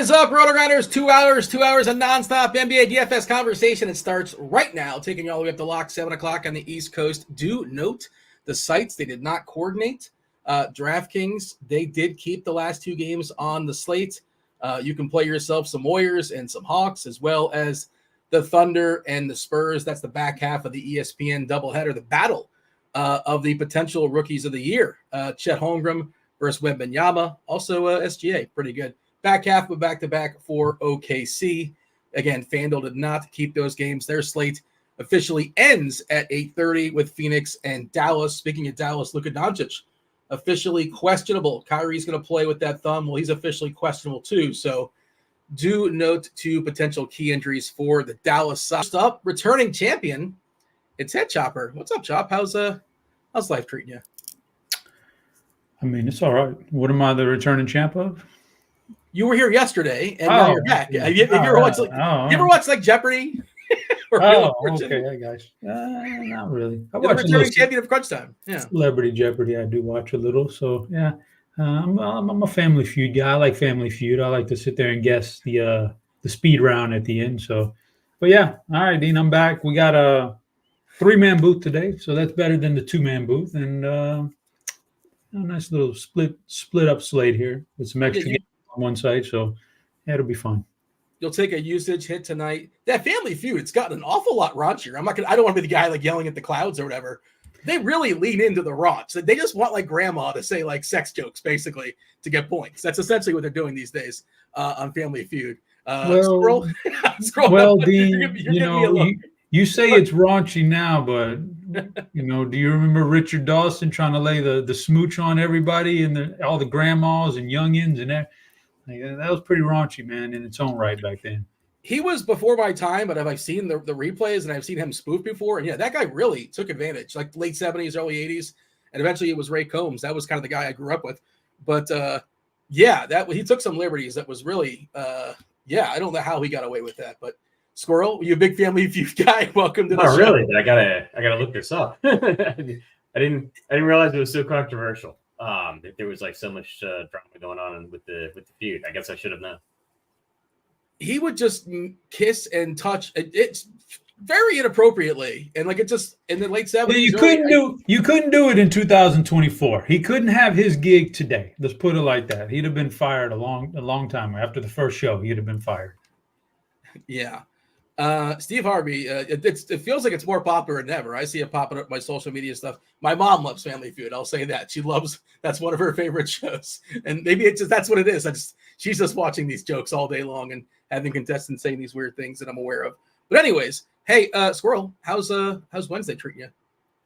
is up, RotoGrinders? 2 hours of nonstop NBA DFS conversation. It starts right now, taking you all the way up to lock 7 o'clock on the East Coast. Do note the sites, they did not coordinate. DraftKings, they did keep the last 2 games on the slate. You can play yourself some Warriors and some Hawks, as well as the Thunder and the Spurs. That's the back half of the ESPN doubleheader, the battle of the potential rookies of the year. Chet Holmgren versus Wembanyama, also SGA, pretty good. Back half of back-to-back for OKC. Again, FanDuel did not keep those games. Their slate officially ends at 8:30 with Phoenix and Dallas. Speaking of Dallas, Luka Doncic, officially questionable. Kyrie's going to play with that thumb. Well, he's officially questionable too. So do note 2 potential key injuries for the Dallas. First up, returning champion, it's Head Chopper. What's up, Chop? How's life treating you? I mean, it's all right. What am I the returning champ of? You were here yesterday, and now you're back. Have you ever watched like Jeopardy? Okay, guys. Not really. I watch returning champion of Crunch Time. Yeah, Celebrity Jeopardy. I do watch a little. So yeah, I'm a Family Feud guy. I like Family Feud. I like to sit there and guess the speed round at the end. So, but yeah, all right, Dean, I'm back. We got a 3-man booth today, so that's better than the 2-man booth, and a nice little split up slate here with some extra games on one side. So yeah, it'll be fun. You'll take a usage hit tonight. That Family Feud, it's gotten an awful lot raunchier. I don't want to be the guy like yelling at the clouds or whatever. They really lean into the raunch. They just want like grandma to say like sex jokes basically to get points. That's essentially what they're doing these days on Family Feud. Scroll. Well, Dean, you say it's raunchy now, but do you remember Richard Dawson trying to lay the smooch on everybody and all the grandmas and youngins and that? That was pretty raunchy, man, in its own right back then. He was before my time, but I've seen the replays and I've seen him spoof before. And yeah, that guy really took advantage, like late 70s, early 80s. And eventually it was Ray Combs. That was kind of the guy I grew up with. But he took some liberties that was really, I don't know how he got away with that. But Squirrel, you a big Family Feud guy? Welcome to the show. Oh, really? I gotta look this up. I didn't realize it was so controversial. That there was like so much drama going on with the feud. I guess I should have known. He would just kiss and touch. It's very inappropriately, and like it just in the late 70s. You couldn't do it in 2024. He couldn't have his gig today. Let's put it like that. He'd have been fired a long time after the first show. He'd have been fired. Yeah. Steve Harvey, it feels like it's more popular than ever. I see it popping up my social media stuff. My mom loves Family Feud. I'll say that. That's one of her favorite shows. And maybe that's what it is. She's just watching these jokes all day long and having contestants saying these weird things that I'm aware of. But anyways, hey, Squirrel, how's Wednesday treating you?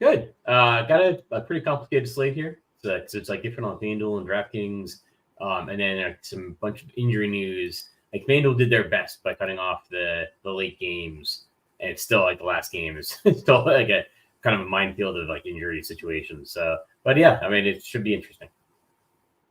Good. Got a pretty complicated slate here. So it's like different on FanDuel and DraftKings. And then some bunch of injury news. Like FanDuel did their best by cutting off the late games, and it's still like the last game is still like a kind of a minefield of like injury situations. So, but yeah, I mean, it should be interesting.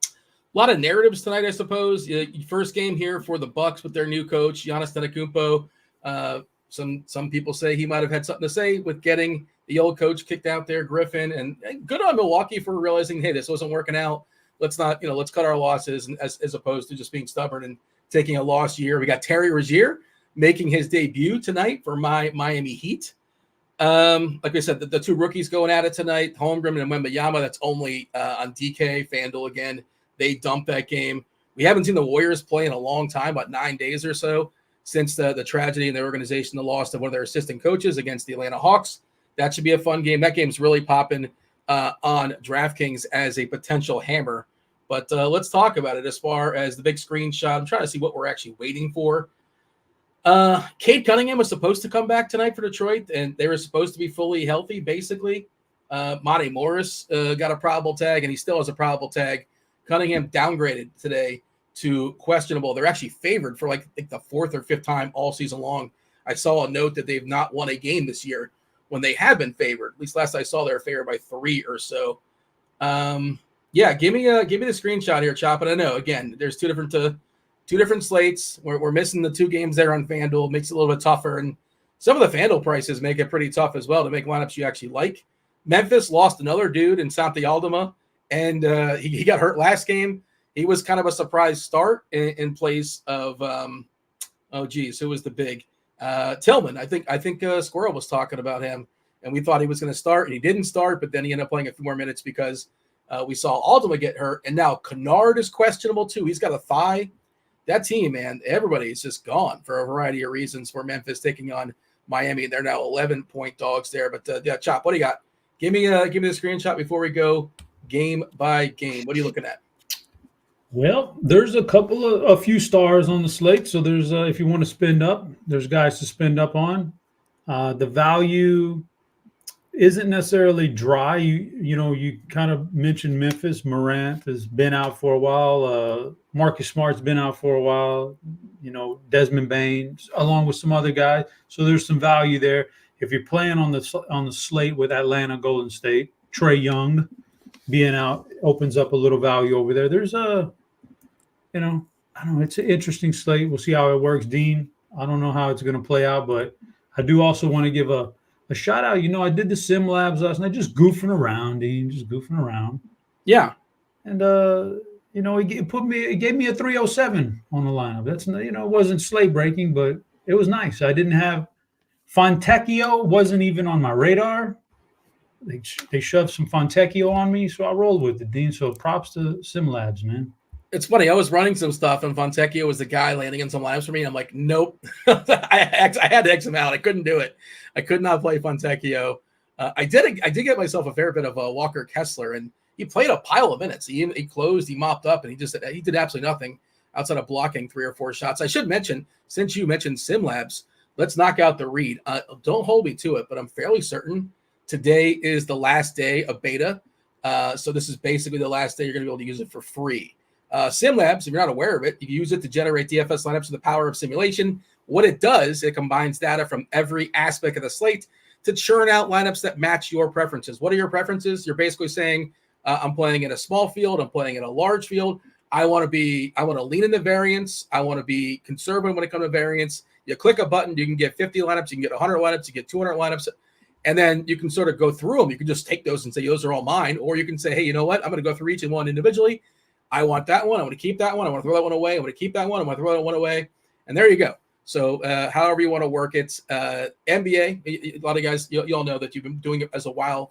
A lot of narratives tonight, I suppose. First game here for the Bucks with their new coach, Giannis Antetokounmpo. Some people say he might have had something to say with getting the old coach kicked out there, Griffin, and good on Milwaukee for realizing, hey, this wasn't working out. Let's not, let's cut our losses, as opposed to just being stubborn and taking a lost year. We got Terry Rozier making his debut tonight for my Miami Heat. Like I said, the 2 rookies going at it tonight, Holmgren and Wembanyama. That's only on DK. FanDuel again. They dumped that game. We haven't seen the Warriors play in a long time, about 9 days or so, since the tragedy in their organization, the loss of one of their assistant coaches against the Atlanta Hawks. That should be a fun game. That game's really popping on DraftKings as a potential hammer. But let's talk about it as far as the big screenshot. I'm trying to see what we're actually waiting for. Cade Cunningham was supposed to come back tonight for Detroit, and they were supposed to be fully healthy, basically. Monte Morris got a probable tag, and he still has a probable tag. Cunningham downgraded today to questionable. They're actually favored for like the 4th or 5th time all season long. I saw a note that they've not won a game this year when they have been favored. At least last I saw, they were favored by 3 or so. Yeah, give me the screenshot here, Chop. And I know, again, there's two different slates. We're missing the 2 games there on FanDuel. Makes it a little bit tougher. And some of the FanDuel prices make it pretty tough as well to make lineups you actually like. Memphis lost another dude in Santi Aldama, and he got hurt last game. he was kind of a surprise start in place of who was the big Tillman. I think Squirrel was talking about him, and we thought he was going to start, and he didn't start, but then he ended up playing a few more minutes because we saw Alderman get hurt, and now Kennard is questionable too. He's got a thigh. That team, man, everybody's just gone for a variety of reasons. For Memphis taking on Miami, they're now 11-point dogs there. But yeah, Chop, what do you got? Give me the screenshot before we go game by game. What are you looking at? Well, there's a few stars on the slate. So there's if you want to spend up, there's guys to spend up on. The value isn't necessarily dry. You kind of mentioned Memphis. Morant has been out for a while. Marcus Smart's been out for a while. Desmond Bane, along with some other guys. So there's some value there. If you're playing on the slate with Atlanta, Golden State, Trae Young being out opens up a little value over there. There's I don't know. It's an interesting slate. We'll see how it works, Dean. I don't know how it's going to play out, but I do also want to give a shout out. I did the Sim Labs last night, just goofing around, Dean, just goofing around. Yeah. And, it gave me a 307 on the lineup. That's, it wasn't slate breaking, but it was nice. I didn't have Fontecchio, wasn't even on my radar. They shoved some Fontecchio on me, so I rolled with it, Dean. So props to Sim Labs, man. It's funny. I was running some stuff, and Fontecchio was the guy landing in some labs for me. I'm like, nope. I had to X him out. I couldn't do it. I could not play Fontecchio. I did get myself a fair bit of Walker Kessler, and he played a pile of minutes. He closed, he mopped up, and he did absolutely nothing outside of blocking 3 or 4 shots. I should mention, since you mentioned Sim Labs, let's knock out the read. Don't hold me to it, but I'm fairly certain today is the last day of beta. So this is basically the last day you're going to be able to use it for free. Sim Labs, if you're not aware of it, you can use it to generate DFS lineups with the power of simulation. What it does, it combines data from every aspect of the slate to churn out lineups that match your preferences. What are your preferences? You're basically saying, I'm playing in a small field, I'm playing in a large field. I want to lean into variance. I want to be conservative when it comes to variance. You click a button, you can get 50 lineups, you can get 100 lineups, you get 200 lineups, and then you can sort of go through them. You can just take those and say, those are all mine. Or you can say, hey, you know what? I'm going to go through each one individually. I want that one. I want to keep that one. I want to throw that one away. I want to keep that one. I want to throw that one away. And there you go. So however you want to work it. NBA, a lot of guys, you all know that you've been doing it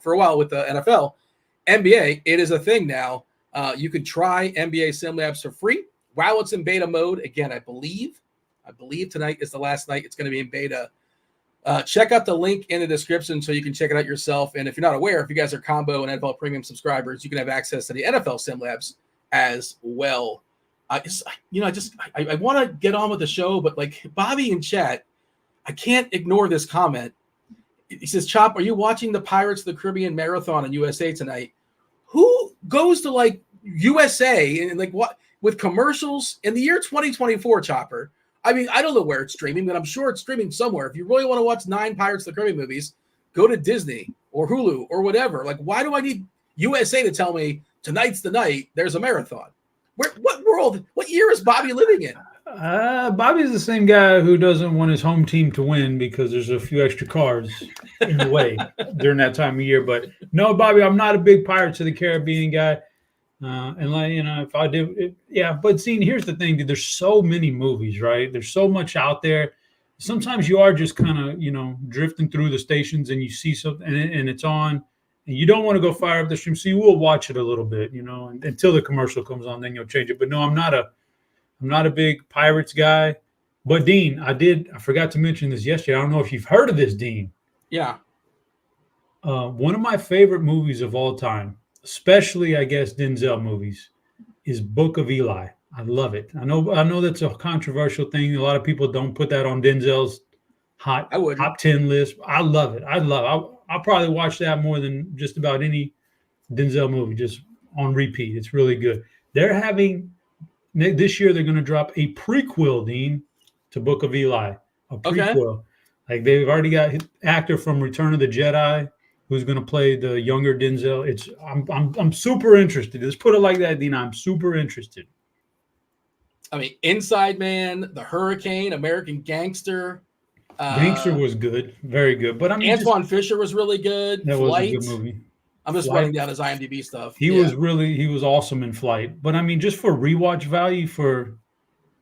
for a while with the NFL. NBA, it is a thing now. You can try NBA Sim Labs for free while it's in beta mode. Again, I believe tonight is the last night it's going to be in beta. Check out the link in the description so you can check it out yourself. And if you're not aware, if you guys are combo and NFL premium subscribers, you can have access to the NFL Sim Labs as well. I want to get on with the show, but like Bobby in chat, I can't ignore this comment. He says, Chop, are you watching the Pirates of the Caribbean Marathon in USA tonight? Who goes to like USA and like what with commercials in the year 2024, Chopper? I mean, I don't know where it's streaming, but I'm sure it's streaming somewhere. If you really want to watch 9 Pirates of the Caribbean movies, go to Disney or Hulu or whatever. Like, why do I need USA to tell me tonight's the night there's a marathon? What year is Bobby living in? Bobby's the same guy who doesn't want his home team to win because there's a few extra cards in the way during that time of year. But no, Bobby, I'm not a big Pirates of the Caribbean guy. And like, if I did, yeah. But see, here's the thing, dude, there's so many movies, right? There's so much out there. Sometimes you are just kind of, drifting through the stations and you see something and it's on. And you don't want to go fire up the stream, so you will watch it a little bit, until the commercial comes on, then you'll change it. But no, I'm not a big Pirates guy. But Dean, I forgot to mention this yesterday. I don't know if you've heard of this, Dean. Yeah. One of my favorite movies of all time, especially I guess Denzel movies, is Book of Eli. I love it. I know that's a controversial thing. A lot of people don't put that on Denzel's top 10 list. I love it. I'll probably watch that more than just about any Denzel movie, just on repeat. It's really good. This year they're going to drop a prequel, Dean, to Book of Eli. A prequel. Okay. Like they've already got actor from Return of the Jedi who's going to play the younger Denzel. I'm super interested. Let's put it like that, Dean. I'm super interested. I mean, Inside Man, The Hurricane, American Gangster. Gangster was good, very good. But I mean, Antoine Fisher was really good. That Flight. was a good movie. I'm just Flight. running down his IMDb stuff. He was awesome in Flight. But I mean, just for rewatch value for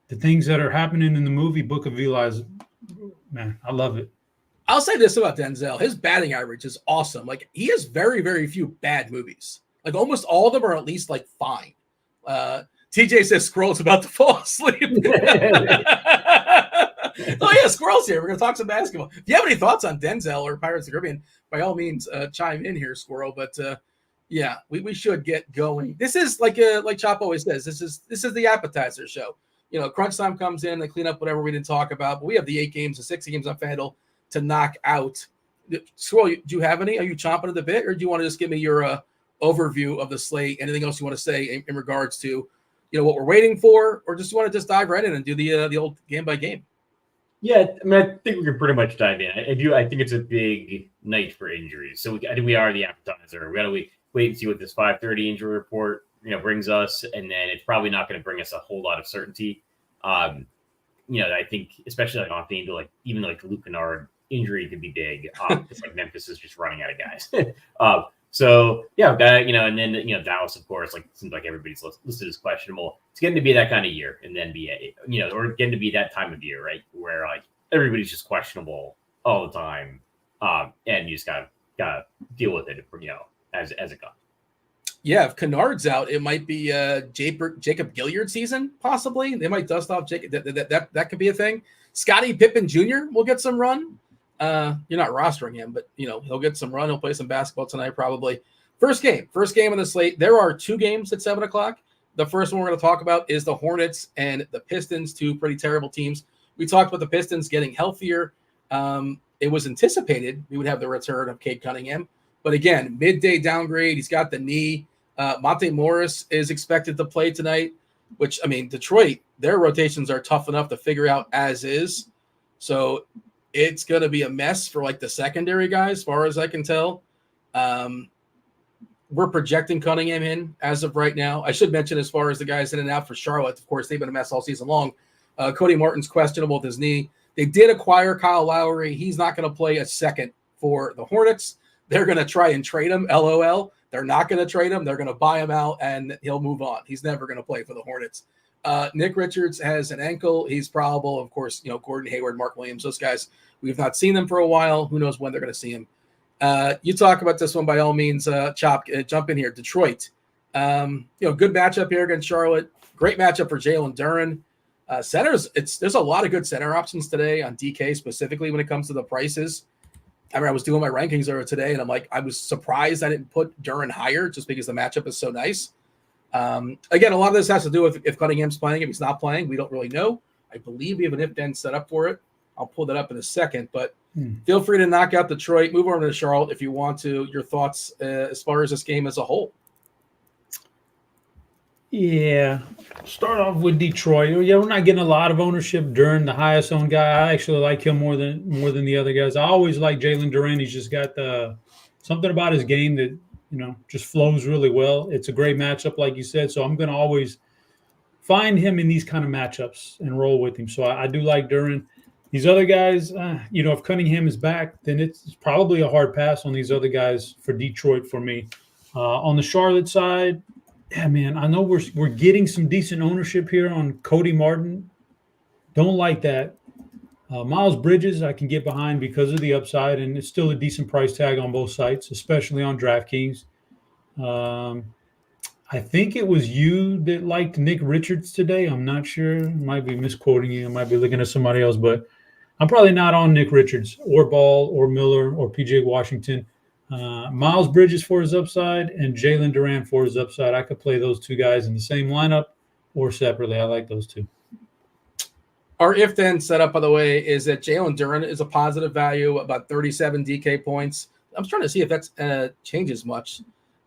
the things that are happening in the movie, Book of Eli's, man, I love it. I'll say this about Denzel. His batting average is awesome. Like, he has very, very few bad movies. Like, almost all of them are at least, like, fine. TJ says Squirrel's about to fall asleep. Oh, yeah, Squirrel's here. We're going to talk some basketball. If you have any thoughts on Denzel or Pirates of the Caribbean, by all means, chime in here, Squirrel. But, yeah, we should get going. This is, like Chop always says, this is the appetizer show. You know, crunch time comes in, they clean up whatever we didn't talk about. But we have the 8 games, the 6 games on FanDuel to knock out. Squirrel, do you have any? Are you chomping at the bit, or do you want to just give me your overview of the slate? Anything else you want to say in regards to, you know, what we're waiting for, or just want to just dive right in and do the old game by game? Yeah, I mean, I think we can pretty much dive in. I think it's a big night for injuries. So I think we are the appetizer. We got to wait and see what this 5:30 injury report, you know, brings us, and then it's probably not going to bring us a whole lot of certainty. You know, I think especially like on FanDuel, like even like Luke Kennard injury could be big. It's like Memphis is just running out of guys. So yeah, you know, and then you know Dallas, of course, like seems like everybody's listed as questionable. It's getting to be that kind of year in the NBA, you know, or getting to be that time of year, right, where like everybody's just questionable all the time, and you just gotta deal with it, you know, as it comes. Yeah, if Kennard's out, it might be Jacob Gilyard season, possibly. They might dust off Jacob. That could be a thing. Scottie Pippen Jr. will get some run. You're not rostering him, but you know he'll get some run. He'll play some basketball tonight, probably. First game on the slate. There are 2 games at 7:00. The first one we're going to talk about is the Hornets and the Pistons, 2 pretty terrible teams. We talked about the Pistons getting healthier. It was anticipated we would have the return of Cade Cunningham, but again, midday downgrade. He's got the knee. Monte Morris is expected to play tonight, which, I mean, Detroit, their rotations are tough enough to figure out as is. So it's going to be a mess for like the secondary guys, as far as I can tell. We're projecting Cunningham in as of right now. I should mention, as far as the guys in and out for Charlotte, of course, they've been a mess all season long. Cody Martin's questionable with his knee. They did acquire Kyle Lowry. He's not going to play a second for the Hornets. They're going to try and trade him, LOL. They're not going to trade him. They're going to buy him out, and he'll move on. He's never going to play for the Hornets. Nick Richards has an ankle. He's probable. Of course, you know, Gordon Hayward, Mark Williams, those guys, we've not seen them for a while. Who knows when they're going to see him. You talk about this one by all means. Chop, jump in here. Detroit. You know, good matchup here against Charlotte. Great matchup for Jalen Duren. Centers, there's a lot of good center options today on DK, specifically when it comes to the prices. I mean, I was doing my rankings over today, and I'm like, I was surprised I didn't put Duren higher just because the matchup is so nice. Again, a lot of this has to do with if Cunningham's playing. If he's not playing, we don't really know. I believe we have an if-then set up for it. I'll pull that up in a second, but feel free to knock out Detroit. Move over to Charlotte if you want to. Your thoughts as far as this game as a whole. Yeah, start off with Detroit. Yeah, we're not getting a lot of ownership. Duren, the highest owned guy. I actually like him more than the other guys. I always like Jalen Duren. He's just got something about his game that, you know, just flows really well. It's a great matchup, like you said. So I'm going to always find him in these kind of matchups and roll with him. So I do like Duren. These other guys, you know, if Cunningham is back, then it's probably a hard pass on these other guys for Detroit for me. On the Charlotte side, yeah, man, I know we're getting some decent ownership here on Cody Martin. Don't like that. Miles Bridges, I can get behind because of the upside, and it's still a decent price tag on both sites, especially on DraftKings. I think it was you that liked Nick Richards today. I'm not sure. I might be misquoting you. I might be looking at somebody else, but I'm probably not on Nick Richards or Ball or Miller or PJ Washington. Miles Bridges for his upside and Jalen Duren for his upside. I could play those 2 guys in the same lineup or separately. I like those 2. Our if-then setup, by the way, is that Jalen Duren is a positive value, about 37 DK points. I'm trying to see if that changes much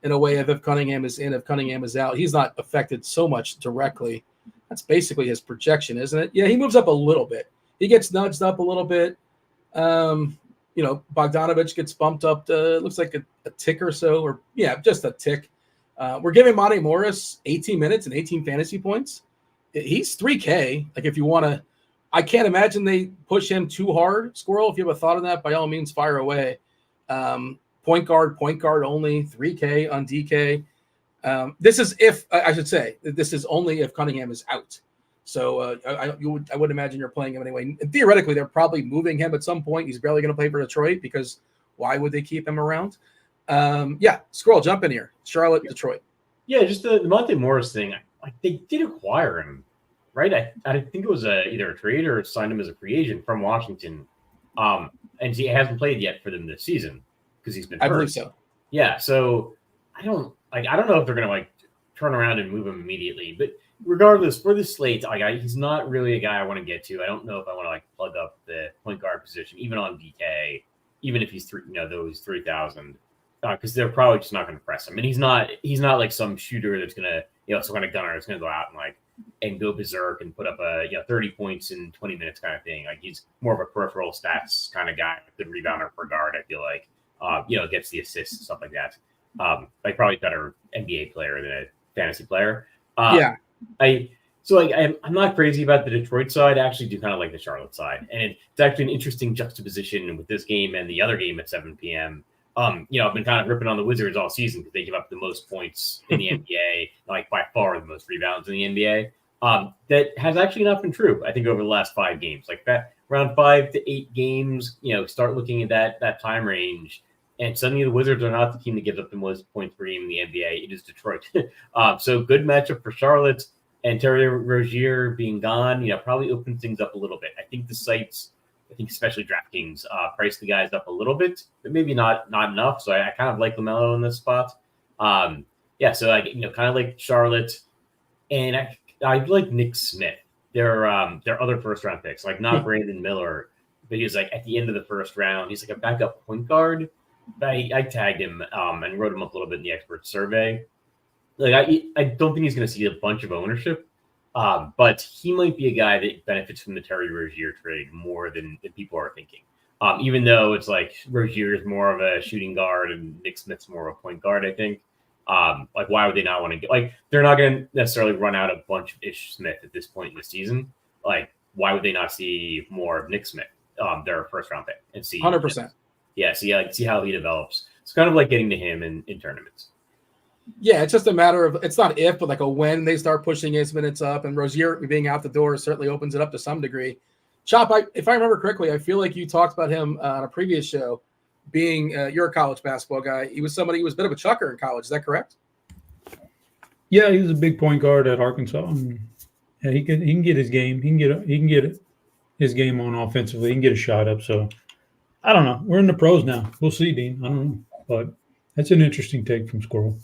in a way of if Cunningham is in, if Cunningham is out. He's not affected so much directly. That's basically his projection, isn't it? Yeah, he moves up a little bit. He gets nudged up a little bit. You know, Bogdanovich gets bumped up to, looks like a tick or so, or yeah, just a tick. We're giving Monte Morris 18 minutes and 18 fantasy points. He's 3K. Like, if you want to, I can't imagine they push him too hard. Squirrel, if you have a thought on that, by all means, fire away. point guard only, 3K on DK. This is if I should say this is only if Cunningham is out. So I would imagine you're playing him anyway. And theoretically, they're probably moving him at some point. He's barely going to play for Detroit because why would they keep him around? Scroll, jump in here. Charlotte, Detroit. Yeah, just the Monte Morris thing. Like they did acquire him, right? I think it was either a trade or signed him as a free agent from Washington. And he hasn't played yet for them this season because he's been hurt. I believe so. Yeah, so I don't know if they're gonna turn around and move him immediately, but regardless, for the slate, he's not really a guy I want to get to. I don't know if I want to plug up the point guard position, even on DK, even if he's those 3,000, because they're probably just not going to press him. And he's not like some shooter that's gonna some kind of gunner that's gonna go out and go berserk and put up 30 points in 20 minutes kind of thing. Like he's more of a peripheral stats kind of guy, good rebounder per guard. I feel like gets the assists, stuff like that. Probably better NBA player than a fantasy player. I'm not crazy about the Detroit side. I actually do kind of like the Charlotte side, and it's actually an interesting juxtaposition with this game and the other game at 7 p.m. I've been kind of ripping on the Wizards all season because they give up the most points in the NBA, by far the most rebounds in the NBA. That has actually not been true. I think over the last 5 games, like that around 5 to 8 games, start looking at that time range. And suddenly the Wizards are not the team that gives up the most points per game in the NBA. It is Detroit. So good matchup for Charlotte, and Terry Rozier being gone, probably opens things up a little bit. I think the sites, especially DraftKings, price the guys up a little bit, but maybe not enough. So I kind of like LaMelo in this spot. So I kind of like Charlotte, and I like Nick Smith. Their other first round picks, not Brandon Miller, but he's at the end of the first round. He's a backup point guard. I tagged him and wrote him up a little bit in the expert survey. I don't think he's going to see a bunch of ownership, but he might be a guy that benefits from the Terry Rozier trade more than people are thinking. Even though it's Rozier is more of a shooting guard and Nick Smith's more of a point guard, I think. Why would they not want to get they're not going to necessarily run out a bunch of Ish Smith at this point in the season. Why would they not see more of Nick Smith, their first round pick, and see 100%. Yeah, see how he develops. It's kind of like getting to him in tournaments. Yeah, it's just a matter of it's not if, but a when they start pushing his minutes up, and Rozier being out the door certainly opens it up to some degree. Chop, if I remember correctly, I feel like you talked about him on a previous show being you're a college basketball guy. He was somebody who was a bit of a chucker in college. Is that correct? Yeah, he was a big point guard at Arkansas. Yeah, he can get his game. He can get his game on offensively. He can get a shot up. So I don't know. We're in the pros now. We'll see, Dean. I don't know, but that's an interesting take from Squirrel.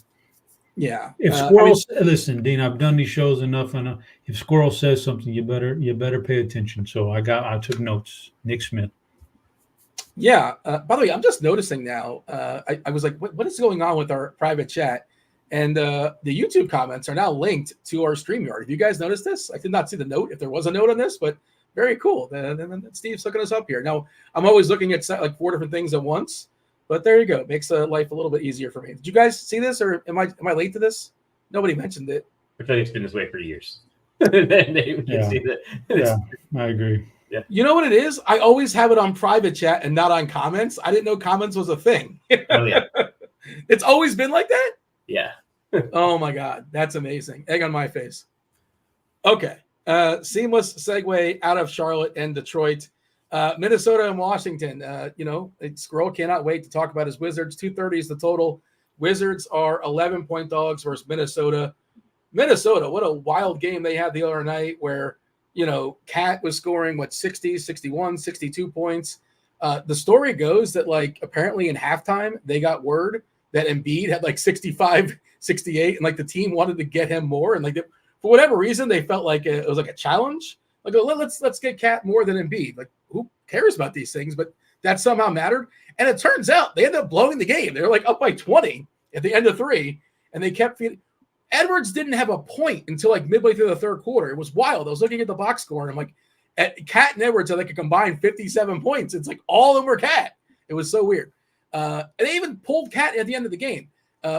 Yeah. If Squirrel, listen, Dean, I've done these shows enough, and if Squirrel says something, you better pay attention. So I took notes. Nick Smith. Yeah. By the way, I'm just noticing now. I was like, what is going on with our private chat? And the YouTube comments are now linked to our StreamYard. Have you guys noticed this? I did not see the note if there was a note on this, but very cool. Then Steve's hooking us up here. Now, I'm always looking at 4 different things at once, but there you go. It makes life a little bit easier for me. Did you guys see this, or am I late to this? Nobody mentioned it. I feel like it's been this way for years. Yeah, I agree. Yeah. You know what it is? I always have it on private chat and not on comments. I didn't know comments was a thing. Oh, yeah. It's always been like that? Yeah. Oh, my God. That's amazing. Egg on my face. Okay. Seamless segue out of Charlotte and Detroit. Minnesota and Washington. Squirrel cannot wait to talk about his Wizards. 230 is the total. Wizards are 11-point dogs versus Minnesota. Minnesota, what a wild game they had the other night where, Cat was scoring, 60, 61, 62 points. The story goes that, apparently in halftime, they got word that Embiid had 65, 68, and the team wanted to get him more. And for whatever reason, they felt like it was a challenge. Let's get Cat more than Embiid. Who cares about these things? But that somehow mattered. And it turns out they ended up blowing the game. They were up by 20 at the end of 3, and they kept feeding. Edwards didn't have a point until midway through the third quarter. It was wild. I was looking at the box score, and I'm Cat and Edwards had a combined 57 points. It's all of them were Cat. It was so weird. And they even pulled Cat at the end of the game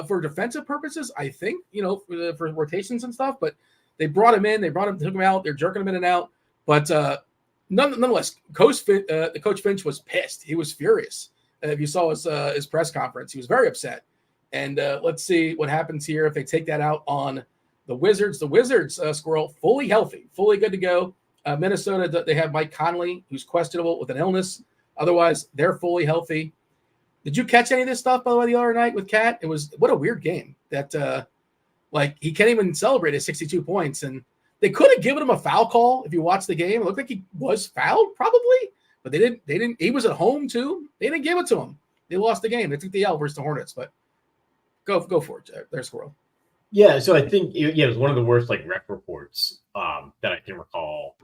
for defensive purposes, I think, for rotations and stuff. But they brought him in. Took him out. They're jerking him in and out. But nonetheless, Coach Finch was pissed. He was furious. If you saw his press conference, he was very upset. And let's see what happens here if they take that out on the Wizards. The Wizards, Squirrel, fully healthy, fully good to go. Minnesota, they have Mike Conley, who's questionable with an illness. Otherwise, they're fully healthy. Did you catch any of this stuff, by the way, the other night with Cat? It was, what a weird game that, he can't even celebrate his 62 points. And they could have given him a foul call if you watch the game. It looked like he was fouled, probably, but they didn't. He was at home too. They didn't give it to him. They lost the game. They took the L versus the Hornets, but go for it, there's Squirrel. Yeah, so I think it was one of the worst ref reports that I can recall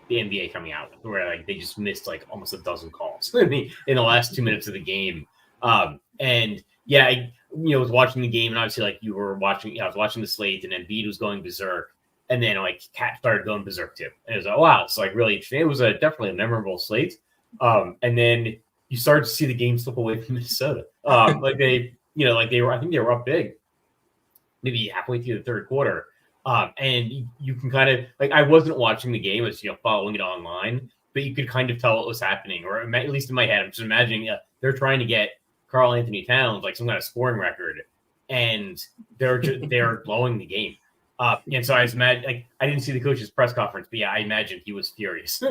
the NBA coming out with, where they just missed almost a dozen calls in the last 2 minutes of the game. And yeah, I was watching the game, and obviously you were watching. I was watching the slate, and Embiid was going berserk, and then Cat started going berserk too. And it was wow, it's really interesting. It was definitely a memorable slate. And then you started to see the game slip away from Minnesota. They were, I think they were up big, maybe halfway through the third quarter. And you can kind of I wasn't watching the game, I was following it online, but you could kind of tell what was happening, or at least in my head, I'm just imagining they're trying to get Karl Anthony Towns some kind of scoring record, and they're blowing the game. And so I was mad. I didn't see the coach's press conference, but yeah, I imagine he was furious.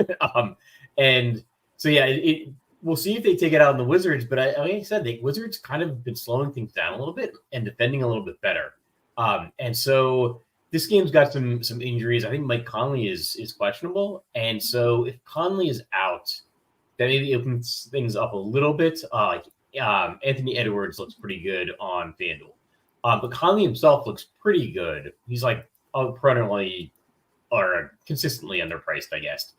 And so yeah, we'll see if they take it out on the Wizards. But like I said, the Wizards kind of been slowing things down a little bit and defending a little bit better. And so this game's got some injuries. I think Mike Conley is questionable, and so if Conley is out, that maybe opens things up a little bit. Anthony Edwards looks pretty good on FanDuel. But Conley himself looks pretty good. He's perennially or consistently underpriced, I guess.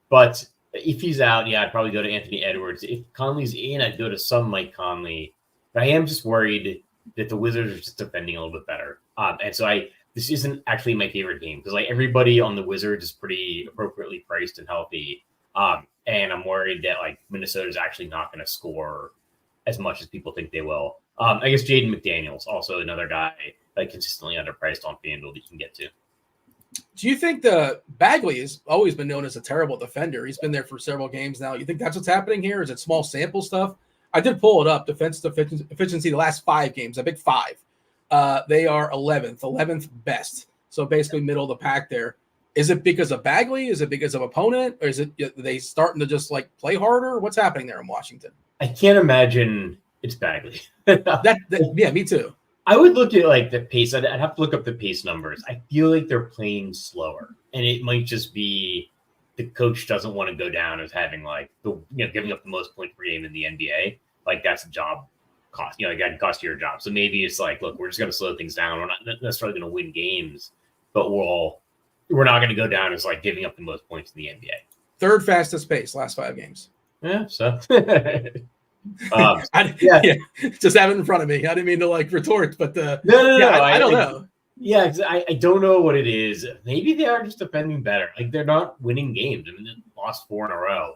But if he's out, yeah, I'd probably go to Anthony Edwards. If Conley's in, I'd go to some Mike Conley. But I am just worried that the Wizards are just defending a little bit better. And so this isn't actually my favorite game because everybody on the Wizards is pretty appropriately priced and healthy. And I'm worried that Minnesota is actually not going to score as much as people think they will. I guess Jaden McDaniels, also another guy consistently underpriced on FanDuel that you can get to. Do you think the Bagley has always been known as a terrible defender? He's been there for several games now. You think that's what's happening here? Is it small sample stuff? I did pull it up. Defensive efficiency the last 5 games, a big 5. They are 11th best. So basically middle of the pack there. Is it because of Bagley? Is it because of opponent? Or is it they starting to just play harder? What's happening there in Washington? I can't imagine it's Bagley. Yeah, me too. I would look at the pace. I'd have to look up the pace numbers. I feel like they're playing slower, and it might just be the coach doesn't want to go down as having giving up the most points per game in the NBA. That's a job cost. It can cost you your job. So maybe it's look, we're just going to slow things down. We're not necessarily going to win games, but we're not going to go down as giving up the most points in the NBA. Third fastest pace last 5 games. Yeah. So. Just have it in front of me. I didn't mean to retort, but no. I don't know. Yeah, I don't know what it is. Maybe they are just defending better. They're not winning games. I mean, they lost 4 in a row.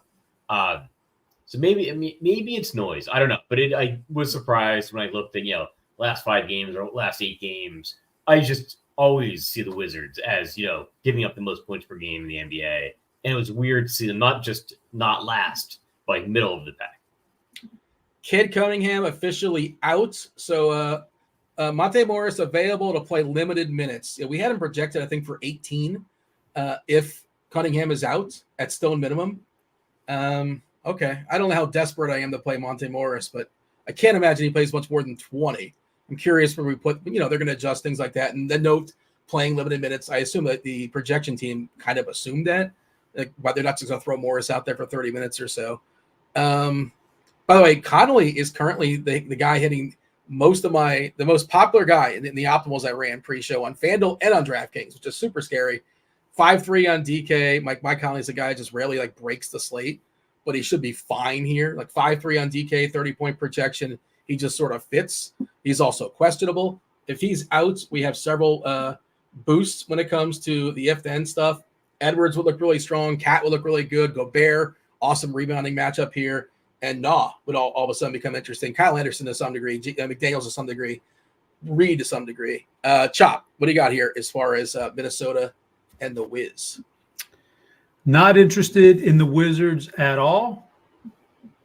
So maybe it's noise. I don't know. But I was surprised when I looked at last 5 games or last 8 games. I just always see the Wizards as giving up the most points per game in the NBA, and it was weird to see them not last, but middle of the pack. Kid Cunningham officially out. So Monte Morris available to play limited minutes. We had him projected, I think, for 18 if Cunningham is out at stone minimum. Okay. I don't know how desperate I am to play Monte Morris, but I can't imagine he plays much more than 20. I'm curious where we put, they're going to adjust things like that. And then note playing limited minutes. I assume that the projection team kind of assumed that, but they're not just going to throw Morris out there for 30 minutes or so. By the way, Conley is currently the guy hitting the most popular guy in the optimals I ran pre-show on FanDuel and on DraftKings, which is super scary. 5.3 on DK. Mike Conley's the guy who just rarely breaks the slate, but he should be fine here. 5.3 on DK, 30-point projection. He just sort of fits. He's also questionable. If he's out, we have several boosts when it comes to the if-then stuff. Edwards would look really strong. Cat would look really good. Gobert, awesome rebounding matchup here. And would all of a sudden become interesting. Kyle Anderson to some degree, McDaniels to some degree, Reed to some degree. Chop, what do you got here as far as Minnesota and the Wiz? Not interested in the Wizards at all.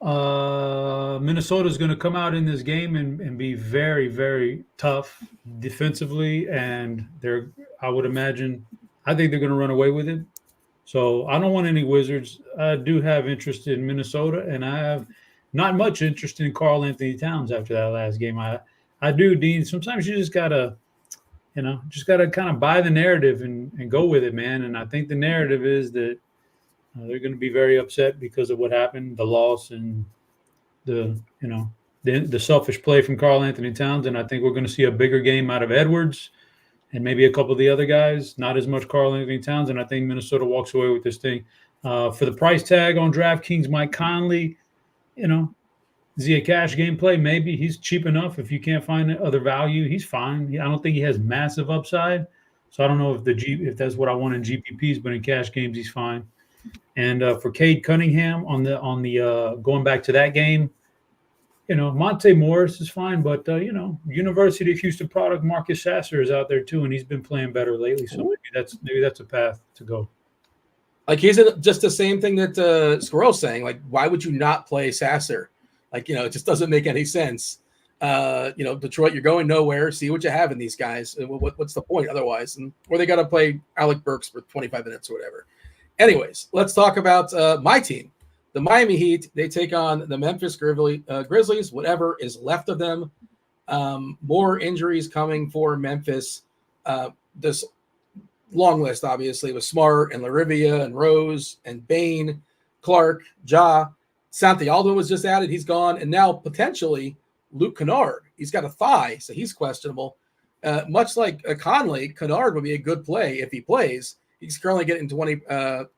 Minnesota's going to come out in this game and be very, very tough defensively, and I would imagine, I think they're going to run away with it. So I don't want any Wizards. I do have interest in Minnesota, and I have not much interest in Karl Anthony Towns after that last game. I do, Dean. Sometimes you just gotta kind of buy the narrative and go with it, man. And I think the narrative is that they're going to be very upset because of what happened, the loss, and the selfish play from Karl Anthony Towns. And I think we're going to see a bigger game out of Edwards and maybe a couple of the other guys, not as much Karl Anthony Towns. And I think Minnesota walks away with this thing. For the price tag on DraftKings, Mike Conley, is he a cash game play? Maybe. He's cheap enough. If you can't find other value, he's fine. I don't think he has massive upside. So I don't know if that's what I want in GPPs, but in cash games, he's fine. And for Cade Cunningham on the going back to that game, Monte Morris is fine, but University of Houston product Marcus Sasser is out there too, and he's been playing better lately. So maybe that's a path to go. Like, he's just the same thing that Squirrel's saying. Like, why would you not play Sasser? Like, it just doesn't make any sense. Detroit, you're going nowhere. See what you have in these guys. What's the point otherwise? Or they got to play Alec Burks for 25 minutes or whatever. Anyways, let's talk about my team. The Miami Heat, they take on the Memphis Grizzlies, whatever is left of them. More injuries coming for Memphis. This long list, obviously, with Smart and Larivia and Rose and Bain, Clark, Ja. Santialdo was just added. He's gone. And now potentially Luke Kennard. He's got a thigh, so he's questionable. Much like Conley, Kennard would be a good play if he plays. He's currently getting 20%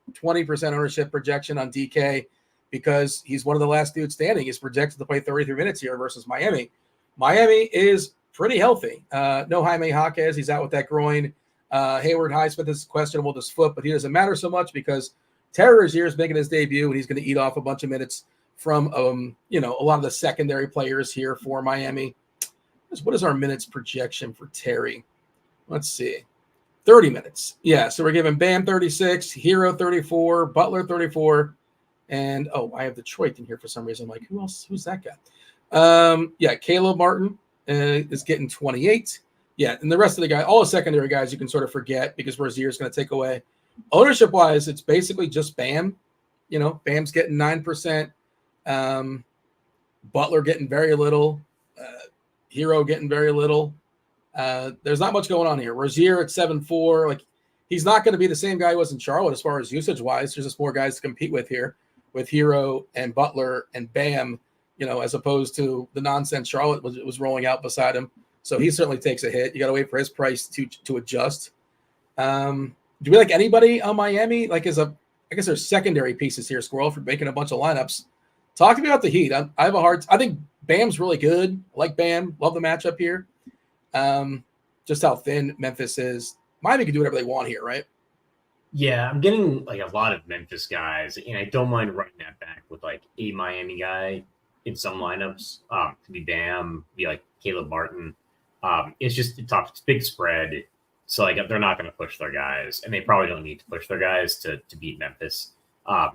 ownership projection on DK because he's one of the last dudes standing. He's projected to play 33 minutes here versus Miami. Miami is pretty healthy. No Jaime Jaquez. He's out with that groin. Hayward Highsmith is questionable with his foot, but he doesn't matter so much because Terry Rozier is making his debut, and he's going to eat off a bunch of minutes from a lot of the secondary players here for Miami. What is our minutes projection for Terry? Let's see. 30 minutes. Yeah, so we're giving Bam 36, Hero 34, Butler 34, and I have Detroit in here for some reason. I'm like, who else? Who's that guy? Caleb Martin is getting 28. Yeah, and the rest of the guys, all the secondary guys, you can sort of forget because Rozier is going to take away. Ownership-wise, it's basically just Bam. Bam's getting 9%. Butler getting very little. Hero getting very little. There's not much going on here. Rozier at 7.4. Like, he's not going to be the same guy he was in Charlotte as far as usage-wise. There's just more guys to compete with here with Hero and Butler and Bam, as opposed to the nonsense Charlotte was rolling out beside him. So he certainly takes a hit. You got to wait for his price to adjust. Do we like anybody on Miami? Like, I guess there's secondary pieces here, Squirrel, for making a bunch of lineups. Talk to me about the Heat. I think Bam's really good. I like Bam. Love the matchup here. Just how thin Memphis is. Miami can do whatever they want here, right? Yeah, I'm getting like a lot of Memphis guys, and I don't mind running that back with like a Miami guy in some lineups. To be Bam, be like Caleb Martin. It's just tough. It's big spread. So like they're not going to push their guys, and they probably don't need to push their guys to beat Memphis.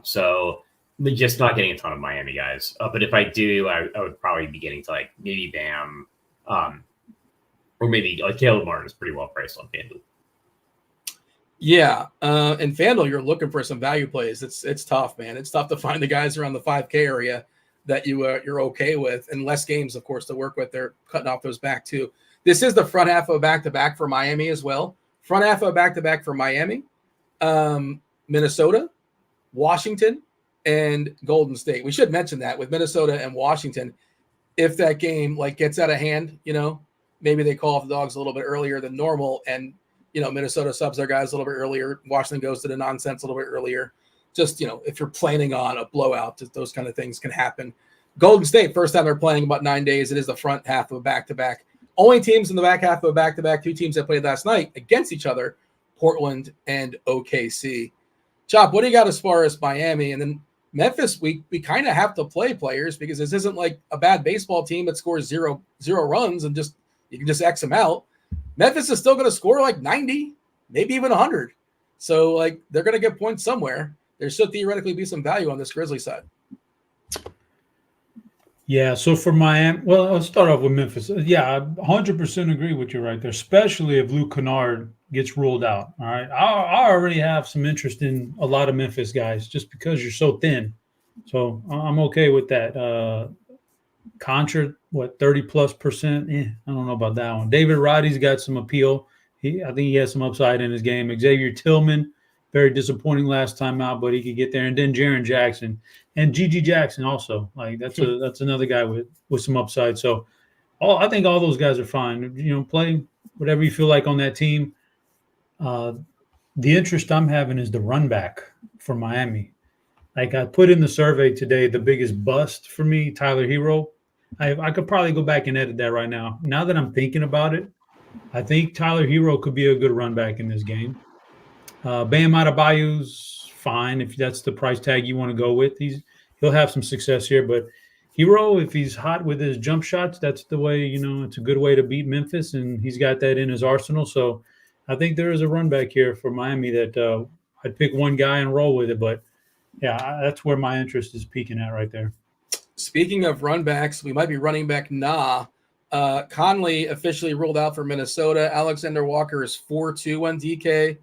So they're just not getting a ton of Miami guys. But if I do, I would probably be getting to like maybe Bam, or maybe like Caleb Martin is pretty well priced on FanDuel. Yeah, and FanDuel, you're looking for some value plays. It's tough, man. It's tough to find the guys around the 5K area that you're okay with, and less games, of course, to work with. They're cutting off those back too. This is the front half of a back-to-back for Miami as well. Front half of a back-to-back for Miami, Minnesota, Washington, and Golden State. We should mention that with Minnesota and Washington, if that game gets out of hand, maybe they call off the dogs a little bit earlier than normal, and Minnesota subs their guys a little bit earlier. Washington goes to the nonsense a little bit earlier. Just if you're planning on a blowout, those kind of things can happen. Golden State, first time they're playing about 9 days. It is the front half of a back-to-back. Only teams in the back half of a back-to-back, two teams that played last night against each other, Portland and OKC. Chop, what do you got as far as Miami? And then Memphis, we kind of have to play players because this isn't like a bad baseball team that scores zero runs and you can just X them out. Memphis is still going to score like 90, maybe even 100. So they're going to get points somewhere. There should theoretically be some value on this Grizzly side. Yeah, so for Miami, well, I'll start off with Memphis. Yeah, I 100% agree with you right there, especially if Luke Kennard gets ruled out. All right. I already have some interest in a lot of Memphis guys just because you're so thin. So I'm okay with that. Contra, what, 30+%? I don't know about that one. David Roddy's got some appeal. I think he has some upside in his game. Xavier Tillman, very disappointing last time out, but he could get there. And then Jaren Jackson and Gigi Jackson also. Like that's another guy with some upside. So I think all those guys are fine. Play whatever you feel like on that team. The interest I'm having is the run back for Miami. Like I put in the survey today, the biggest bust for me, Tyler Hero. I could probably go back and edit that right now. Now that I'm thinking about it, I think Tyler Hero could be a good run back in this game. Bam Adebayo's fine if that's the price tag you want to go with. He'll have some success here, but Hero, if he's hot with his jump shots, that's the way, it's a good way to beat Memphis, and he's got that in his arsenal. So I think there is a run back here for Miami that I'd pick one guy and roll with it, but yeah, that's where my interest is peaking at right there. Speaking of run backs, we might be running back Conley officially ruled out for Minnesota. Alexander Walker is 4-2 on DK.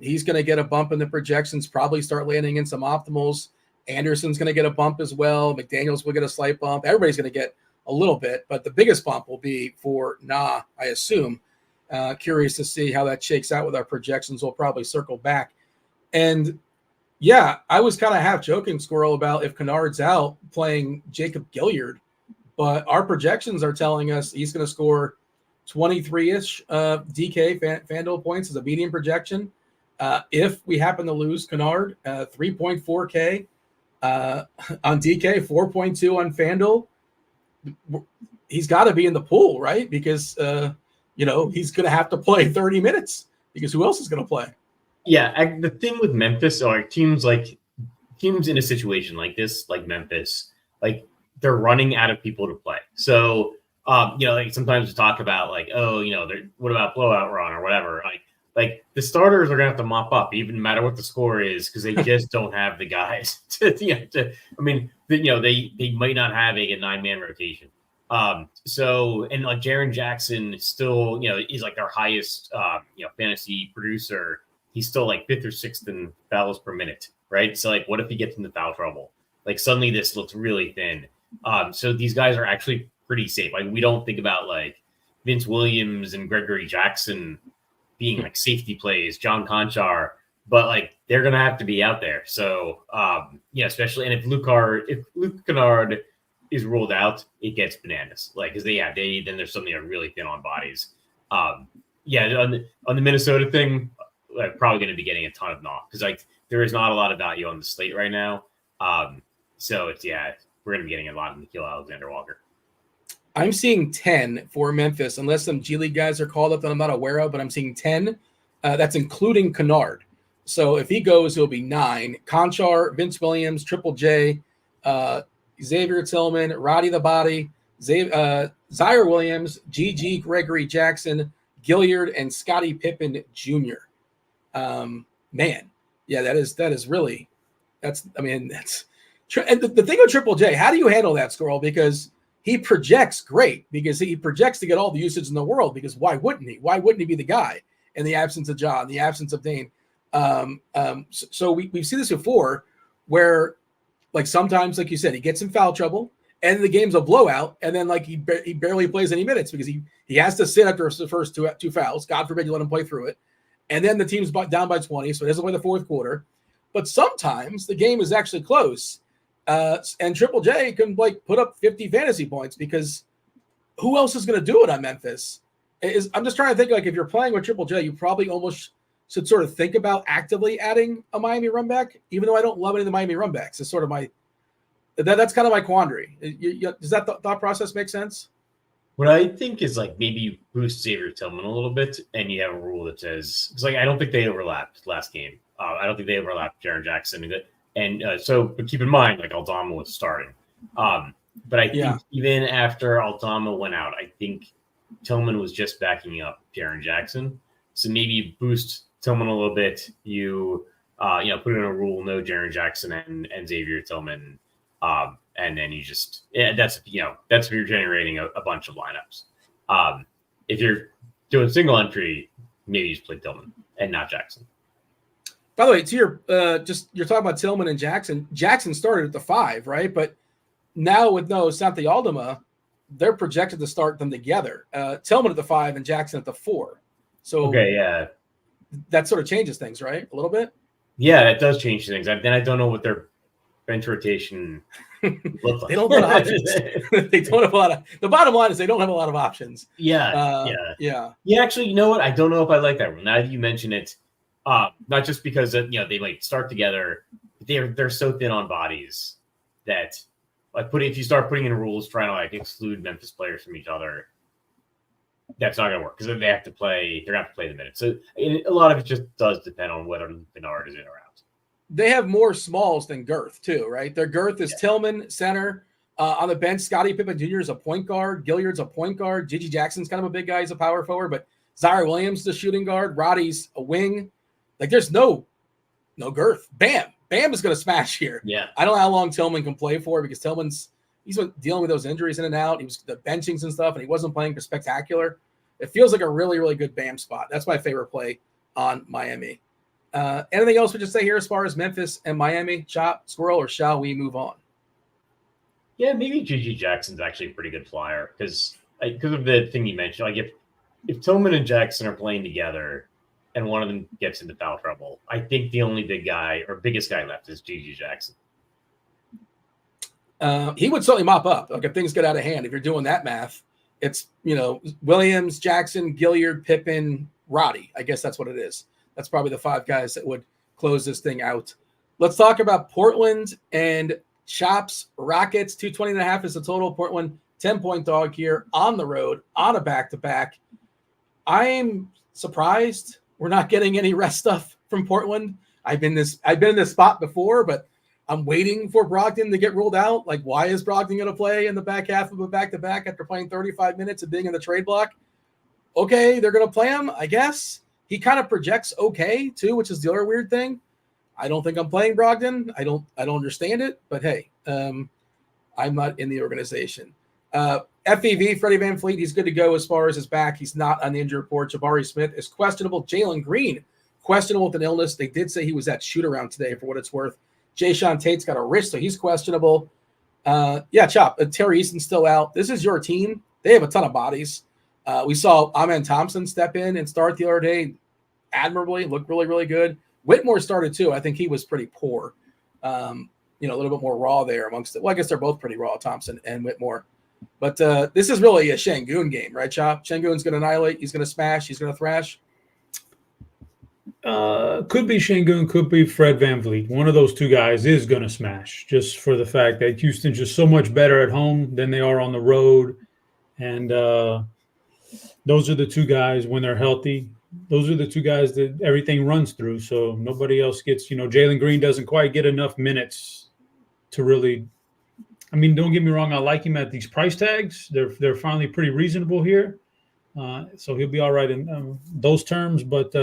He's going to get a bump in the projections, probably start landing in some optimals. Anderson's going to get a bump as well. McDaniels will get a slight bump. Everybody's going to get a little bit, but the biggest bump will be for I assume. Curious to see how that shakes out with our projections. We'll probably circle back. And yeah, I was kind of half joking, Squirrel, about if Kennard's out playing Jacob Gilyard, but our projections are telling us he's going to score 23-ish DK FanDuel points as a median projection. If we happen to lose Kennard, 3.4K on DK, 4.2 on FanDuel, he's got to be in the pool, right? Because, he's going to have to play 30 minutes because who else is going to play? Yeah, the thing with Memphis are teams in a situation like this, like Memphis, like they're running out of people to play. So, like sometimes we talk about like, what about blowout run or whatever? Like the starters are gonna have to mop up, even no matter what the score is, because they just don't have the guys they might not have a 9-man rotation. So like Jaren Jackson still, is like their highest, fantasy producer. He's still like 5th or 6th in fouls per minute, right? So like, what if he gets into foul trouble? Like suddenly this looks really thin. So these guys are actually pretty safe. Like we don't think about like Vince Williams and Gregory Jackson being like safety plays, John Conchar, but like they're gonna have to be out there. So especially, and if Luke Kennard is ruled out, it gets bananas. Like because then there's something that really thin on bodies. On the Minnesota thing. Probably going to be getting a ton of knock because like there is not a lot of value on the slate right now. So it's we're going to be getting a lot of Nickeil Alexander-Walker. I'm seeing 10 for Memphis, unless some G League guys are called up that I'm not aware of, but I'm seeing 10. That's including Kennard. So if he goes, he'll be 9. Conchar, Vince Williams, Triple J, Xavier Tillman, Roddy the Body, Zaire Williams, GG Gregory Jackson, Gilyard, and Scottie Pippen Jr. That is really, and the thing with Triple J, how do you handle that, Squirrel? Because he projects great, because he projects to get all the usage in the world, because why wouldn't he? Why wouldn't he be the guy in the absence of Ja, in the absence of Dane? So we've seen this before where like sometimes, like you said, he gets in foul trouble and the game's a blowout. And then like he barely plays any minutes because he has to sit after the first two fouls. God forbid you let him play through it. And then the team's down by 20, so it doesn't play the fourth quarter. But sometimes the game is actually close, and Triple J can like put up 50 fantasy points because who else is going to do it on Memphis? I'm just trying to think, like if you're playing with Triple J, you probably almost should sort of think about actively adding a Miami run back, even though I don't love any of the Miami run backs. It's sort of that's kind of my quandary. Does that thought process make sense? What I think is like maybe you boost Xavier Tillman a little bit and you have a rule that says, because like I don't think they overlapped last game. I don't think they overlapped Jaren Jackson. But keep in mind, like Aldama was starting. But I think even after Aldama went out, I think Tillman was just backing up Jaren Jackson. So maybe you boost Tillman a little bit. You put in a rule, no Jaren Jackson and Xavier Tillman. And then that's if you're generating a bunch of lineups. If you're doing single entry, maybe you just play Tillman and not Jackson. By the way, to your you're talking about Tillman and Jackson. Jackson started at the 5, right? But now with no Santi Aldama, they're projected to start them together. Tillman at the 5 and Jackson at the 4. So that sort of changes things, right? A little bit. Yeah, that does change things. Then I don't know what their bench rotation looks like. They don't have a lot of options. They don't have a lot of. The bottom line is they don't have a lot of options. Yeah. Actually, you know what? I don't know if I like that one. Now that you mention it, not just because they like start together, they're so thin on bodies that if you start putting in rules trying to like exclude Memphis players from each other, that's not going to work because they have to play. They're going to have to play the minutes. So a lot of it just does depend on whether Bernard is in or out. They have more smalls than girth too, right? Their girth is Tillman, center. On the bench, Scottie Pippen Jr. is a point guard. Gilliard's a point guard. Gigi Jackson's kind of a big guy. He's a power forward. But Zaire Williams is the shooting guard. Roddy's a wing. Like there's no girth. Bam is going to smash here. Yeah. I don't know how long Tillman can play for because he's been dealing with those injuries in and out. He was the benchings and stuff, and he wasn't playing for spectacular. It feels like a really, really good Bam spot. That's my favorite play on Miami. Anything else we just say here as far as Memphis and Miami? Chop, Squirrel, or shall we move on? Yeah, maybe Gigi Jackson's actually a pretty good flyer because of the thing you mentioned. Like if Tillman and Jackson are playing together and one of them gets into foul trouble, I think the only biggest guy left is Gigi Jackson. He would certainly mop up. Like if things get out of hand, if you're doing that math, it's Williams, Jackson, Gilliard, Pippen, Roddy. I guess that's what it is. That's probably the 5 guys that would close this thing out. Let's talk about Portland and Chops. Rockets, 220.5 is the total. Portland, 10-point dog here on the road on a back-to-back. I'm surprised we're not getting any rest stuff from Portland. I've been in this spot before, but I'm waiting for Brogdon to get ruled out. Like, why is Brogdon going to play in the back half of a back-to-back after playing 35 minutes and being in the trade block? Okay, they're going to play him, I guess. He kind of projects okay, too, which is the other weird thing. I don't think I'm playing Brogdon. I don't understand it, but hey, I'm not in the organization. FEV, Freddie VanVleet, he's good to go as far as his back. He's not on the injury report. Jabari Smith is questionable. Jalen Green, questionable with an illness. They did say he was at shoot-around today for what it's worth. Jayshawn Tate's got a wrist, so he's questionable. Chop, Terry Easton's still out. This is your team. They have a ton of bodies. We saw Amen Thompson step in and start the other day admirably, looked really, really good. Whitmore started too. I think he was pretty poor. A little bit more raw there amongst it. Well, I guess they're both pretty raw, Thompson and Whitmore. But this is really a Şengün game, right, Chop? Şengün's going to annihilate. He's going to smash. He's going to thrash. Could be Şengün, could be Fred VanVleet. One of those two guys is going to smash just for the fact that Houston's just so much better at home than they are on the road. And those are the two guys when they're healthy. Those are the two guys that everything runs through. So nobody else gets, Jalen Green doesn't quite get enough minutes to really, don't get me wrong. I like him at these price tags. They're finally pretty reasonable here. So he'll be all right in those terms, but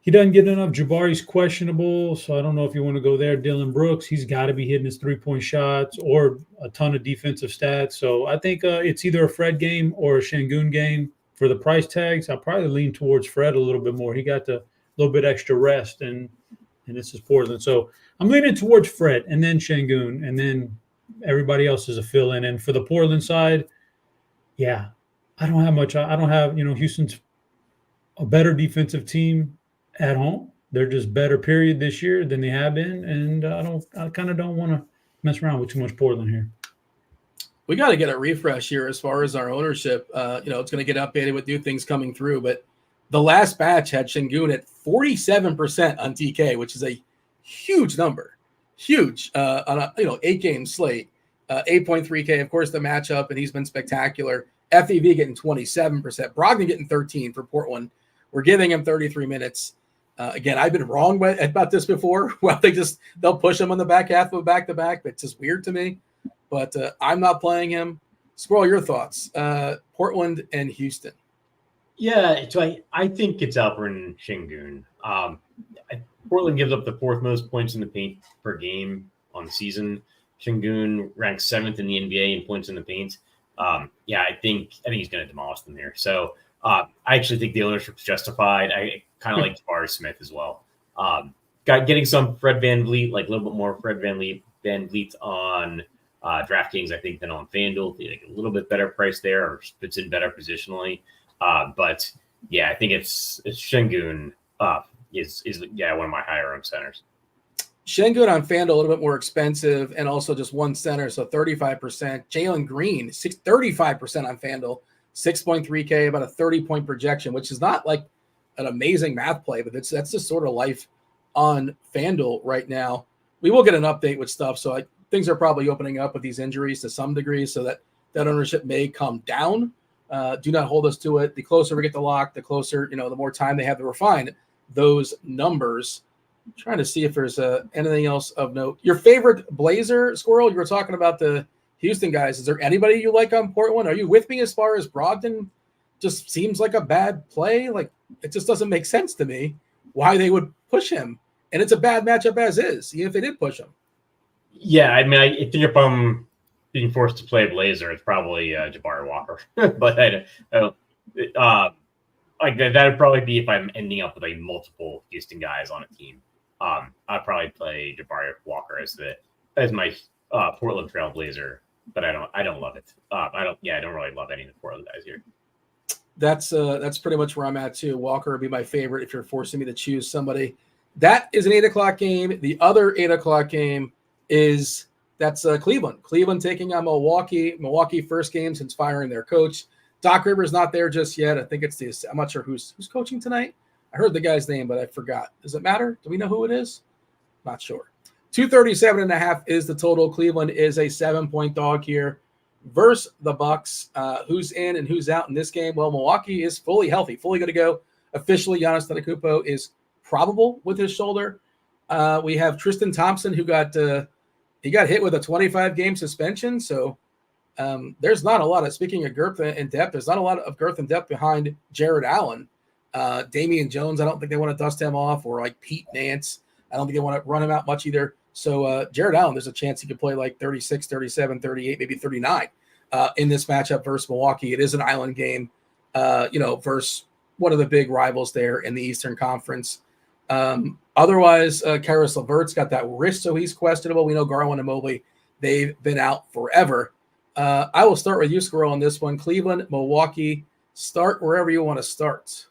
he doesn't get enough. Jabari's questionable. So I don't know if you want to go there. Dylan Brooks, he's got to be hitting his 3-point shots or a ton of defensive stats. So I think it's either a Fred game or a Şengün game. For the price tags, I'll probably lean towards Fred a little bit more. He got the little bit extra rest, and this is Portland. So I'm leaning towards Fred and then Şengün, and then everybody else is a fill-in. And for the Portland side, I don't have much. I don't have, Houston's a better defensive team at home. They're just better, period, this year than they have been. And I kind of don't want to mess around with too much Portland here. We got to get a refresh here as far as our ownership. It's going to get updated with new things coming through. But the last batch had Şengün at 47% on TK, which is a huge number. Huge on a 8-game slate. 8.3K, of course, the matchup, and he's been spectacular. FEV getting 27%. Brogdon getting 13 for Portland. We're giving him 33 minutes. Again, I've been wrong about this before. Well, they'll push him on the back half of a back-to-back. That's just weird to me. But I'm not playing him. Squirrel, your thoughts. Portland and Houston. Yeah, so I think it's Alperen Şengün. Portland gives up the 4th most points in the paint per game on the season. Şengün ranks 7th in the NBA in points in the paint. I think he's going to demolish them here. So I actually think the ownership's justified. I kind of like Jabari Smith as well. Getting some Fred VanVleet, like a little bit more Fred VanVleet on DraftKings, I think, than on FanDuel. Like a little bit better price there, or fits in better positionally. But yeah, I think it's Şengün is one of my higher owned centers. Şengün on FanDuel a little bit more expensive, and also just one center, so 35%. Jalen Green, 35% on FanDuel, 6.3K, about a 30-point projection, which is not like an amazing math play, but that's just sort of life on FanDuel right now. We will get an update with stuff, so things are probably opening up with these injuries to some degree, so that ownership may come down. Do not hold us to it. The closer we get to lock, the closer, the more time they have to refine those numbers. I'm trying to see if there's anything else of note. Your favorite Blazer, Squirrel? You were talking about the Houston guys. Is there anybody you like on Portland? Are you with me as far as Brogdon just seems like a bad play? Like, it just doesn't make sense to me why they would push him. And it's a bad matchup as is, even if they did push him. Yeah, I mean, I think if I'm being forced to play Blazer, it's probably Jabari Walker. But I don't like that would probably be if I'm ending up with like multiple Houston guys on a team. I'd probably play Jabari Walker as my Portland Trail Blazer, but I don't love it. I don't really love any of the Portland guys here. That's pretty much where I'm at too. Walker would be my favorite if you're forcing me to choose somebody. That is an 8:00 game. The other 8:00 game is Cleveland. Cleveland taking on Milwaukee. Milwaukee first game since firing their coach. Doc Rivers not there just yet. I think I'm not sure who's coaching tonight. I heard the guy's name, but I forgot. Does it matter? Do we know who it is? Not sure. 237.5 is the total. Cleveland is a 7-point dog here versus the Bucks. Who's in and who's out in this game? Well, Milwaukee is fully healthy, fully good to go. Officially, Giannis Antetokounmpo is probable with his shoulder. We have Tristan Thompson, who got hit with a 25-game suspension. So there's not a lot of, speaking of girth and depth, there's not a lot of girth and depth behind Jared Allen. Damian Jones, I don't think they want to dust him off, or like Pete Nance. I don't think they want to run him out much either. So Jared Allen, there's a chance he could play like 36, 37, 38, maybe 39 in this matchup versus Milwaukee. It is an island game, versus one of the big rivals there in the Eastern Conference. Otherwise, Karis LeVert's got that wrist, so he's questionable. We know Garland and Mobley, they've been out forever. I will start with you, Squirrel, on this one. Cleveland, Milwaukee, start wherever you want to start.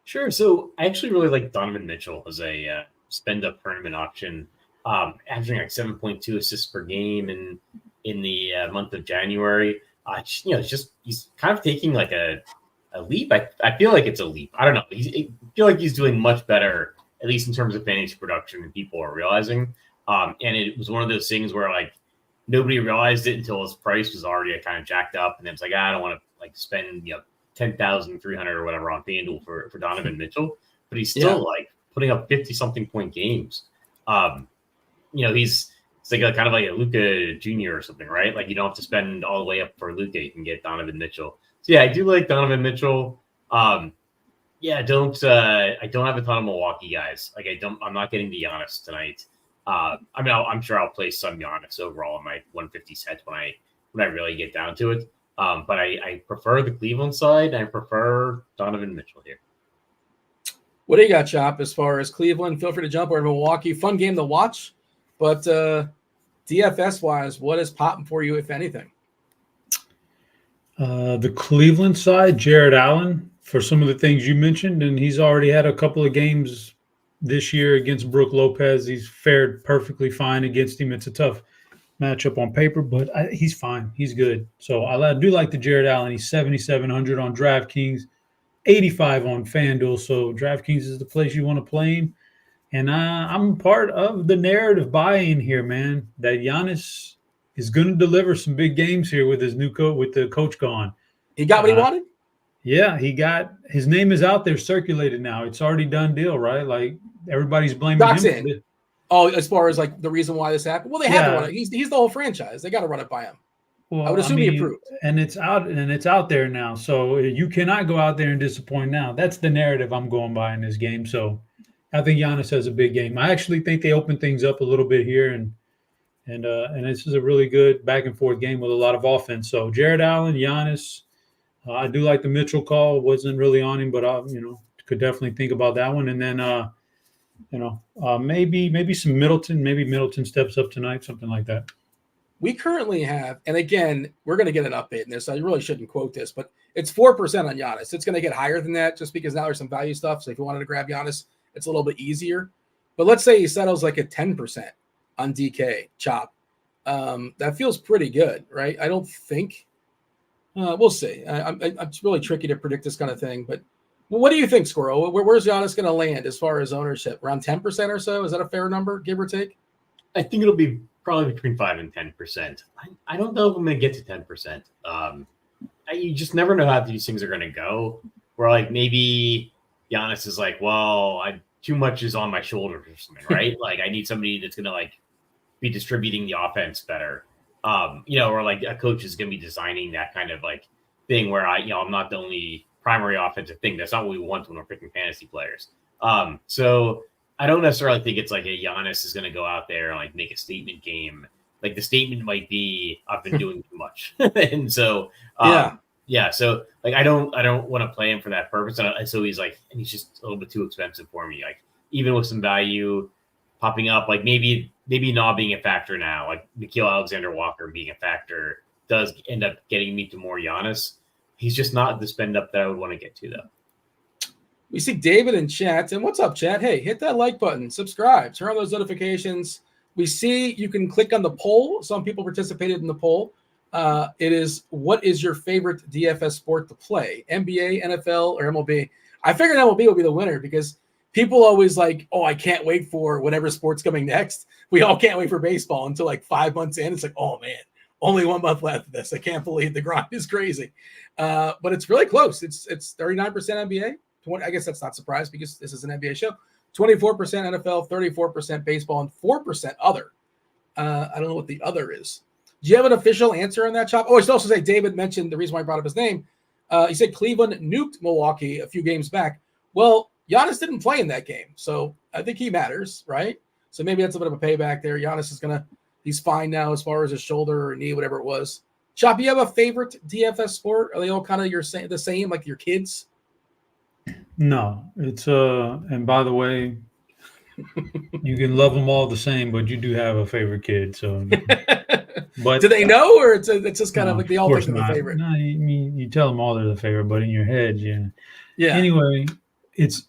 Sure. So I actually really like Donovan Mitchell as a spend-up tournament option, averaging like 7.2 assists per game in the month of January. He's kind of taking like a leap. I feel like it's a leap. I don't know. I feel like he's doing much better, at least in terms of fantasy production, than people are realizing. And it was one of those things where like nobody realized it until his price was already kind of jacked up, and then it's like, I don't want to like spend 10,300 or whatever on FanDuel for Donovan Mitchell, but he's still like putting up 50-something point games. It's like kind of like a Luka Jr. or something, right? Like you don't have to spend all the way up for Luka. You can get Donovan Mitchell. So yeah, I do like Donovan Mitchell. I don't have a ton of Milwaukee guys. Like I'm not getting the Giannis tonight. I'm sure I'll play some Giannis overall in my 150 sets when I really get down to it. But I prefer the Cleveland side. I prefer Donovan Mitchell here. What do you got, Chop, as far as Cleveland? Feel free to jump, or Milwaukee. Fun game to watch. But DFS-wise, what is popping for you, if anything? The Cleveland side, Jared Allen, for some of the things you mentioned, and he's already had a couple of games this year against Brook Lopez. He's fared perfectly fine against him. It's a tough matchup on paper, but he's fine. He's good. So I do like the Jared Allen. He's 7,700 on DraftKings, 85 on FanDuel. So DraftKings is the place you want to play him. And I'm part of the narrative buy-in here, man, that Giannis is going to deliver some big games here with his new coach, with the coach gone. He got what he wanted? Yeah, his name is out there circulated now. It's already done deal, right? Like everybody's blaming Doc's him. In. Oh, as far as like the reason why this happened? Well, they had to run it. He's the whole franchise. They got to run it by him. Well, I would assume he approved. And it's out there now. So you cannot go out there and disappoint now. That's the narrative I'm going by in this game. So I think Giannis has a big game. I actually think they open things up a little bit here, and And this is a really good back and forth game with a lot of offense. So Jared Allen, Giannis, I do like the Mitchell call. Wasn't really on him, but could definitely think about that one. And then maybe some Middleton. Maybe Middleton steps up tonight, something like that. We currently have, and again, we're going to get an update in this. I really shouldn't quote this, but it's 4% on Giannis. It's going to get higher than that just because now there's some value stuff. So if you wanted to grab Giannis, it's a little bit easier. But let's say he settles like at 10% on DK chop. That feels pretty good, right? I don't think. We'll see. It's really tricky to predict this kind of thing. But what do you think, Squirrel? Where's Giannis going to land as far as ownership? Around 10% or so? Is that a fair number, give or take? I think it'll be probably between 5 and 10%. I don't know if I'm going to get to 10%. You just never know how these things are going to go. Where like maybe Giannis is like, well, too much is on my shoulders or something, right? Like I need somebody that's going to like be distributing the offense better. Or like a coach is going to be designing that kind of like thing where I'm not the only primary offensive thing. That's not what we want when we're picking fantasy players. So I don't necessarily think it's like a Giannis is going to go out there and like make a statement game. Like the statement might be, I've been doing too much. And so, so like, I don't want to play him for that purpose. And so he's like, and he's just a little bit too expensive for me. Like even with some value popping up, like maybe not being a factor now, like Nickeil Alexander-Walker being a factor does end up getting me to more Giannis. He's just not the spend up that I would want to get to though. We see David in chat. And what's up, chat? Hey, hit that like button, subscribe, turn on those notifications. We see you can click on the poll. Some people participated in the poll. It is, what is your favorite DFS sport to play? NBA, NFL, or MLB? I figured MLB would be the winner because people always like, oh, I can't wait for whatever sport's coming next. We all can't wait for baseball until like 5 months in. It's like, oh, man, only 1 month left of this. I can't believe the grind is crazy. But it's really close. It's 39% NBA. I guess that's not surprised because this is an NBA show. 24% NFL, 34% baseball, and 4% other. I don't know what the other is. Do you have an official answer on that, Chop? Oh, I should also say David mentioned the reason why I brought up his name. He said Cleveland nuked Milwaukee a few games back. Well, Giannis didn't play in that game, so I think he matters, right? So maybe that's a bit of a payback there. Giannis is he's fine now as far as his shoulder or knee, whatever it was. Chop, you have a favorite DFS sport? Are they all kind of the same, like your kids? No, it's and by the way, you can love them all the same, but you do have a favorite kid. So, but do they know, or it's just kind of like they all think they're the favorite? No, you tell them all they're the favorite, but in your head, yeah. Anyway, it's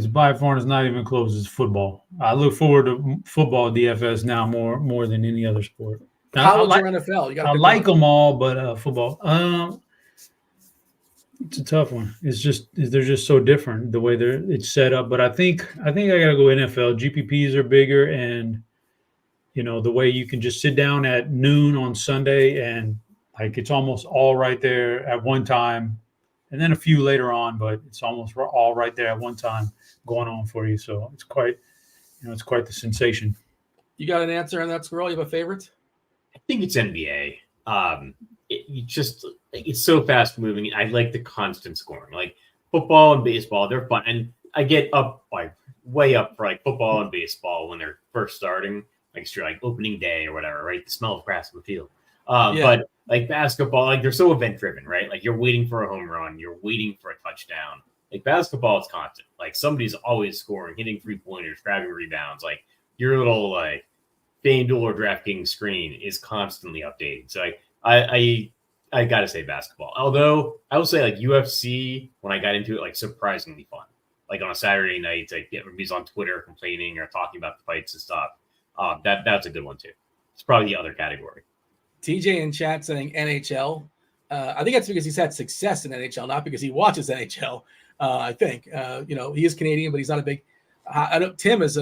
by far, it's not even close. It's football. I look forward to football DFS now more than any other sport. College or NFL? I like them all, but football. It's a tough one. They're just so different the way it's set up. But I think I gotta go NFL. GPPs are bigger, and the way you can just sit down at noon on Sunday and like it's almost all right there at one time, and then a few later on, but it's almost all right there at one time going on for you. So it's quite the sensation. You got an answer on that, Squirrel? You have a favorite? I think it's NBA. It's so fast moving. I like the constant scoring. Like football and baseball, they're fun. And I get up like way up for like football and baseball when they're first starting, like sure, like opening day or whatever, right? The smell of grass in the field. But like basketball, like they're so event driven, right? Like you're waiting for a home run, you're waiting for a touchdown. Like basketball is constant. Like somebody's always scoring, hitting 3-pointers, grabbing rebounds. Like your little like FanDuel or DraftKings screen is constantly updated. So I gotta say basketball. Although I will say like UFC, when I got into it, like surprisingly fun. Like on a Saturday night, like everybody's on Twitter complaining or talking about the fights and stuff. That's a good one too. It's probably the other category. TJ in chat saying NHL. I think that's because he's had success in NHL, not because he watches NHL. I think he is Canadian, but he's not a big. Tim has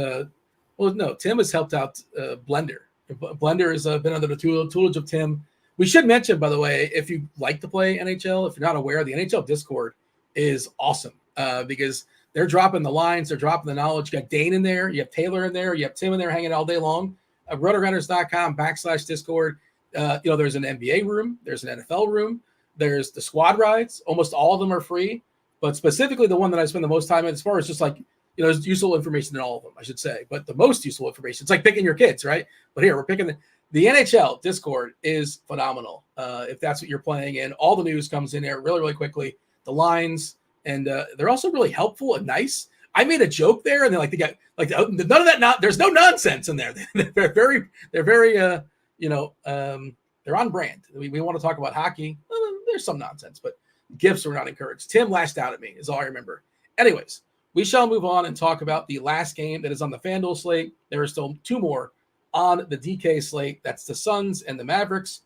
helped out Blender. Blender has been under the tutelage of Tim. We should mention, by the way, if you like to play NHL, if you're not aware, the NHL Discord is awesome because they're dropping the lines, they're dropping the knowledge. You got Dane in there, you have Taylor in there, you have Tim in there hanging all day long. RotoGrinders.com/Discord. There's an NBA room, there's an NFL room, there's the squad rides. Almost all of them are free, but specifically the one that I spend the most time in, as far as just like there's useful information in all of them, I should say. But the most useful information, it's like picking your kids, right? But here we're picking the NHL Discord is phenomenal. If that's what you're playing in, all the news comes in there really, really quickly. The lines, and they're also really helpful and nice. I made a joke there, and they're like, none of that. There's no nonsense in there. they're very, they're on brand. We want to talk about hockey. There's some nonsense, but gifts were not encouraged. Tim lashed out at me, is all I remember. Anyways, we shall move on and talk about the last game that is on the FanDuel slate. There are still 2 more on the DK slate. That's the Suns and the Mavericks.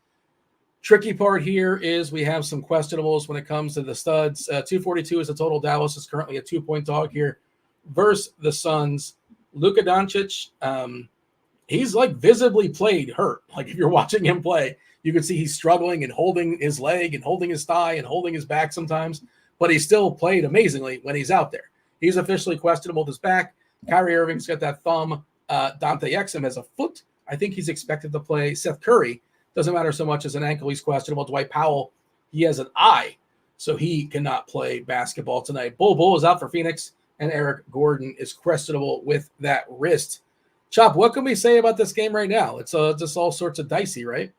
Tricky part here is we have some questionables when it comes to the studs. 242 is the total. Dallas is currently a 2-point dog here versus the Suns. Luka Doncic, he's like visibly played hurt. Like if you're watching him play, you can see he's struggling and holding his leg and holding his thigh and holding his back sometimes, but he still played amazingly when he's out there. He's officially questionable with his back. Kyrie Irving's got that thumb. Dante Exum has a foot. I think he's expected to play. Seth Curry doesn't matter so much as an ankle. He's questionable. Dwight Powell, he has an eye, so he cannot play basketball tonight. Bull is out for Phoenix, and Eric Gordon is questionable with that wrist. Chop, what can we say about this game right now? It's just all sorts of dicey, right?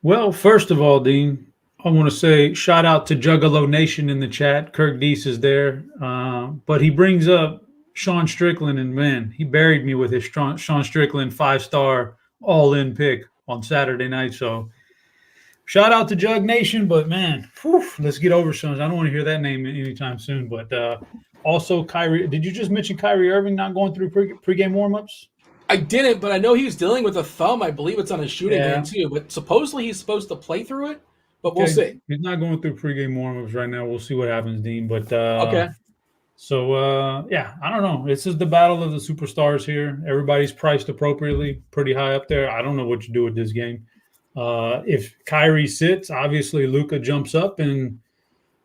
Well, first of all, Dean, I want to say shout out to Juggalo Nation in the chat. Kirk Deese is there, but he brings up Sean Strickland, and man, he buried me with his Sean Strickland 5-star all-in pick on Saturday night. So shout out to Jug Nation, but man, let's get over Sean. I don't want to hear that name anytime soon. But also Kyrie, did you just mention Kyrie Irving not going through pregame warmups? I didn't, but I know he's dealing with a thumb. I believe it's on his shooting hand too. But supposedly he's supposed to play through it. But we'll see. He's not going through pregame warmups right now. We'll see what happens, Dean. But okay. So, I don't know. This is the battle of the superstars here. Everybody's priced appropriately, pretty high up there. I don't know what you do with this game. If Kyrie sits, obviously Luka jumps up, and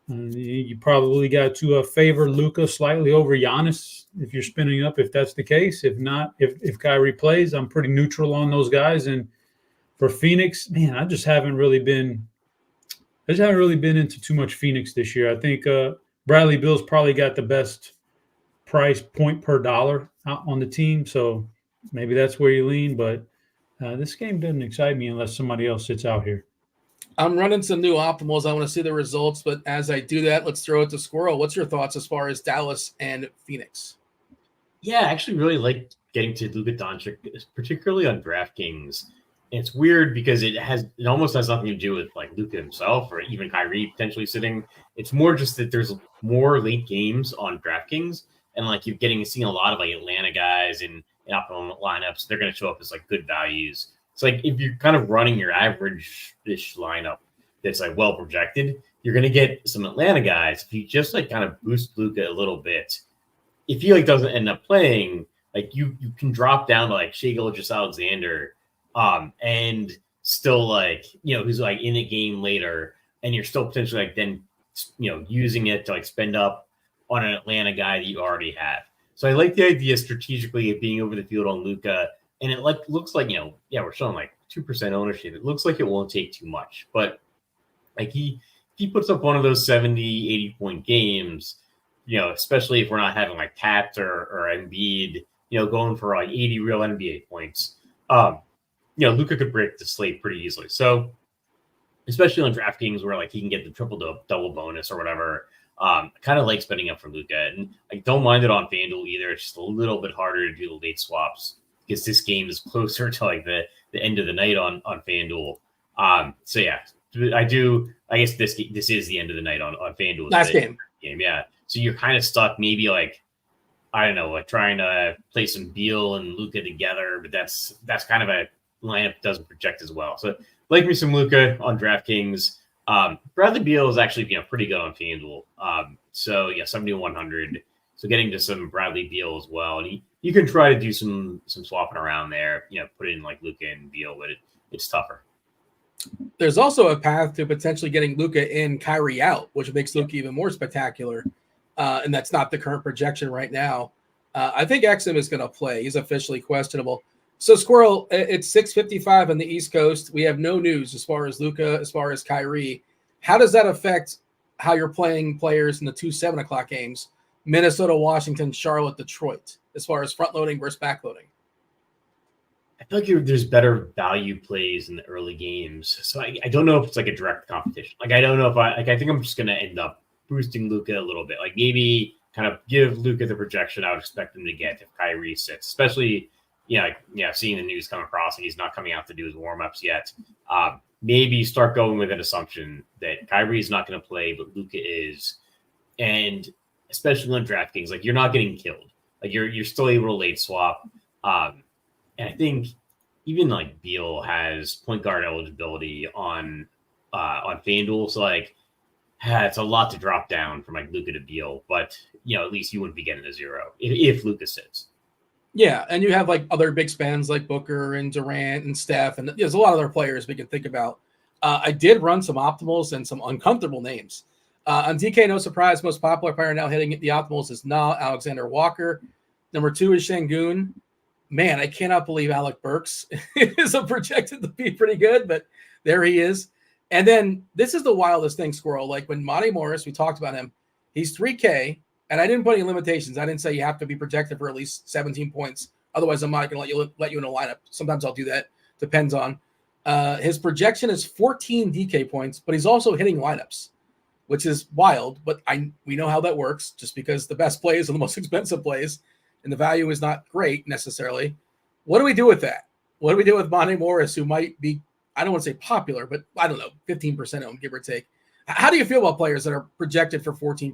you probably got to favor Luka slightly over Giannis if you're spinning up, if that's the case. If not, if Kyrie plays, I'm pretty neutral on those guys. And for Phoenix, man, I just haven't really been into too much Phoenix this year. I think Bradley Beal's probably got the best price point per dollar on the team, so maybe that's where you lean. But this game doesn't excite me unless somebody else sits out here. I'm running some new optimals. I want to see the results, but as I do that, let's throw it to Squirrel. What's your thoughts as far as Dallas and Phoenix? Yeah, I actually really like getting to Luka Doncic, particularly on DraftKings. And it's weird because it almost has nothing to do with like Luka himself or even Kyrie potentially sitting. It's more just that there's more late games on DraftKings, and like you're seeing a lot of like Atlanta guys in optimal lineups. They're going to show up as like good values. It's like if you're kind of running your average-ish lineup that's like well projected, you're going to get some Atlanta guys. If you just like kind of boost Luka a little bit, if he like doesn't end up playing, like you can drop down to like Shai Gilgeous-Alexander. And still like, who's like in the game later, and you're still potentially like then, using it to like spend up on an Atlanta guy that you already have. So I like the idea strategically of being over the field on Luka, and it looks like, we're showing like 2% ownership. It looks like it won't take too much, but like he puts up one of those 70, 80 point games, especially if we're not having like Cat or Embiid, going for like 80 real NBA points. Luka could break the slate pretty easily. So, especially on DraftKings where like he can get the triple double bonus or whatever, I kind of like spending up for Luka, and I don't mind it on FanDuel either. It's just a little bit harder to do the late swaps because this game is closer to like the end of the night on FanDuel. So yeah, I do. I guess this is the end of the night on FanDuel. Last game, yeah. So you're kind of stuck, maybe like, I don't know, like trying to play some Beal and Luka together, but that's kind of a lineup doesn't project as well. So like me some Luka on DraftKings. Bradley Beal is actually pretty good on FanDuel. So yeah, 7100. So getting to some Bradley Beal as well, and you can try to do some swapping around there. Put in like Luka and Beal, but it's tougher. There's also a path to potentially getting Luka in, Kyrie out, which makes Luka even more spectacular. And that's not the current projection right now. I think Exum is going to play. He's officially questionable. So, Squirrel, it's 6:55 on the East Coast. We have no news as far as Luka, as far as Kyrie. How does that affect how you're playing players in the 2 7 o'clock games? Minnesota, Washington, Charlotte, Detroit, as far as front loading versus back loading? I feel like there's better value plays in the early games. So I don't know if it's like a direct competition. Like, I don't know if I think I'm just going to end up boosting Luka a little bit. Like, maybe kind of give Luka the projection I would expect him to get if Kyrie sits, especially, seeing the news come across and he's not coming out to do his warmups yet. Maybe start going with an assumption that Kyrie is not going to play, but Luka is. And especially on DraftKings, like, you're not getting killed. Like, you're still able to late swap. And I think even like Beal has point guard eligibility on FanDuel. So like, it's a lot to drop down from like Luka to Beal, but at least you wouldn't be getting a 0 if Luka sits. Yeah, and you have like other big spends like Booker and Durant and Steph, and there's a lot of other players we can think about. I did run some optimals and some uncomfortable names. On DK, no surprise, most popular player now hitting the optimals is Alexander Walker. Number 2 is Şengün. Man, I cannot believe Alec Burks is projected to be pretty good, but there he is. And then this is the wildest thing, Squirrel. Like when Monty Morris, we talked about him, he's 3K, and I didn't put any limitations. I didn't say you have to be projected for at least 17 points. Otherwise, I'm not going to let you in a lineup. Sometimes I'll do that. Depends on. His projection is 14 DK points, but he's also hitting lineups, which is wild. But we know how that works, just because the best plays are the most expensive plays, and the value is not great necessarily. What do we do with that? What do we do with Monty Morris, who might be, I don't want to say popular, but I don't know, 15% of them, give or take. How do you feel about players that are projected for 14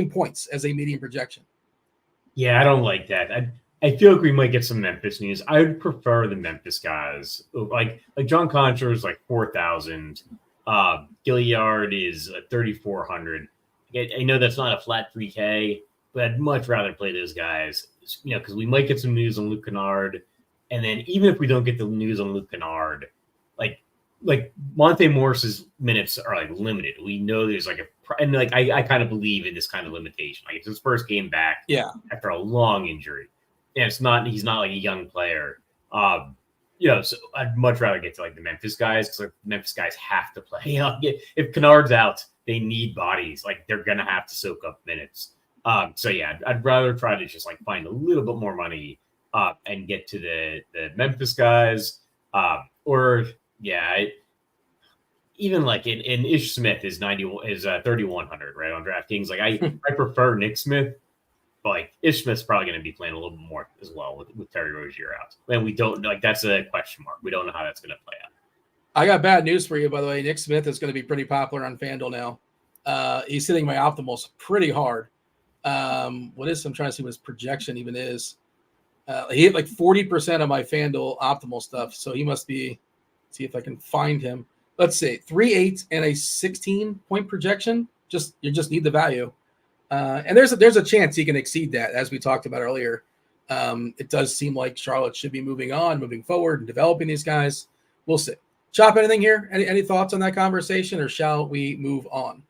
points as a median projection? Yeah, I don't like that. I feel like we might get some Memphis news. I would prefer the Memphis guys. Like John Contra is like 4,000. Gilliard is 3,400. I know that's not a flat 3K, but I'd much rather play those guys, because we might get some news on Luke Kennard. And then even if we don't get the news on Luke Kennard, like Monte Morris's minutes are like limited. We know there's like I kind of believe in this kind of limitation. Like, it's his first game back after a long injury. And he's not like a young player. So I'd much rather get to like the Memphis guys, because like the Memphis guys have to play. If Kennard's out, they need bodies. Like, they're gonna have to soak up minutes. I'd rather try to just like find a little bit more money and get to the Memphis guys. Even like in Ish Smith is 3,100 right on DraftKings. Like, I prefer Nick Smith, but like Ish Smith's probably going to be playing a little bit more as well with Terry Rozier out. And we don't like, that's a question mark. We don't know how that's going to play out. I got bad news for you, by the way. Nick Smith is going to be pretty popular on FanDuel now. He's hitting my optimals pretty hard. I'm trying to see what his projection even is. He hit like 40% of my FanDuel optimal stuff, so he must be. See if I can find him. Let's see, 3.8 and a 16-point projection. You just need the value, and there's a chance he can exceed that, as we talked about earlier. It does seem like Charlotte should be moving forward, and developing these guys. We'll see. Chop, anything here? Any thoughts on that conversation, or shall we move on?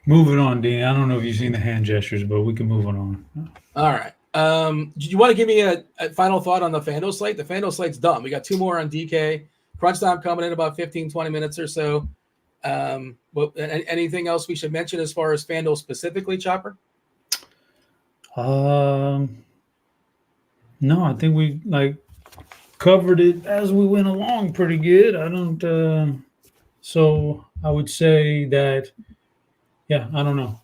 Moving on, Dean. I don't know if you've seen the hand gestures, but we can move on. All right. Do you want to give me a final thought on the FanDuel slate? The FanDuel slate's done. We got 2 more on DK. Crunch time coming in about 15, 20 minutes or so. Anything else we should mention as far as FanDuel specifically, Chopper? No, I think we covered it as we went along pretty good. So I would say that, I don't know.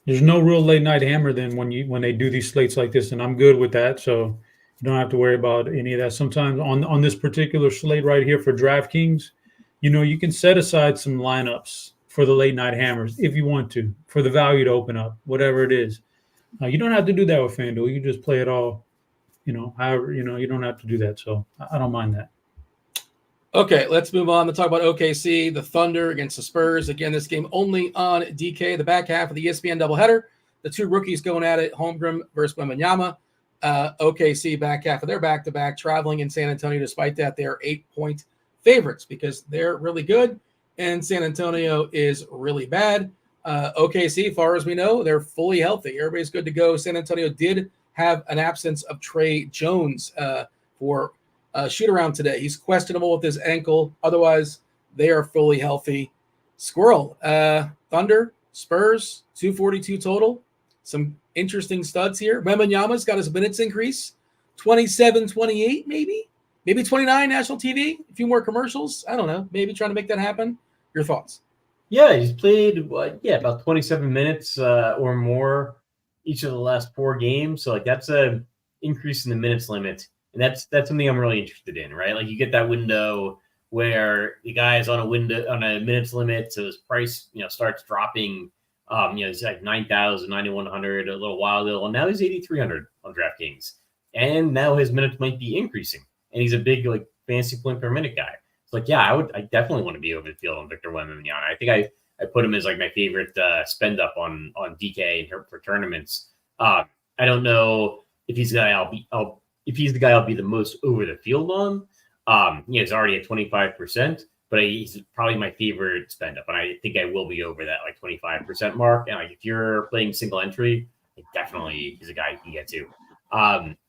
There's no real late night hammer then when they do these slates like this, and I'm good with that. So you don't have to worry about any of that. Sometimes on this particular slate right here for DraftKings, you can set aside some lineups for the late night hammers if you want to, for the value to open up, whatever it is. You don't have to do that with FanDuel. You just play it all, however, you don't have to do that. So I don't mind that. Okay, let's move on to talk about OKC, the Thunder against the Spurs. Again, this game only on DK, the back half of the ESPN doubleheader. The 2 rookies going at it, Holmgren versus Wembanyama. OKC back half of their back-to-back, traveling in San Antonio. Despite that, they are 8-point favorites because they're really good, and San Antonio is really bad. OKC, far as we know, they're fully healthy. Everybody's good to go. San Antonio did have an absence of Trey Jones for shoot around today. He's questionable with his ankle. Otherwise, they are fully healthy. Squirrel, Thunder, Spurs, 242 total. Some interesting studs here. Wembanyama's got his minutes increase, 27, 28, maybe 29 national TV. A few more commercials. I don't know. Maybe trying to make that happen. Your thoughts? Yeah, he's played about 27 minutes or more each of the last 4 games. So like that's a increase in the minutes limit, and that's something I'm really interested in, right? Like you get that window where the guy is on a minutes limit, so his price starts dropping. He's like 9,000, 9,100 a little while ago, and now he's 8,300 on DraftKings, and now his minutes might be increasing, and he's a big like fantasy point per minute guy. It's like, yeah, I definitely want to be over the field on Victor Wembanyama. I think I put him as like my favorite spend up on DK for tournaments. I don't know if he's the guy I'll be the most over the field on. He's already at 25%, but he's probably my favorite spend up, and I think I will be over that like 25% mark. And like if you're playing single entry, like definitely is a guy you can get to.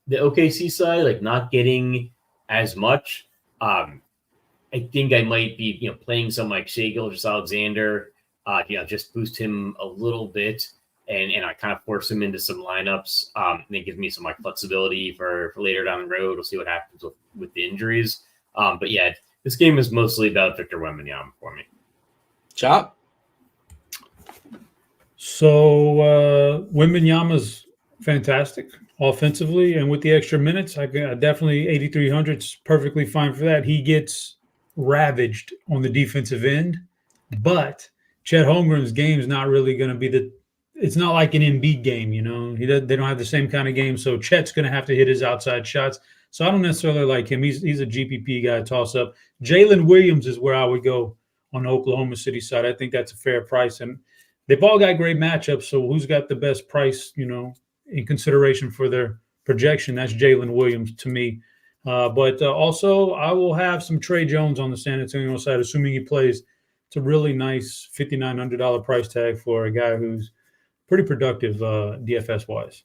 The OKC side, like not getting as much. I think I might be, playing some like Shai Gilgeous-Alexander, just boost him a little bit, and I kind of force him into some lineups. And it gives me some like flexibility for later down the road. We'll see what happens with the injuries. But yeah, this game is mostly about Victor Wembanyama for me. Chop. So Wembanyama's fantastic offensively, and with the extra minutes, I definitely 8,300 is perfectly fine for that. He gets ravaged on the defensive end, but Chet Holmgren's game is not really going to be it's not like an Embiid game, they don't have the same kind of game. So Chet's going to have to hit his outside shots. So I don't necessarily like him. He's a GPP guy, toss up. Jalen Williams is where I would go on the Oklahoma City side. I think that's a fair price, and they've all got great matchups. So who's got the best price, in consideration for their projection? That's Jalen Williams to me. But also, I will have some Trey Jones on the San Antonio side, assuming he plays. It's a really nice $5,900 price tag for a guy who's pretty productive DFS-wise.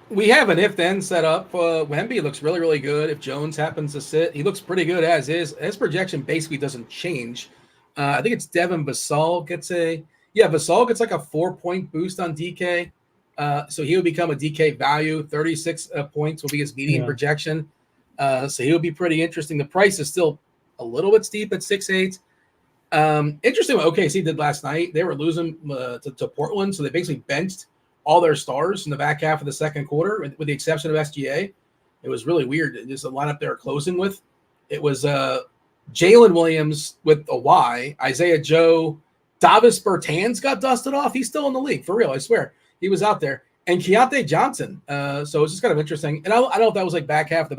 We have an if-then set up. Wemby looks really, really good. If Jones happens to sit, he looks pretty good as is. His projection basically doesn't change. I think it's Devin Vassell Vassell gets like a 4-point boost on DK. So he would become a DK value. 36 points will be his median projection. So he'll be pretty interesting. The price is still a little bit steep at 6.8. Interesting what OKC did last night. They were losing to Portland, so they basically benched all their stars in the back half of the second quarter, with the exception of SGA. It was really weird. Just the lineup they were closing with. It was Jalen Williams with a Y, Isaiah Joe, Davis Bertans got dusted off. He's still in the league, for real, I swear. He was out there. And Keontae Johnson. So it's just kind of interesting. And I don't know if that was like front half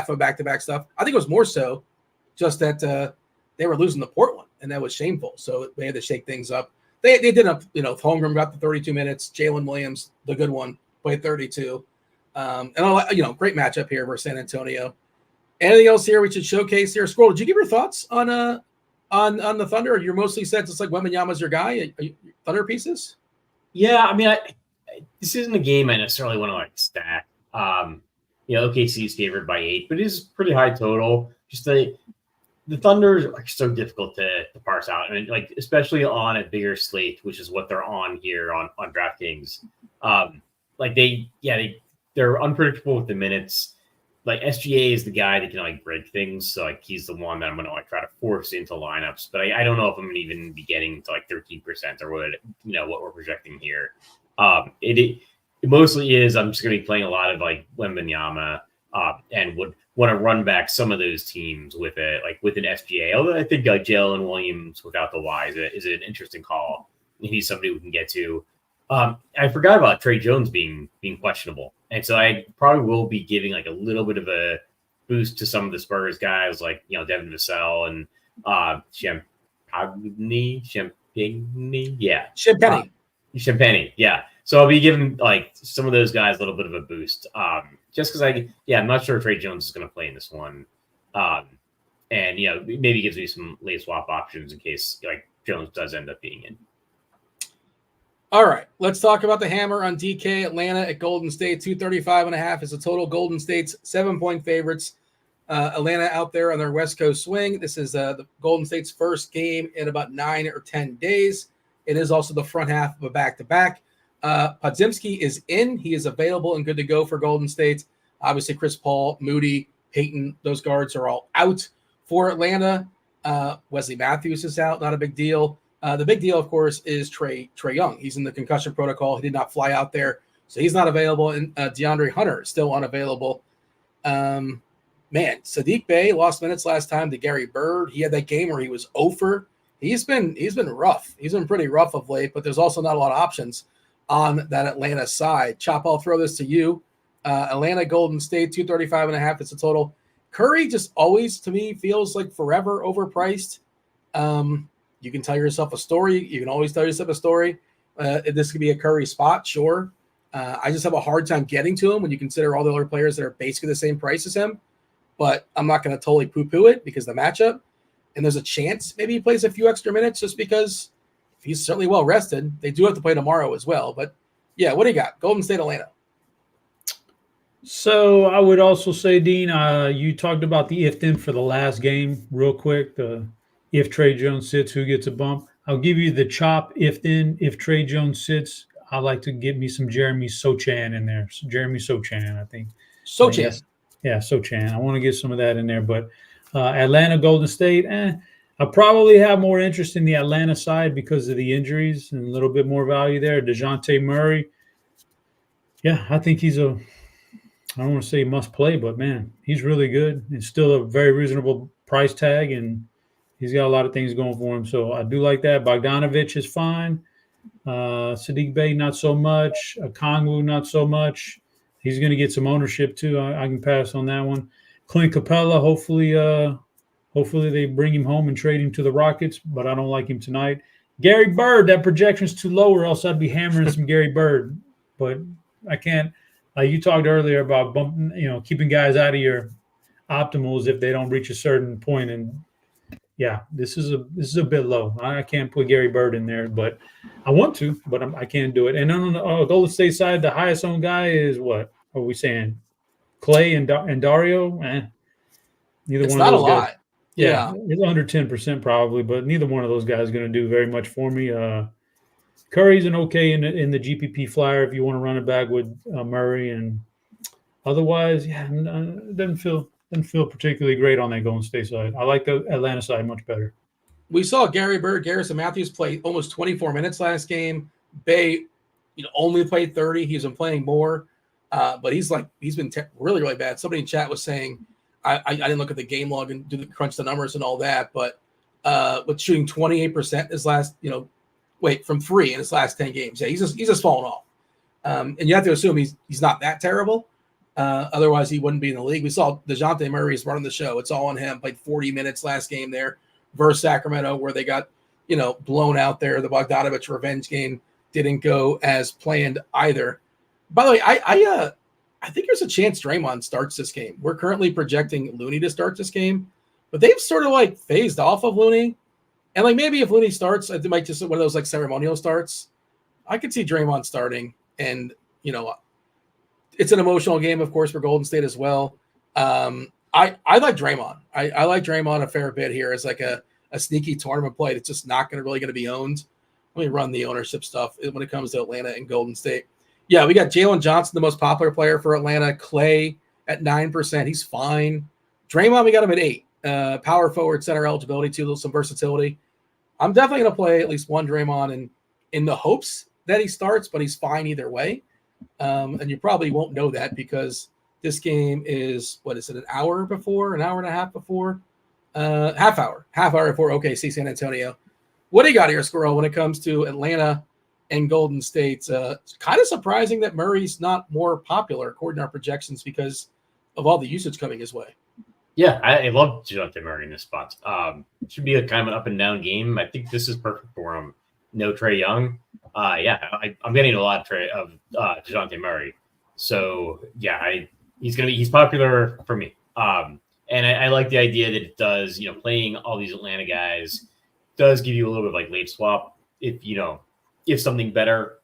of back-to-back stuff. I think it was more so just that they were losing to Portland, and that was shameful. So they had to shake things up. They did up, Holmgren got the 32 minutes. Jalen Williams, the good one, played 32. And great matchup here versus San Antonio. Anything else here we should showcase here? Squirrel, did you give your thoughts on the Thunder? Or you're mostly said it's like Wembanyama's your guy. Thunder pieces? Yeah, I mean, this isn't a game I necessarily want to stack. OKC is favored by 8, but it is pretty high total. Just the Thunder are so difficult to parse out. I mean, especially on a bigger slate, which is what they're on here on DraftKings. They're unpredictable with the minutes. Like SGA is the guy that can break things. So he's the one that I'm going to try to force into lineups, but I don't know if I'm going to even be getting to 13% or what we're projecting here. It mostly is, I'm just going to be playing a lot of Wembanyama and would want to run back some of those teams with an SGA. Although I think Jalen Williams without the Y is an interesting call. He's somebody we can get to. I forgot about Trey Jones being questionable, and so I probably will be giving a little bit of a boost to some of the Spurs guys, Devin Vassell and Champagny, yeah. So I'll be giving some of those guys a little bit of a boost, just because I'm not sure Trey Jones is going to play in this one, and maybe gives me some late swap options in case Jones does end up being in. All right, let's talk about the hammer on DK. Atlanta at Golden State, 235.5 is the total. Golden State's 7-point favorites. Atlanta out there on their West Coast swing. This is the Golden State's first game in about 9 or 10 days. It is also the front half of a back-to-back. Podziemski is in. He is available and good to go for Golden State. Obviously, Chris Paul, Moody, Peyton, those guards are all out for Atlanta. Wesley Matthews is out. Not a big deal. The big deal, of course, is Trae Young. He's in the concussion protocol. He did not fly out there, so he's not available. And DeAndre Hunter is still unavailable. Sadiq Bey lost minutes last time to Gary Bird. He had that game where he was 0-for. He's been rough. He's been pretty rough of late, but there's also not a lot of options on that Atlanta side. Chop, I'll throw this to you. Atlanta, Golden State, 235.5. It's a total. Curry just always, to me, feels like forever overpriced. You can tell yourself a story. You can always tell yourself a story. This could be a Curry spot, sure. I just have a hard time getting to him when you consider all the other players that are basically the same price as him. But I'm not going to totally poo-poo it because of the matchup. And there's a chance maybe he plays a few extra minutes just because he's certainly well rested. They do have to play tomorrow as well. But, yeah, what do you got? Golden State, Atlanta. So I would also say, Dean, you talked about the if-then for the last game real quick. If Trae Jones sits, who gets a bump? I'll give you the chop if-then. If Trae Jones sits, I like to get me some Jeremy Sochan in there. Jeremy Sochan, I think. Sochan. Yeah, Sochan. I want to get some of that in there. But Atlanta, Golden State, I probably have more interest in the Atlanta side because of the injuries and a little bit more value there. DeJounte Murray. Yeah, I think he's I don't want to say must play, but, man, he's really good. It's still a very reasonable price tag, and he's got a lot of things going for him. So I do like that. Bogdanovich is fine. Sadiq Bey, not so much. Okongwu, not so much. He's going to get some ownership too. I can pass on that one. Clint Capella, hopefully they bring him home and trade him to the Rockets, but I don't like him tonight. Gary Bird, that projection's too low, or else I'd be hammering some Gary Bird. But I can't. Like you talked earlier about keeping guys out of your optimals if they don't reach a certain point. And yeah, this is a bit low. I can't put Gary Bird in there, but I want to, but I can't do it. And on the Golden State side, the highest owned guy is what are we saying? Clay and Dario? Neither It's one not of those a guys. lot. Yeah, it's under 10% probably, but neither one of those guys is going to do very much for me. Curry's an okay in the GPP flyer if you want to run it back with Murray, and otherwise, yeah, doesn't feel particularly great on that Golden State side. I like the Atlanta side much better. We saw Gary Bird, Garrison Matthews play almost 24 minutes last game. Bay, only played 30. He's been playing more, but he's been really, really bad. Somebody in chat was saying, I didn't look at the game log and crunch the numbers and all that, but with shooting 28% his last, from 3 in his last 10 games. Yeah, he's just fallen off. And you have to assume he's not that terrible. Otherwise, he wouldn't be in the league. We saw DeJounte Murray is running the show. It's all on him. Played 40 minutes last game there versus Sacramento, where they got, blown out there. The Bogdanovich revenge game didn't go as planned either. By the way, I think there's a chance Draymond starts this game. We're currently projecting Looney to start this game, but they've sort of phased off of Looney. And maybe if Looney starts, it might just one of those ceremonial starts. I could see Draymond starting, and it's an emotional game, of course, for Golden State as well. I like Draymond. I like Draymond a fair bit here as a sneaky tournament play that's just not going to be owned. Let me run the ownership stuff when it comes to Atlanta and Golden State. Yeah, we got Jalen Johnson, the most popular player for Atlanta. Clay at 9%. He's fine. Draymond, we got him at 8. Power forward, center eligibility too, some versatility. I'm definitely going to play at least one Draymond in the hopes that he starts, but he's fine either way. And you probably won't know that because this game is, an hour before, an hour and a half before? Half hour before OKC San Antonio. What do you got here, Squirrel, when it comes to Atlanta and Golden State? It's kind of surprising that Murray's not more popular according to our projections because of all the usage coming his way. Yeah, I love DeJounte Murray in this spot. It should be a kind of an up and down game. I think this is perfect for him. No Trae Young. I'm getting a lot of DeJounte Murray. So yeah, he's popular for me. And I like the idea that it does, playing all these Atlanta guys does give you a little bit of late swap. If something better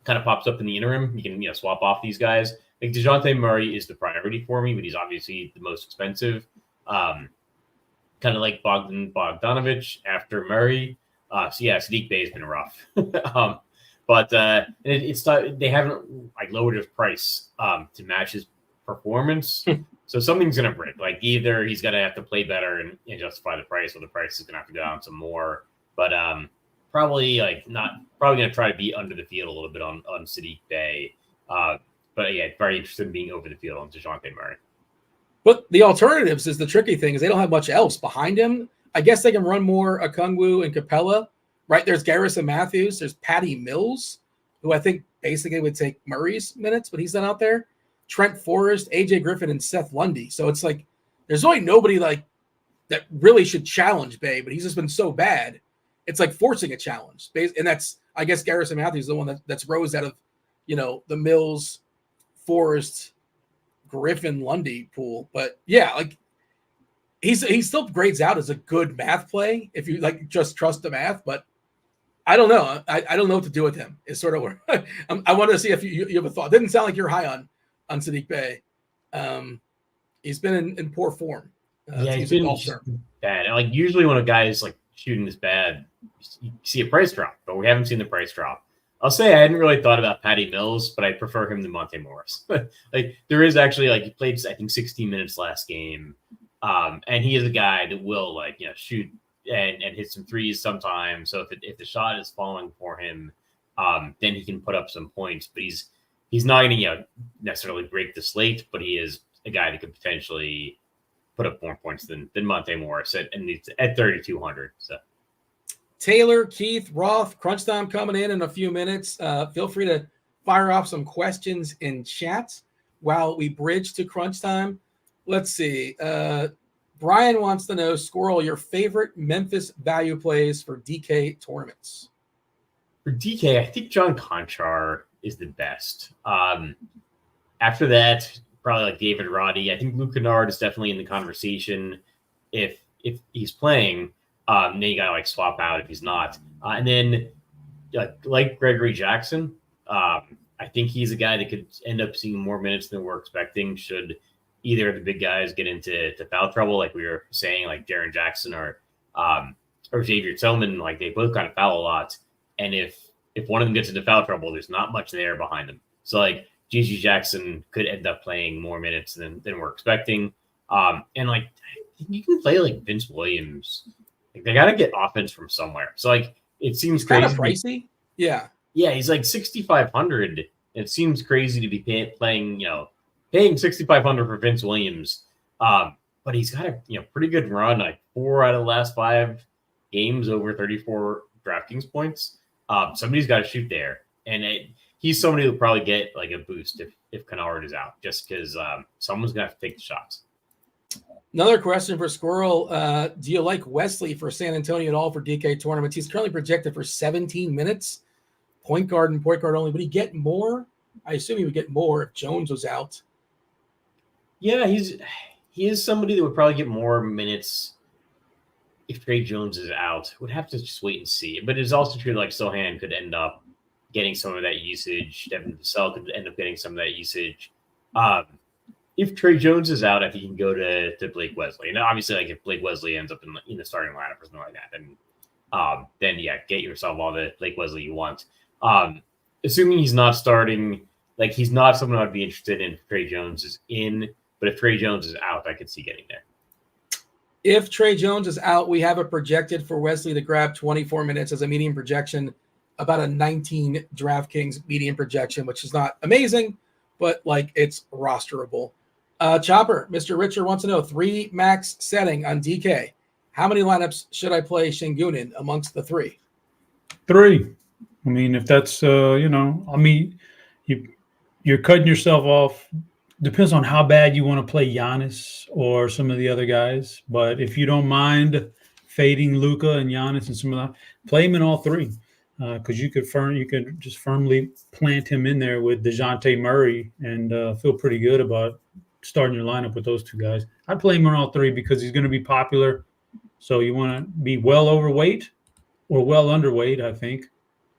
kind of pops up in the interim, you can swap off these guys. DeJounte Murray is the priority for me, but he's obviously the most expensive. Kind of like Bogdanovich after Murray. So yeah, Sadiq Bey's been rough. But it's not, they haven't like lowered his price to match his performance. So something's gonna break. Like either he's gonna have to play better and justify the price, or the price is gonna have to go down some more. But probably gonna try to be under the field a little bit on Sadiq Bey. But yeah, very interested in being over the field on DeJounte Murray. But the alternatives is the tricky thing, is they don't have much else behind him. I guess they can run more Okongwu and Capella, right? There's Garrison Matthews. There's Patty Mills, who I think basically would take Murray's minutes, but he's not out there. Trent Forrest, AJ Griffin, and Seth Lundy. So it's like there's only nobody like that really should challenge Bey, but he's just been so bad. It's like forcing a challenge. And that's, I guess, Garrison Matthews is the one that's rose out of, the Mills, Forrest, Griffin, Lundy pool. But yeah, like he still grades out as a good math play if you like just trust the math, but I don't know. I don't know what to do with him. It's sort of where I wanted to see if you have a thought. It didn't sound like you're high on Sadiq Bey. He's been in poor form. He's been bad. And like usually when a guy is like shooting this bad, you see a price drop, but we haven't seen the price drop. I'll say I hadn't really thought about Patty Mills, but I prefer him to Monte Morris. Like there is actually he played I think 16 minutes last game, and he is a guy that will shoot and hit some threes sometimes. So if the shot is falling for him, then he can put up some points. But he's not going to necessarily break the slate, but he is a guy that could potentially put up more points than Monte Morris at 3,200. So. Taylor, Keith, Roth, crunch time coming in a few minutes. Feel free to fire off some questions in chat while we bridge to crunch time. Let's see. Brian wants to know, Squirrel, your favorite Memphis value plays for DK tournaments. For DK, I think John Conchar is the best. After that, probably like David Roddy. I think Luke Kennard is definitely in the conversation if he's playing. Then you got to swap out if he's not. And then like Gregory Jackson, I think he's a guy that could end up seeing more minutes than we're expecting should either of the big guys get into foul trouble, like we were saying, like Jaren Jackson or Xavier Tillman. Like they both kind of foul a lot. And if one of them gets into foul trouble, there's not much there behind them. So like GG Jackson could end up playing more minutes than we're expecting. And like you can play like Vince Williams. Like they got to get offense from somewhere. So like it seems crazy. Kind of pricey. Yeah. Yeah, he's like 6,500. It seems crazy to be paying 6,500 for Vince Williams. But he's got a pretty good run. Like 4 out of the last 5 games over 34 DraftKings points. Somebody's got to shoot there, and he's somebody who'll probably get like a boost if Kennard is out, just because someone's gonna have to take the shots. Another question for Squirrel. Do you like Wesley for San Antonio at all for DK tournaments? He's currently projected for 17 minutes, point guard and point guard only. Would he get more? I assume he would get more if Jones was out. Yeah, he is somebody that would probably get more minutes if Trey Jones is out. Would have to just wait and see. But it's also true like Sohan could end up getting some of that usage. Devin Vassell could end up getting some of that usage. If Trey Jones is out, I think you can go to Blake Wesley. And obviously, like if Blake Wesley ends up in the starting lineup or something like that, then yeah, get yourself all the Blake Wesley you want. Assuming he's not starting, like he's not someone I'd be interested in if Trey Jones is in. But if Trey Jones is out, I could see getting there. If Trey Jones is out, we have it projected for Wesley to grab 24 minutes as a median projection, about a 19 DraftKings median projection, which is not amazing, but like it's rosterable. Chopper, Mr. Richard wants to know 3 max setting on DK. How many lineups should I play Şengün in amongst the 3? 3. I mean, if that's, you're cutting yourself off. Depends on how bad you want to play Giannis or some of the other guys. But if you don't mind fading Luka and Giannis and some of that, play him in all 3. Because you could just firmly plant him in there with DeJounte Murray and feel pretty good about starting your lineup with those 2 guys. I'd play him in all 3 because he's going to be popular. So you want to be well overweight or well underweight, I think.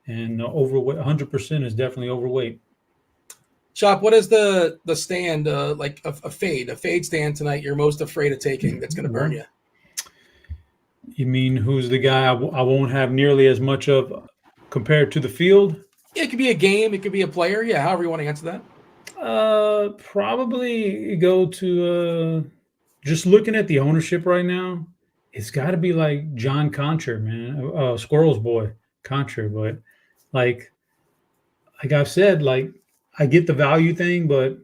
And overweight, 100% is definitely overweight. Chop, what is the stand, like a fade stand tonight you're most afraid of taking that's going to burn you? You mean who's the guy I won't have nearly as much of compared to the field? Yeah, it could be a game. It could be a player. Yeah, however you want to answer that. Probably go to just looking at the ownership right now. It's got to be like John Concher, man, Squirrel's boy, Concher. But like I've said, like I get the value thing, but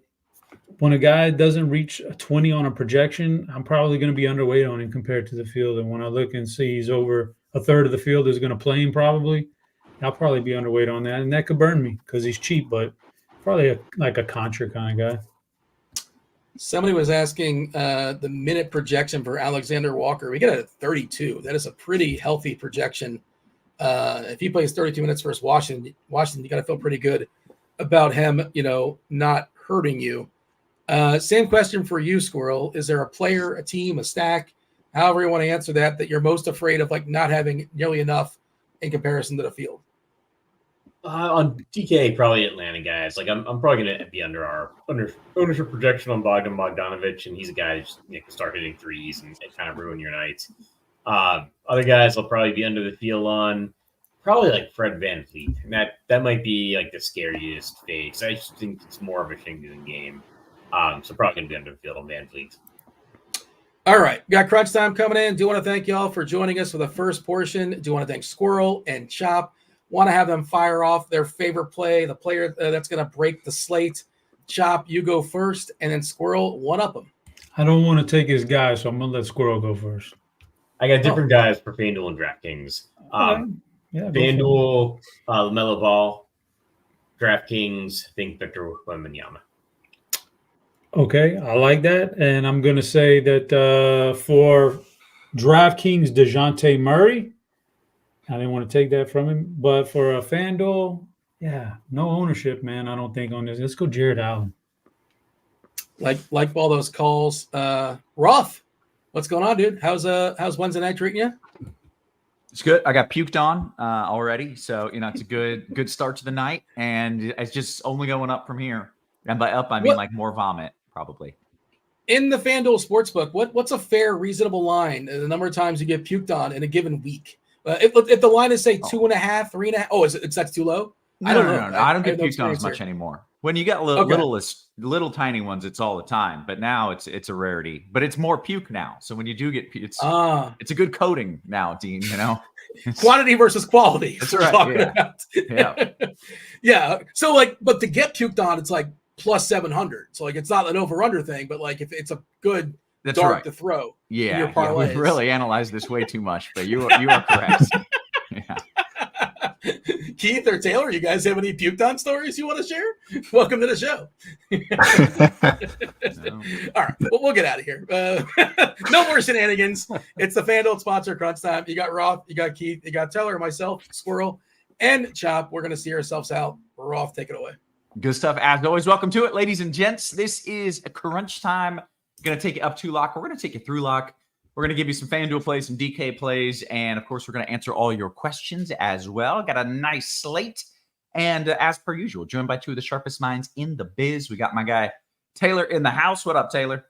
when a guy doesn't reach a 20 on a projection, I'm probably going to be underweight on him compared to the field. And when I look and see he's over a third of the field is going to play him, I'll probably be underweight on that. And that could burn me because he's cheap, but probably like a Contra kind of guy. Somebody was asking the minute projection for Alexander Walker. We get a 32. That is a pretty healthy projection. If he plays 32 minutes versus Washington, you got to feel pretty good about him, not hurting you. Same question for you, Squirrel. Is there a player, a team, a stack, however you want to answer that you're most afraid of, like not having nearly enough in comparison to the field? On DK, probably Atlanta guys. Like I'm probably going to be under our ownership projection on Bogdanovich, and he's a guy who just can start hitting threes and kind of ruin your nights. Other guys will probably be under the field on, probably like Fred VanVleet, and that might be like the scariest fade. I just think it's more of a Shington game. So probably going to be under the field on VanVleet. All right. Got crunch time coming in. Do want to thank y'all for joining us for the first portion. Do want to thank Squirrel and Chop. Want to have them fire off their favorite play, the player that's going to break the slate. Chop, you go first, and then Squirrel, one-up them. I don't want to take his guy, so I'm going to let Squirrel go first. I got different guys for FanDuel and DraftKings. FanDuel, LaMelo Ball, DraftKings, I think Victor Wembanyama. Okay, I like that. And I'm going to say that for DraftKings, DeJounte Murray, I didn't want to take that from him. But for a FanDuel, no ownership, man, I don't think on this. Let's go Jared Allen. Like all those calls. Roth, what's going on, dude? How's Wednesday night treating you? It's good. I got puked on already. So, it's a good start to the night. And it's just only going up from here. And by up, I mean like more vomit, probably. In the FanDuel Sportsbook, what's a fair, reasonable line? The number of times you get puked on in a given week. If the line is say 2.5, 3.5, oh, that's too low? No, I don't know. I don't get puked on as much anymore. When you get little tiny ones, it's all the time. But now it's a rarity. But it's more puke now. So when you do get it's a good coating now, Dean. Quantity versus quality. That's right. Yeah. Yeah. So but to get puked on, it's like plus 700. So it's not an over/under thing, but like if it's a good dart to throw. Yeah. We've really analyzed this way too much, but you are correct. Yeah. Keith or Taylor, you guys have any puked on stories you want to share? Welcome to the show. No. All right, we'll get out of here. No more shenanigans. It's the FanDuel sponsor crunch time. You got Roth, you got Keith, you got Taylor, myself, Squirrel, and Chop. We're going to see ourselves out. Roth, take it away. Good stuff. As always, welcome to it, ladies and gents. This is a crunch time. Going to take you up to lock. We're going to take you through lock. We're going to give you some FanDuel plays, some DK plays, and, of course, we're going to answer all your questions as well. Got a nice slate. And as per usual, joined by two of the sharpest minds in the biz. We got my guy Taylor in the house. What up, Taylor?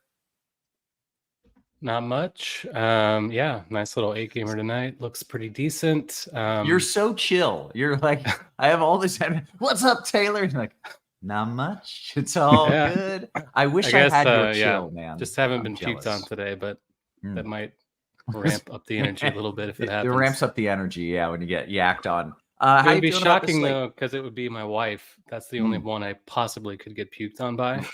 Not much. Nice little 8-gamer tonight. Looks pretty decent. You're so chill. You're like, I have all this. What's up, Taylor? And you're like, not much. It's all good. I wish I had your chill, man. Just haven't been puked on today, but that might ramp up the energy a little bit if it happens. It ramps up the energy, when you get yacked on. It would be shocking, though, because it would be my wife. That's the only one I possibly could get puked on by.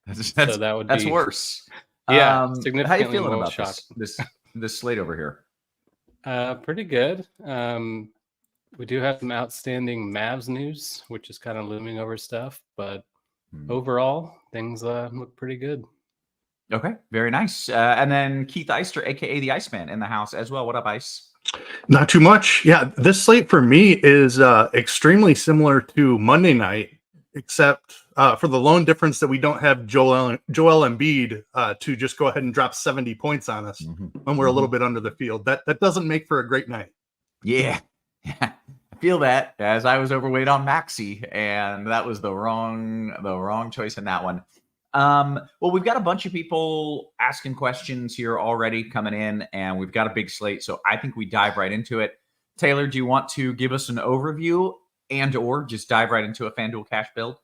That's worse. Significantly. How you feeling about shock. this slate over here? Pretty good. We do have some outstanding Mavs news, which is kind of looming over stuff, but overall, things look pretty good. Okay, very nice. And then Keith Eyster, aka the Iceman, in the house as well. What up, Ice? Not too much. Yeah, this slate for me is extremely similar to Monday night, except for the lone difference that we don't have Joel Embiid to just go ahead and drop 70 points on us when we're a little bit under the field. That doesn't make for a great night. Yeah. I feel that, as I was overweight on Maxi, and that was the wrong choice in that one. Well, we've got a bunch of people asking questions here already coming in, and we've got a big slate, so I think we dive right into it. Taylor, do you want to give us an overview and/or just dive right into a FanDuel cash build?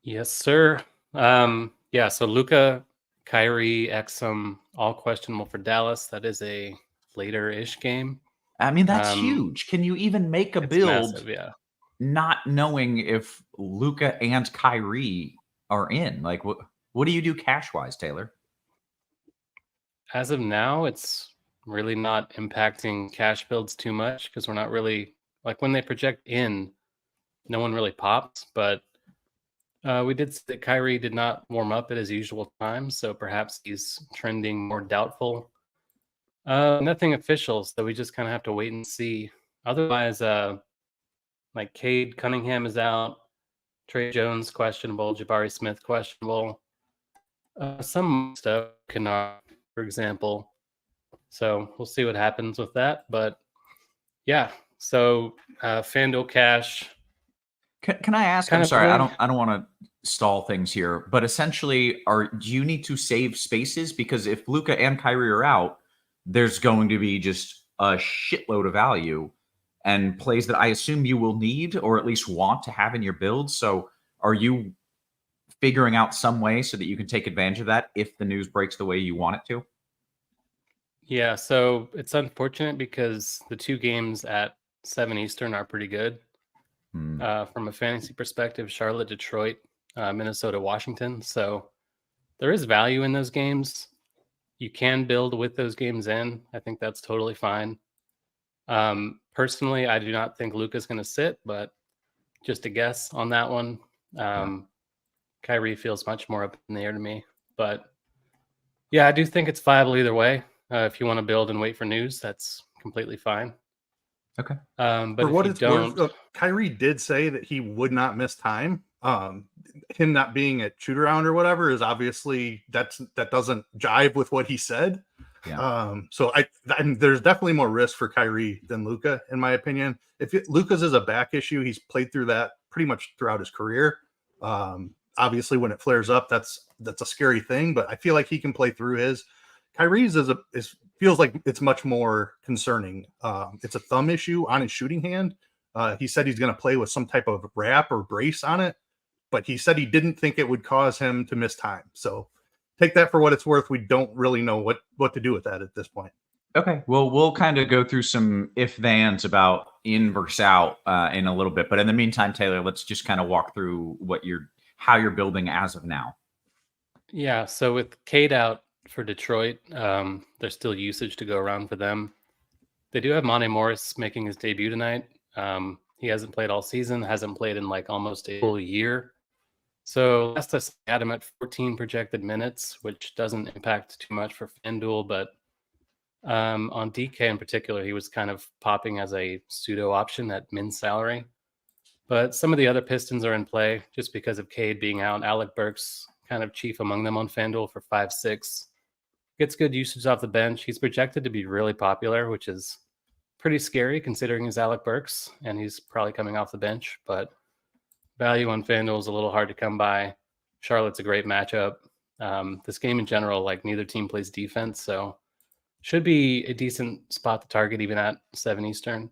Yes, sir. Yeah, so Luka, Kyrie, Exum, all questionable for Dallas. That is a later-ish game. I mean, that's huge. Can you even make a build massive, yeah. not knowing if Luka and Kyrie are in? Like, what do you do cash-wise, Taylor? As of now, it's really not impacting cash builds too much because we're not really, like when they project in, no one really pops, but we did see that Kyrie did not warm up at his usual time, so perhaps he's trending more doubtful. Nothing official, so we just kind of have to wait and see. Otherwise, like Cade Cunningham is out, Trey Jones questionable, Jabari Smith questionable, some stuff cannot, for example. So we'll see what happens with that. But yeah, so FanDuel cash. Can I ask? I'm sorry, I don't want to stall things here, but essentially, do you need to save spaces? Because if Luka and Kyrie are out, there's going to be just a shitload of value and plays that I assume you will need or at least want to have in your build. So are you figuring out some way so that you can take advantage of that if the news breaks the way you want it to? Yeah, so it's unfortunate because the two games at 7 Eastern are pretty good. From a fantasy perspective, Charlotte, Detroit, Minnesota, Washington. So there is value in those games. You can build with those games in. I think that's totally fine. Personally, I do not think Luka's going to sit, but just a guess on that one. Kyrie feels much more up in the air to me. But yeah, I do think it's viable either way. If you want to build and wait for news, that's completely fine. Okay. But for if what you it's don't, worth, Kyrie did say that he would not miss time. Him not being at shoot around or whatever is obviously that doesn't jive with what he said. Yeah. So there's definitely more risk for Kyrie than Luka, in my opinion. If Luka's is a back issue, he's played through that pretty much throughout his career. Obviously, when it flares up, that's a scary thing. But I feel like he can play through his. Kyrie's feels like it's much more concerning. It's a thumb issue on his shooting hand. He said he's going to play with some type of wrap or brace on it, but he said he didn't think it would cause him to miss time. So take that for what it's worth. We don't really know what to do with that at this point. Okay. Well, we'll kind of go through some if-thans about in versus out in a little bit. But in the meantime, Taylor, let's just kind of walk through how you're building as of now. yeah, so with Cade out for Detroit, there's still usage to go around for them. They do have Monte Morris making his debut tonight. He hasn't played all season, hasn't played in like almost a full year. So last I had him at 14 projected minutes, which doesn't impact too much for FanDuel, but on DK in particular, he was kind of popping as a pseudo option at min salary. But some of the other Pistons are in play just because of Cade being out. Alec Burks kind of chief among them on FanDuel for 5.6. Gets good usage off the bench. He's projected to be really popular, which is pretty scary considering he's Alec Burks and he's probably coming off the bench. But value on FanDuel is a little hard to come by. Charlotte's a great matchup. This game in general, like neither team plays defense, so should be a decent spot to target even at 7 Eastern.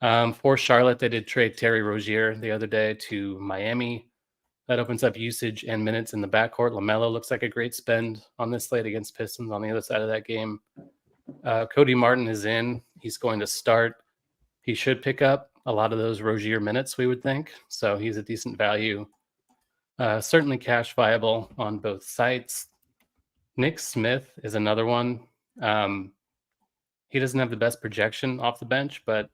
For Charlotte, they did trade Terry Rozier the other day to Miami. That opens up usage and minutes in the backcourt. LaMelo looks like a great spend on this slate against Pistons on the other side of that game. Cody Martin is in. He's going to start. He should pick up a lot of those Rozier minutes, we would think. So he's a decent value. Certainly cash viable on both sites. Nick Smith is another one. He doesn't have the best projection off the bench, but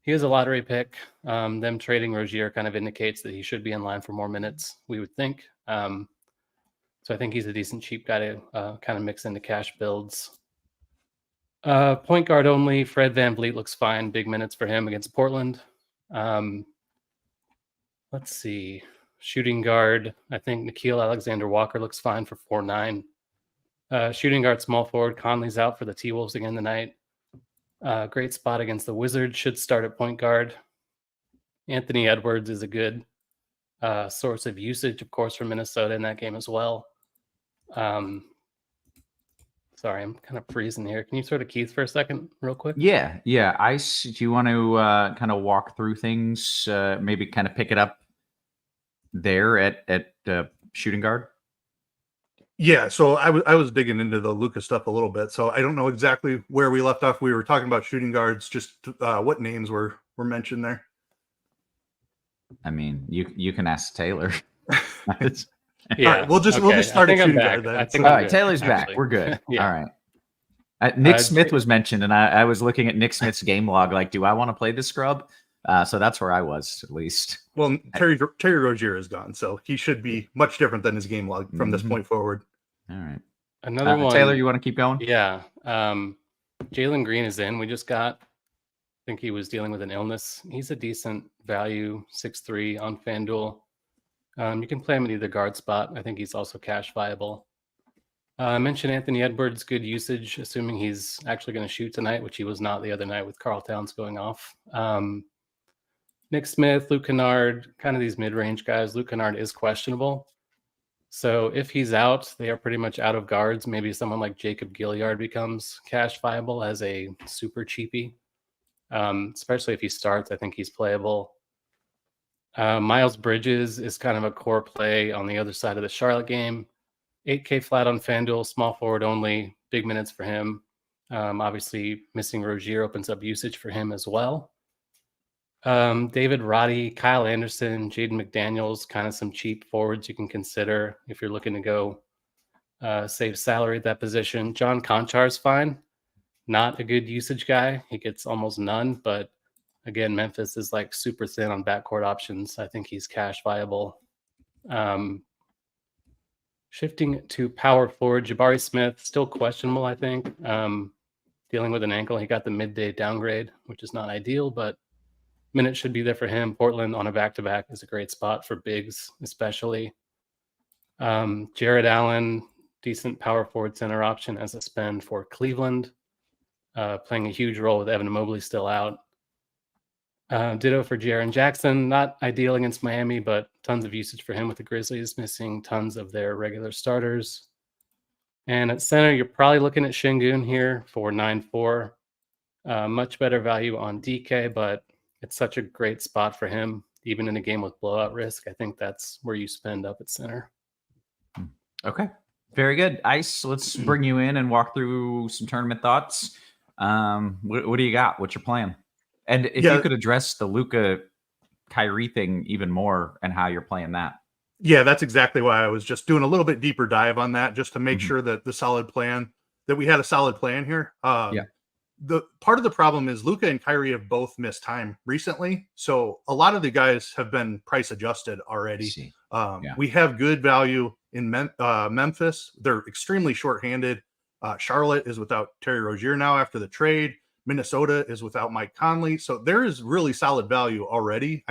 he is a lottery pick. Them trading Rozier kind of indicates that he should be in line for more minutes, we would think. So I think he's a decent cheap guy to kind of mix into cash builds. Point guard only, Fred VanVleet looks fine. Big minutes for him against Portland. Let's see. Shooting guard, I think Nickeil Alexander-Walker looks fine for 4.9. Shooting guard, small forward, Conley's out for the T-Wolves again tonight. Great spot against the Wizards. Should start at point guard. Anthony Edwards is a good source of usage, of course, for Minnesota in that game as well. Sorry, I'm kind of freezing here. Can you sort of Keith for a second, real quick? Yeah. Ice, do you want to kind of walk through things? Maybe kind of pick it up there at shooting guard? Yeah, so I was digging into the Luka stuff a little bit, so I don't know exactly where we left off. We were talking about shooting guards, just what names were mentioned there. I mean, you can ask Taylor. Yeah, all right, we'll just start at shooting guard then. All right, Taylor's back. We're good. Yeah. All right. Nick Smith was mentioned, and I was looking at Nick Smith's game log. Like, do I want to play this scrub? So that's where I was, at least. Well, Terry Rozier is gone, so he should be much different than his game log from this point forward. All right. Another one. Taylor, you want to keep going? Yeah. Jalen Green is in. We just got, I think he was dealing with an illness. He's a decent value, 6'3" on FanDuel. You can play him at either guard spot. I think he's also cash viable. I mentioned Anthony Edwards, good usage, assuming he's actually going to shoot tonight, which he was not the other night with Karl Towns going off. Nick Smith, Luke Kennard, kind of these mid-range guys. Luke Kennard is questionable. So if he's out, they are pretty much out of guards. Maybe someone like Jacob Gilyard becomes cash viable as a super cheapie. Especially if he starts, I think he's playable. Miles Bridges is kind of a core play on the other side of the Charlotte game. 8K flat on FanDuel, small forward only, big minutes for him. Obviously, missing Rozier opens up usage for him as well. David Roddy, Kyle Anderson, Jaden McDaniels, kind of some cheap forwards you can consider if you're looking to go save salary at that position. John Konchar's fine. Not a good usage guy. He gets almost none, but again, Memphis is like super thin on backcourt options. I think he's cash viable. Shifting to power forward, Jabari Smith, still questionable, I think. Dealing with an ankle. He got the midday downgrade, which is not ideal, but minutes should be there for him. Portland on a back-to-back is a great spot for bigs, especially. Jared Allen, decent power forward center option as a spend for Cleveland. Playing a huge role with Evan Mobley still out. Ditto for Jaren Jackson. Not ideal against Miami, but tons of usage for him with the Grizzlies, missing tons of their regular starters. And at center, you're probably looking at Şengün here for 9-4. Much better value on DK, but it's such a great spot for him, even in a game with blowout risk. I think that's where you spend up at center. Okay. Very good. Ice, let's bring you in and walk through some tournament thoughts. What do you got? What's your plan? And if you could address the Luka Kyrie thing even more and how you're playing that. Yeah, that's exactly why I was just doing a little bit deeper dive on that, just to make sure that we had a solid plan here. The part of the problem is Luka and Kyrie have both missed time recently. So a lot of the guys have been price adjusted already. We have good value in Memphis. They're extremely shorthanded. Charlotte is without Terry Rozier now after the trade. Minnesota is without Mike Conley. So there is really solid value already.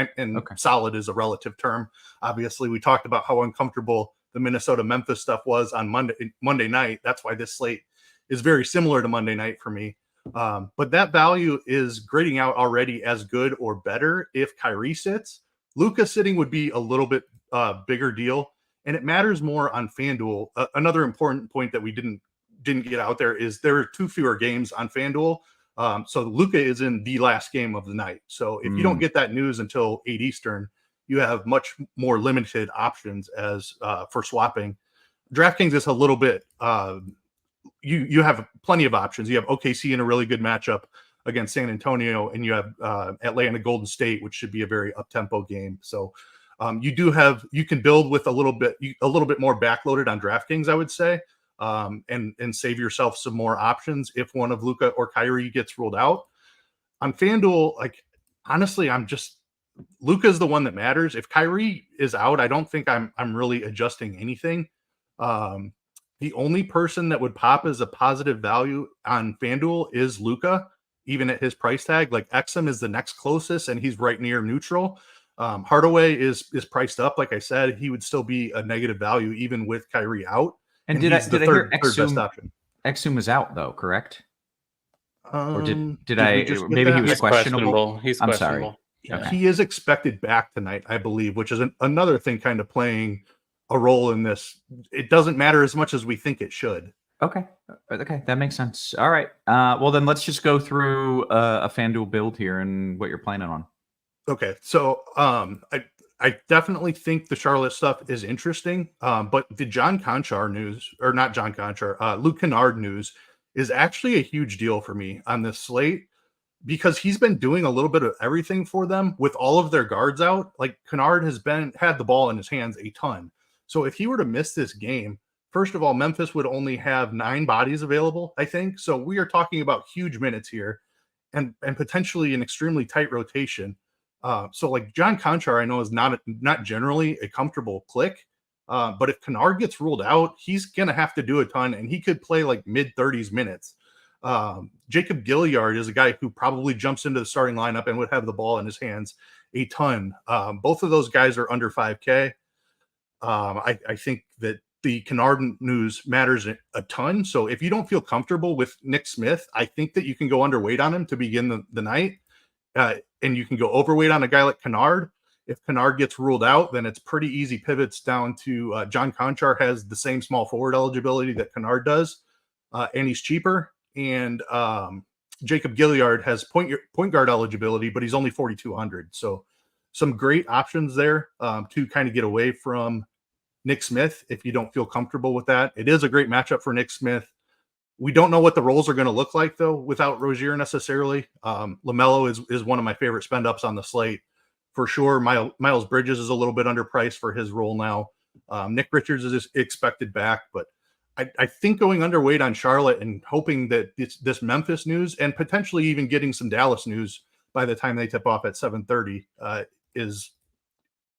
Solid is a relative term. Obviously, we talked about how uncomfortable the Minnesota-Memphis stuff was on Monday night. That's why this slate is very similar to Monday night for me. But that value is grading out already as good or better if Kyrie sits. Luka sitting would be a little bit bigger deal, and it matters more on FanDuel. Another important point that we didn't get out there is there are 2 fewer games on FanDuel. So Luka is in the last game of the night. So if you don't get that news until 8 Eastern, you have much more limited options as for swapping. DraftKings is a little bit you have plenty of options. You have OKC in a really good matchup against San Antonio, and you have Atlanta Golden State, which should be a very up-tempo game. So you can build with a little bit more backloaded on DraftKings, I would say. And save yourself some more options if one of Luka or Kyrie gets ruled out. On FanDuel, like honestly, Luka is the one that matters. If Kyrie is out, I don't think I'm really adjusting anything. The only person that would pop as a positive value on FanDuel is Luka, even at his price tag. Like Exum is the next closest, and he's right near neutral. Hardaway is priced up. Like I said, he would still be a negative value even with Kyrie out. And did I hear Exum is out though, correct? Or did we I? just get Maybe he that? was He's questionable. He's I'm sorry. questionable. Okay. He is expected back tonight, I believe, which is another thing kind of playing a role in this. It doesn't matter as much as we think it should. Okay. That makes sense. All right. Well, then let's just go through a FanDuel build here and what you're planning on. Okay, so I definitely think the Charlotte stuff is interesting, but the John Conchar news, or not John Conchar, Luke Kennard news is actually a huge deal for me on this slate because he's been doing a little bit of everything for them with all of their guards out. Like Kennard has had the ball in his hands a ton. So if he were to miss this game, first of all, Memphis would only have 9 bodies available, I think. So we are talking about huge minutes here and potentially an extremely tight rotation. So like John Conchar, I know is not generally a comfortable click, but if Kennard gets ruled out, he's gonna have to do a ton, and he could play like mid-30s minutes. Jacob Gilliard is a guy who probably jumps into the starting lineup and would have the ball in his hands a ton. Both of those guys are under 5K. I think that the Kennard news matters a ton. So if you don't feel comfortable with Nick Smith, I think that you can go underweight on him to begin the night. And you can go overweight on a guy like Kennard. If Kennard gets ruled out, then it's pretty easy pivots down to John Conchar has the same small forward eligibility that Kennard does, and he's cheaper. And Jacob Gilliard has point guard eligibility, but he's only 4,200. So some great options there to kind of get away from Nick Smith if you don't feel comfortable with that. It is a great matchup for Nick Smith. We don't know what the roles are going to look like, though, without Rozier necessarily. LaMelo is one of my favorite spend-ups on the slate. For sure, Miles Bridges is a little bit underpriced for his role now. Nick Richards is expected back, but I think going underweight on Charlotte and hoping that this Memphis news and potentially even getting some Dallas news by the time they tip off at 7:30 is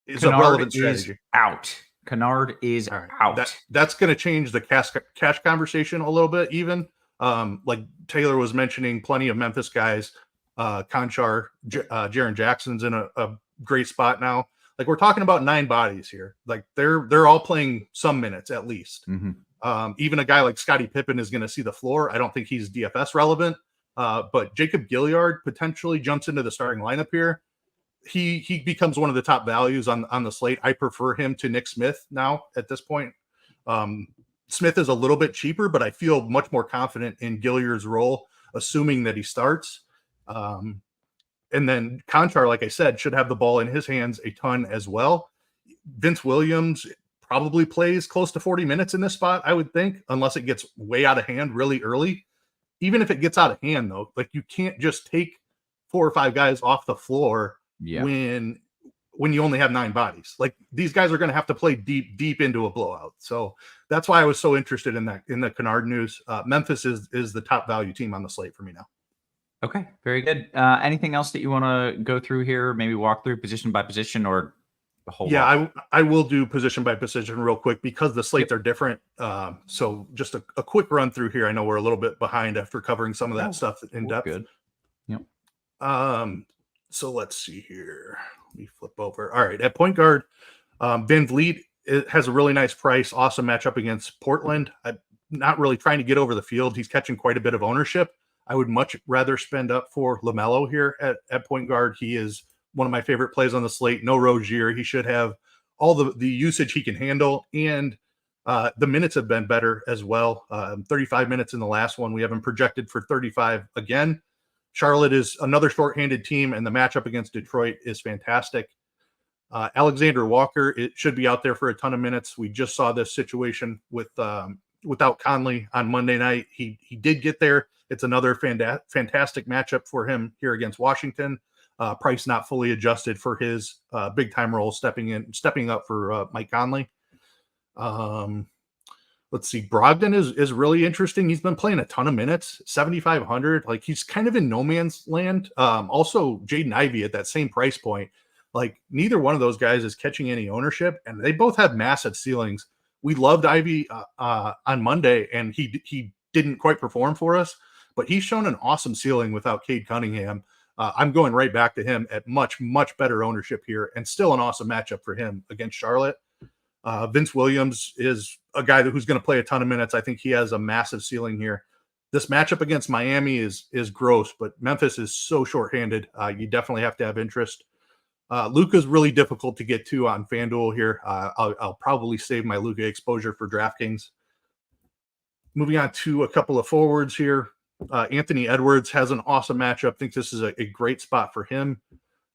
a relevant strategy. Out. Kennard is out. That's going to change the cash conversation a little bit. Even like Taylor was mentioning, plenty of Memphis guys. Conchar, Jaren Jackson's in a great spot now. Like we're talking about 9 bodies here. Like they're all playing some minutes at least. Mm-hmm. Even a guy like Scottie Pippen is going to see the floor. I don't think he's DFS relevant, but Jacob Gilliard potentially jumps into the starting lineup here. He becomes one of the top values on the slate. I prefer him to Nick Smith now at this point. Smith is a little bit cheaper, but I feel much more confident in Gilliard's role, assuming that he starts. And then Conchar, like I said, should have the ball in his hands a ton as well. Vince Williams probably plays close to 40 minutes in this spot, I would think, unless it gets way out of hand really early. Even if it gets out of hand, though, like you can't just take 4 or 5 guys off the floor when you only have 9 bodies. Like these guys are going to have to play deep into a blowout. So that's why I was so interested in the Kennard news. Memphis is the top value team on the slate for me now. Okay, very good. Anything else that you want to go through here? Maybe walk through position by position or the whole lot? I will do position by position real quick because the slates are different. So just a quick run through here. I know we're a little bit behind after covering some of that stuff in depth. Good. Yep. So let's see here. Let me flip over. All right, at point guard, Van Vliet has a really nice price. Awesome matchup against Portland. I'm not really trying to get over the field. He's catching quite a bit of ownership. I would much rather spend up for LaMelo here at point guard. He is one of my favorite plays on the slate. No Rozier. He should have all the usage he can handle. And the minutes have been better as well. 35 minutes in the last one. We have him projected for 35 again. Charlotte is another shorthanded team, and the matchup against Detroit is fantastic. Alexander Walker, it should be out there for a ton of minutes. We just saw this situation without Conley on Monday night. He did get there. It's another fantastic matchup for him here against Washington. Price not fully adjusted for his big time role, stepping up for Mike Conley. Let's see. Brogdon is really interesting. He's been playing a ton of minutes, 7,500. Like he's kind of in no man's land. Also, Jaden Ivey at that same price point. Like neither one of those guys is catching any ownership, and they both have massive ceilings. We loved Ivey on Monday, and he didn't quite perform for us, but he's shown an awesome ceiling without Cade Cunningham. I'm going right back to him at much better ownership here, and still an awesome matchup for him against Charlotte. Vince Williams is a guy who's going to play a ton of minutes. I think he has a massive ceiling here. this matchup against Miami is gross, but Memphis is so shorthanded. You definitely have to have interest. Luka's really difficult to get to on FanDuel here. I'll probably save my Luka exposure for DraftKings. Moving on to a couple of forwards here. Anthony Edwards has an awesome matchup. I think this is a great spot for him.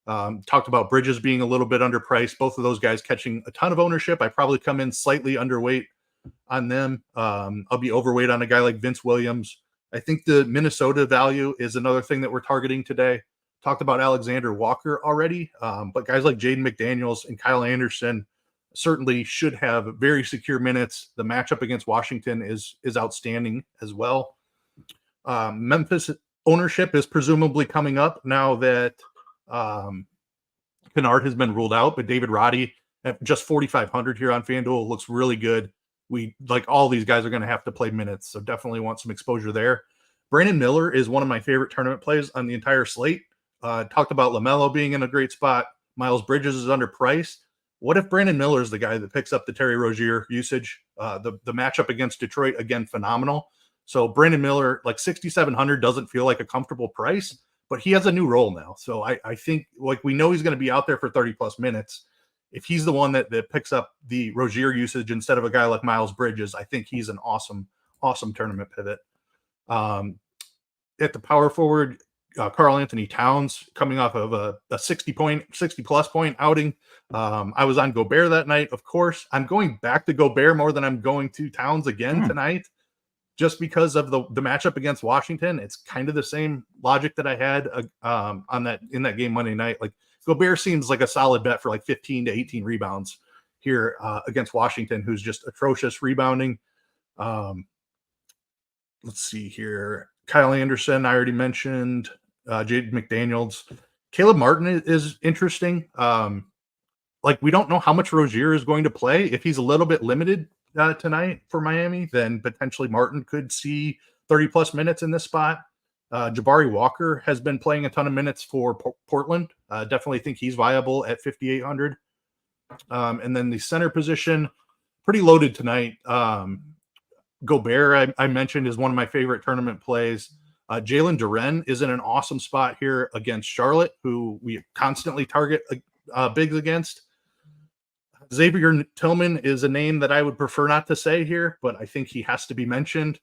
Talked about Bridges being a little bit underpriced. Both of those guys catching a ton of ownership. I probably come in slightly underweight on them. I'll be overweight on a guy like Vince Williams. I think the Minnesota value is another thing that we're targeting today. Talked about Alexander Walker already, but guys like Jaden McDaniels and Kyle Anderson certainly should have very secure minutes. The matchup against Washington is outstanding as well. Memphis ownership is presumably coming up now that Kennard has been ruled out, but David Roddy at just 4,500 here on FanDuel looks really good. We like all these guys are going to have to play minutes, so definitely want some exposure there. Brandon Miller is one of my favorite tournament plays on the entire slate. Talked about LaMelo being in a great spot. Miles Bridges is underpriced. What if Brandon Miller is the guy that picks up the Terry Rozier usage? The matchup against Detroit, again, phenomenal. So Brandon Miller, like 6,700 doesn't feel like a comfortable price, but he has a new role now. So I think like we know he's going to be out there for 30 plus minutes. If he's the one that picks up the Rozier usage instead of a guy like Miles Bridges, I think he's an awesome tournament pivot. At the power forward, Karl Anthony Towns coming off of a 60 plus point outing. I was on Gobert that night. Of course, I'm going back to Gobert more than I'm going to Towns again tonight, just because of the matchup against Washington. It's kind of the same logic that I had in that game Monday night. Like Gobert seems like a solid bet for like 15 to 18 rebounds here against Washington, who's just atrocious rebounding. Let's see here. Kyle Anderson, I already mentioned. Jaden McDaniels. Caleb Martin is interesting. Like we don't know how much Rozier is going to play. If he's a little bit limited tonight for Miami, then potentially Martin could see 30 plus minutes in this spot. Jabari Walker has been playing a ton of minutes for Portland. Definitely think he's viable at 5,800. And then the center position, pretty loaded tonight. Gobert, I mentioned, is one of my favorite tournament plays. Jalen Duren is in an awesome spot here against Charlotte, who we constantly target bigs against. Xavier Tillman is a name that I would prefer not to say here, but I think he has to be mentioned.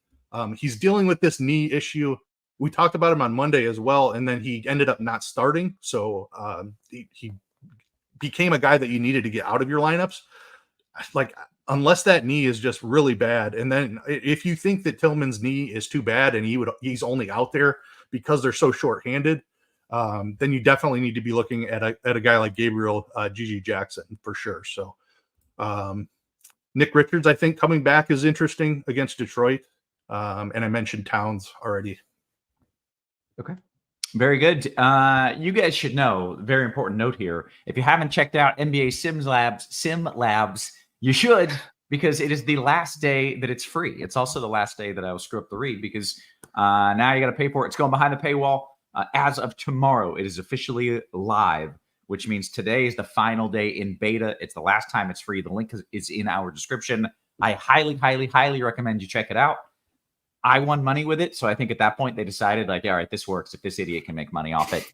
He's dealing with this knee issue. We talked about him on Monday as well, and then he ended up not starting. So he became a guy that you needed to get out of your lineups. Like, unless that knee is just really bad. And then if you think that Tillman's knee is too bad and he's only out there because they're so shorthanded, then you definitely need to be looking at a guy like Gabriel Gigi Jackson for sure. So Nick Richards, I think coming back is interesting against Detroit. And I mentioned Towns already. Okay. Very good. You guys should know, very important note here. If you haven't checked out NBA Sim Labs, you should, because it is the last day that it's free. It's also the last day that I will screw up the read, because now you got to pay for it. It's going behind the paywall. As of tomorrow, it is officially live, which means today is the final day in beta. It's the last time it's free. The link is in our description. I highly, highly, highly recommend you check it out. I won money with it, so I think at that point they decided, like, all right, this works if this idiot can make money off it.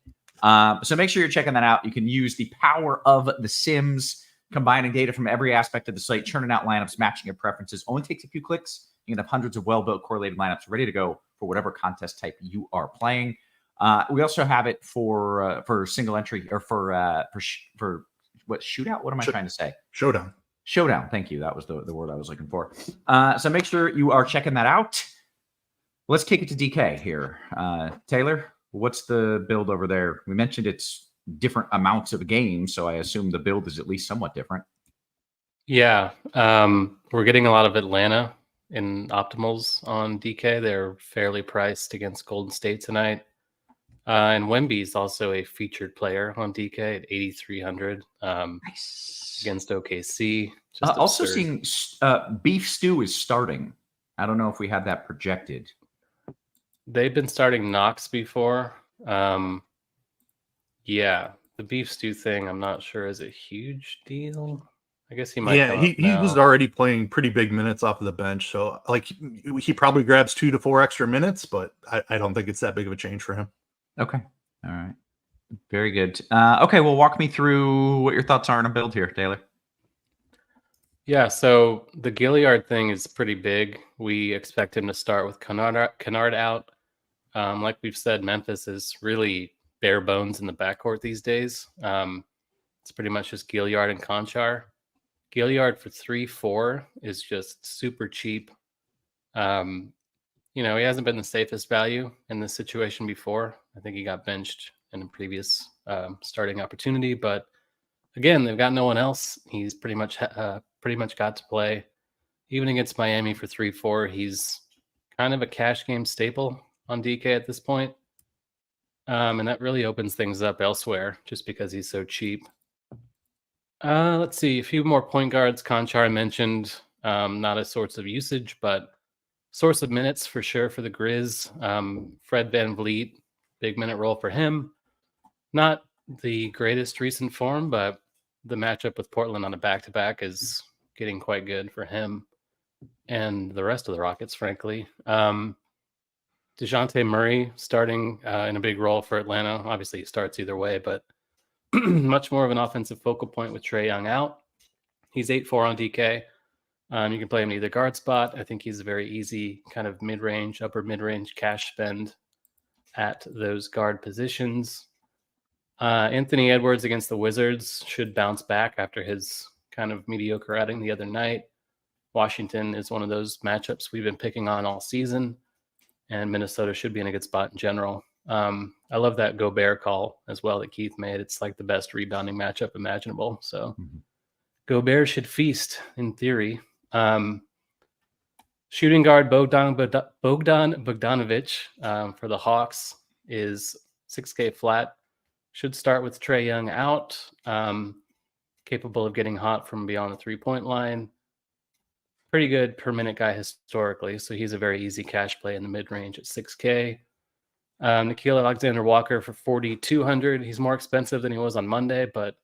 So make sure you're checking that out. You can use the power of the Sims, combining data from every aspect of the site, churning out lineups, matching your preferences. Only takes a few clicks. You can have hundreds of well-built correlated lineups ready to go for whatever contest type you are playing. We also have it for single entry, or for what, shootout? What am I trying to say? Showdown. Thank you. That was the word I was looking for. So make sure you are checking that out. Let's kick it to DK here. Taylor, what's the build over there? We mentioned it's different amounts of games, so I assume the build is at least somewhat different. Yeah. We're getting a lot of Atlanta in optimals on DK. They're fairly priced against Golden State tonight. And Wemby is also a featured player on DK at 8,300 Nice. against OKC. Also seeing Beef Stew is starting. I don't know if we had that projected. They've been starting Knox before. Yeah, the Beef Stew thing, I'm not sure is a huge deal. I guess he might. Yeah, come he up now. was already playing pretty big minutes off of the bench. So like he probably grabs 2 to 4 extra minutes, but I don't think it's that big of a change for him. Okay. All right. Very good. Okay, well, walk me through what your thoughts are on a build here, Taylor. Yeah, so the Gilliard thing is pretty big. We expect him to start with Kennard out. Like we've said, Memphis is really bare bones in the backcourt these days. It's pretty much just Gilliard and Conchar. Gilliard for 3-4 is just super cheap. He hasn't been the safest value in this situation before. I think he got benched in a previous starting opportunity, but again, they've got no one else. He's pretty much got to play. Even against Miami for 3-4, he's kind of a cash game staple on DK at this point. And that really opens things up elsewhere just because he's so cheap. Let's see, a few more point guards. Conchar I mentioned, not a source of usage, but source of minutes for sure for the Grizz. Fred VanVleet, big minute role for him. Not the greatest recent form, but the matchup with Portland on a back-to-back is getting quite good for him and the rest of the Rockets, frankly. DeJounte Murray starting in a big role for Atlanta. Obviously, he starts either way, but much more of an offensive focal point with Trae Young out. He's 8-4 on DK. You can play him in either guard spot. I think he's a very easy kind of mid-range, upper mid-range cash spend at those guard positions. Anthony Edwards against the Wizards should bounce back after his kind of mediocre outing the other night. Washington is one of those matchups we've been picking on all season, and Minnesota should be in a good spot in general. I love that Gobert call as well that Keith made. It's like the best rebounding matchup imaginable. So Gobert should feast in theory. Shooting guard Bogdan Bogdanovic for the Hawks is 6K flat. Should start with Trae Young out. Capable of getting hot from beyond the three-point line. Pretty good per minute guy historically, so he's a very easy cash play in the mid-range at 6K. Nickeil Alexander-Walker for 4,200. He's more expensive than he was on Monday, but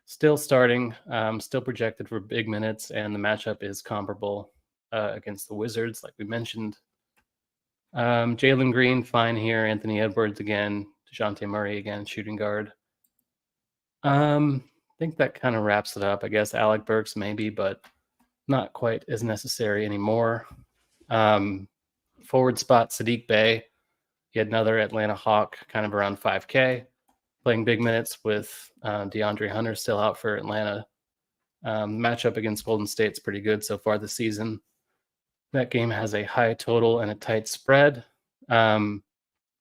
still starting, still projected for big minutes, and the matchup is comparable against the Wizards, like we mentioned. Jalen Green, fine here. Anthony Edwards again. DeJounte Murray again, shooting guard. I think that kind of wraps it up. I guess Alec Burks maybe, but not quite as necessary anymore. Forward spot, Sadiq Bey. He had another Atlanta Hawk, kind of around 5K, playing big minutes with DeAndre Hunter still out for Atlanta. Matchup against Golden State's pretty good so far this season. That game has a high total and a tight spread.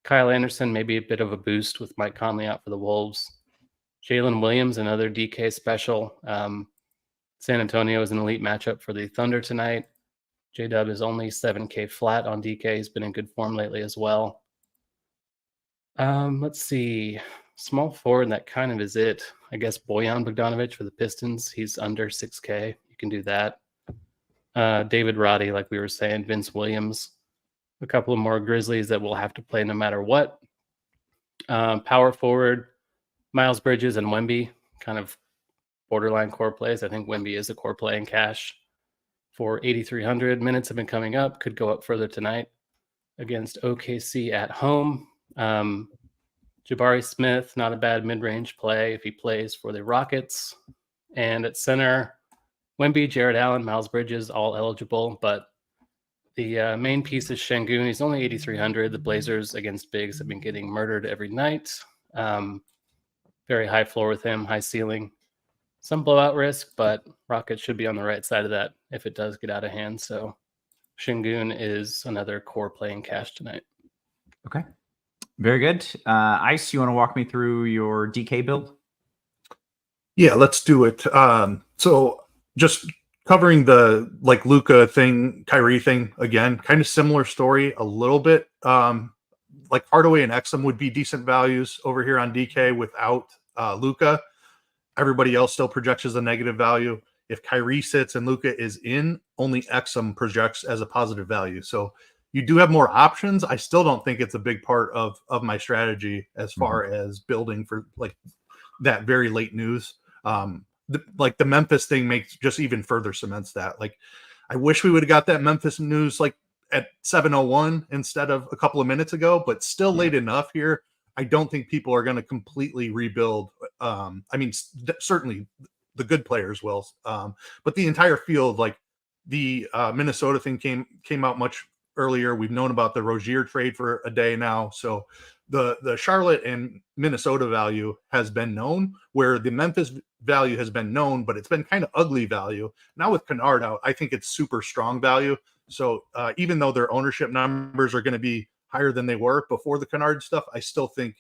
Kyle Anderson, maybe a bit of a boost with Mike Conley out for the Wolves. Jalen Williams, another DK special. San Antonio is an elite matchup for the Thunder tonight. J-Dub is only 7K flat on DK. He's been in good form lately as well. Let's see. Small forward, that kind of is it. I guess Bojan Bogdanovic for the Pistons. He's under 6K. You can do that. David Roddy, like we were saying. Vince Williams. A couple of more Grizzlies that will have to play no matter what. Power forward, Miles Bridges and Wemby, kind of borderline core plays. I think Wemby is a core play in cash for 8,300. Minutes have been coming up. Could go up further tonight against OKC at home. Jabari Smith, not a bad mid-range play if he plays for the Rockets. And at center, Wemby, Jared Allen, Miles Bridges, all eligible, but the main piece is Şengün. He's only 8,300. The Blazers against bigs have been getting murdered every night. Very high floor with him, high ceiling. Some blowout risk, but Rockets should be on the right side of that if it does get out of hand. So Şengün is another core play in cash tonight. Okay. Very good. Ice, you want to walk me through your DK build? Yeah, let's do it. So just covering the like Luka thing, Kyrie thing again, kind of similar story a little bit. Like Hardaway and Exum would be decent values over here on DK without Luka. Everybody else still projects as a negative value. If Kyrie sits and Luka is in, only Exum projects as a positive value. So you do have more options. I still don't think it's a big part of my strategy as far as building for like that very late news. the Memphis thing makes just even further cements that. Like, I wish we would have got that Memphis news like at 7:01 instead of a couple of minutes ago, but still late enough here. I don't think people are going to completely rebuild. I mean, certainly the good players will, but the entire field, like the Minnesota thing came out much earlier. We've known about the Rozier trade for a day now. So the Charlotte and Minnesota value has been known, where the Memphis value has been known, but it's been kind of ugly value. Now with Kennard out, I think it's super strong value. So even though their ownership numbers are going to be higher than they were before the Kennard stuff, I still think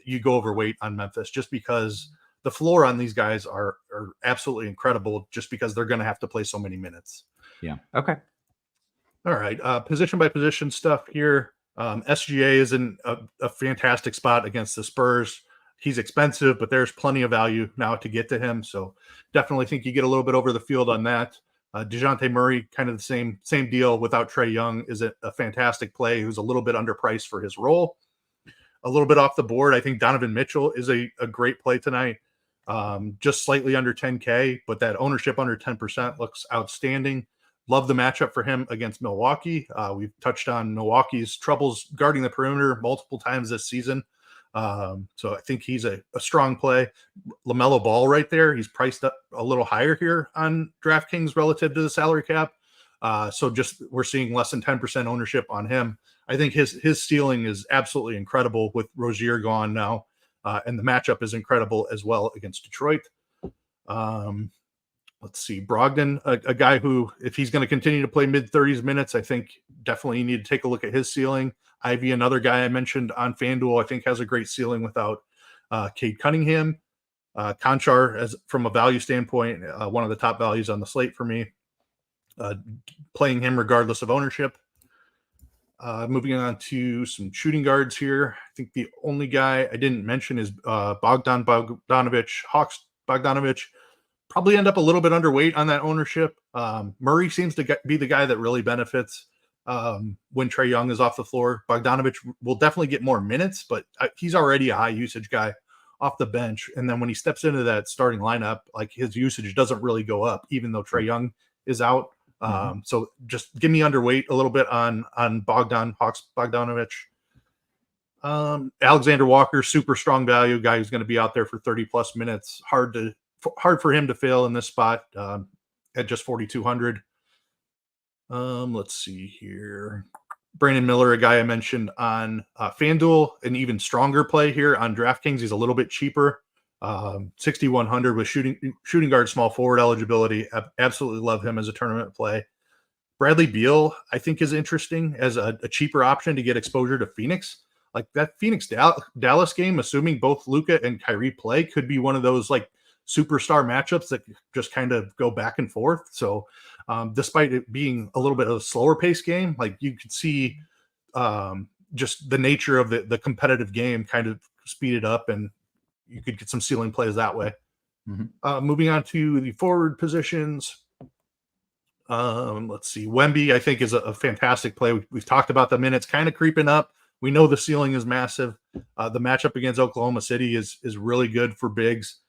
you go overweight on Memphis, just because the floor on these guys are absolutely incredible, just because they're going to have to play so many minutes. Yeah. Okay. All right. Position by position stuff here. SGA is in a fantastic spot against the Spurs. He's expensive, but there's plenty of value now to get to him. So definitely think you get a little bit over the field on that. DeJounte Murray, kind of the same deal without Trae Young, is a fantastic play who's a little bit underpriced for his role. A little bit off the board, I think Donovan Mitchell is a great play tonight. Just slightly under 10K, but that ownership under 10% looks outstanding. Love the matchup for him against Milwaukee. We've touched on Milwaukee's troubles guarding the perimeter multiple times this season. So I think he's a strong play. LaMelo Ball right there. He's priced up a little higher here on DraftKings relative to the salary cap. So just we're seeing less than 10% ownership on him. I think his ceiling is absolutely incredible with Rozier gone now. And the matchup is incredible as well against Detroit. Let's see, Brogdon, a guy who, if he's going to continue to play mid-30s minutes, I think definitely you need to take a look at his ceiling. Ivy, another guy I mentioned on FanDuel, I think has a great ceiling without Cade Cunningham. Conchar, as from a value standpoint, one of the top values on the slate for me. Playing him regardless of ownership. Moving on to some shooting guards here. I think the only guy I didn't mention is Bogdanovich, Hawks Bogdanovich. Probably end up a little bit underweight on that ownership. Murray seems to be the guy that really benefits when Trae Young is off the floor. Bogdanovich will definitely get more minutes, but he's already a high usage guy off the bench. And then when he steps into that starting lineup, like his usage doesn't really go up, even though Trae Young is out. So just give me underweight a little bit on Hawks Bogdanovich. Alexander Walker, super strong value guy who's going to be out there for 30 plus minutes. Hard for him to fail in this spot at just 4,200. Let's see here. Brandon Miller, a guy I mentioned on FanDuel, an even stronger play here on DraftKings. He's a little bit cheaper. 6,100 with shooting guard, small forward eligibility. Absolutely love him as a tournament play. Bradley Beal, I think, is interesting as a cheaper option to get exposure to Phoenix. Like that Phoenix Dallas game, assuming both Luka and Kyrie play, could be one of those like superstar matchups that just kind of go back and forth. So despite it being a little bit of a slower pace game, like you could see just the nature of the competitive game kind of speed it up, and you could get some ceiling plays that way. Moving on to the forward positions. Let's see. Wemby, I think, is a fantastic play. We've talked about the minutes kind of creeping up. We know the ceiling is massive. The matchup against Oklahoma City is really good for bigs.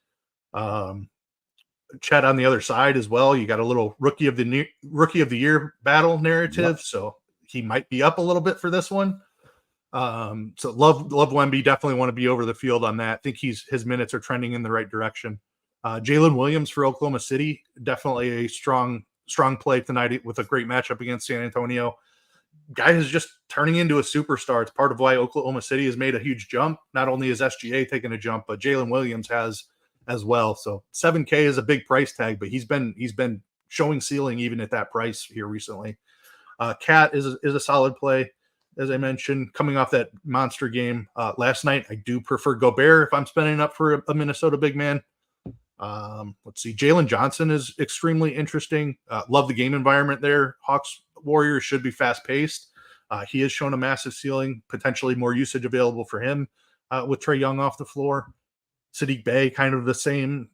Chet on the other side as well. You got a little rookie of the year battle narrative. Yep. So he might be up a little bit for this one. So love Wemby. Definitely want to be over the field on that. I think his minutes are trending in the right direction. Jalen Williams for Oklahoma City, definitely a strong play tonight with a great matchup against San Antonio. Guy is just turning into a superstar. It's part of why Oklahoma City has made a huge jump. Not only is SGA taking a jump, but Jalen Williams has as well. So 7K is a big price tag, but he's been showing ceiling even at that price here recently. Cat is a solid play, as I mentioned, coming off that monster game last night. I do prefer Gobert if I'm spending up for a Minnesota big man. Let's see. Jalen Johnson is extremely interesting. Love the game environment there. Hawks Warriors should be fast paced. He has shown a massive ceiling, potentially more usage available for him with Trae Young off the floor. Sadiq Bey, kind of the same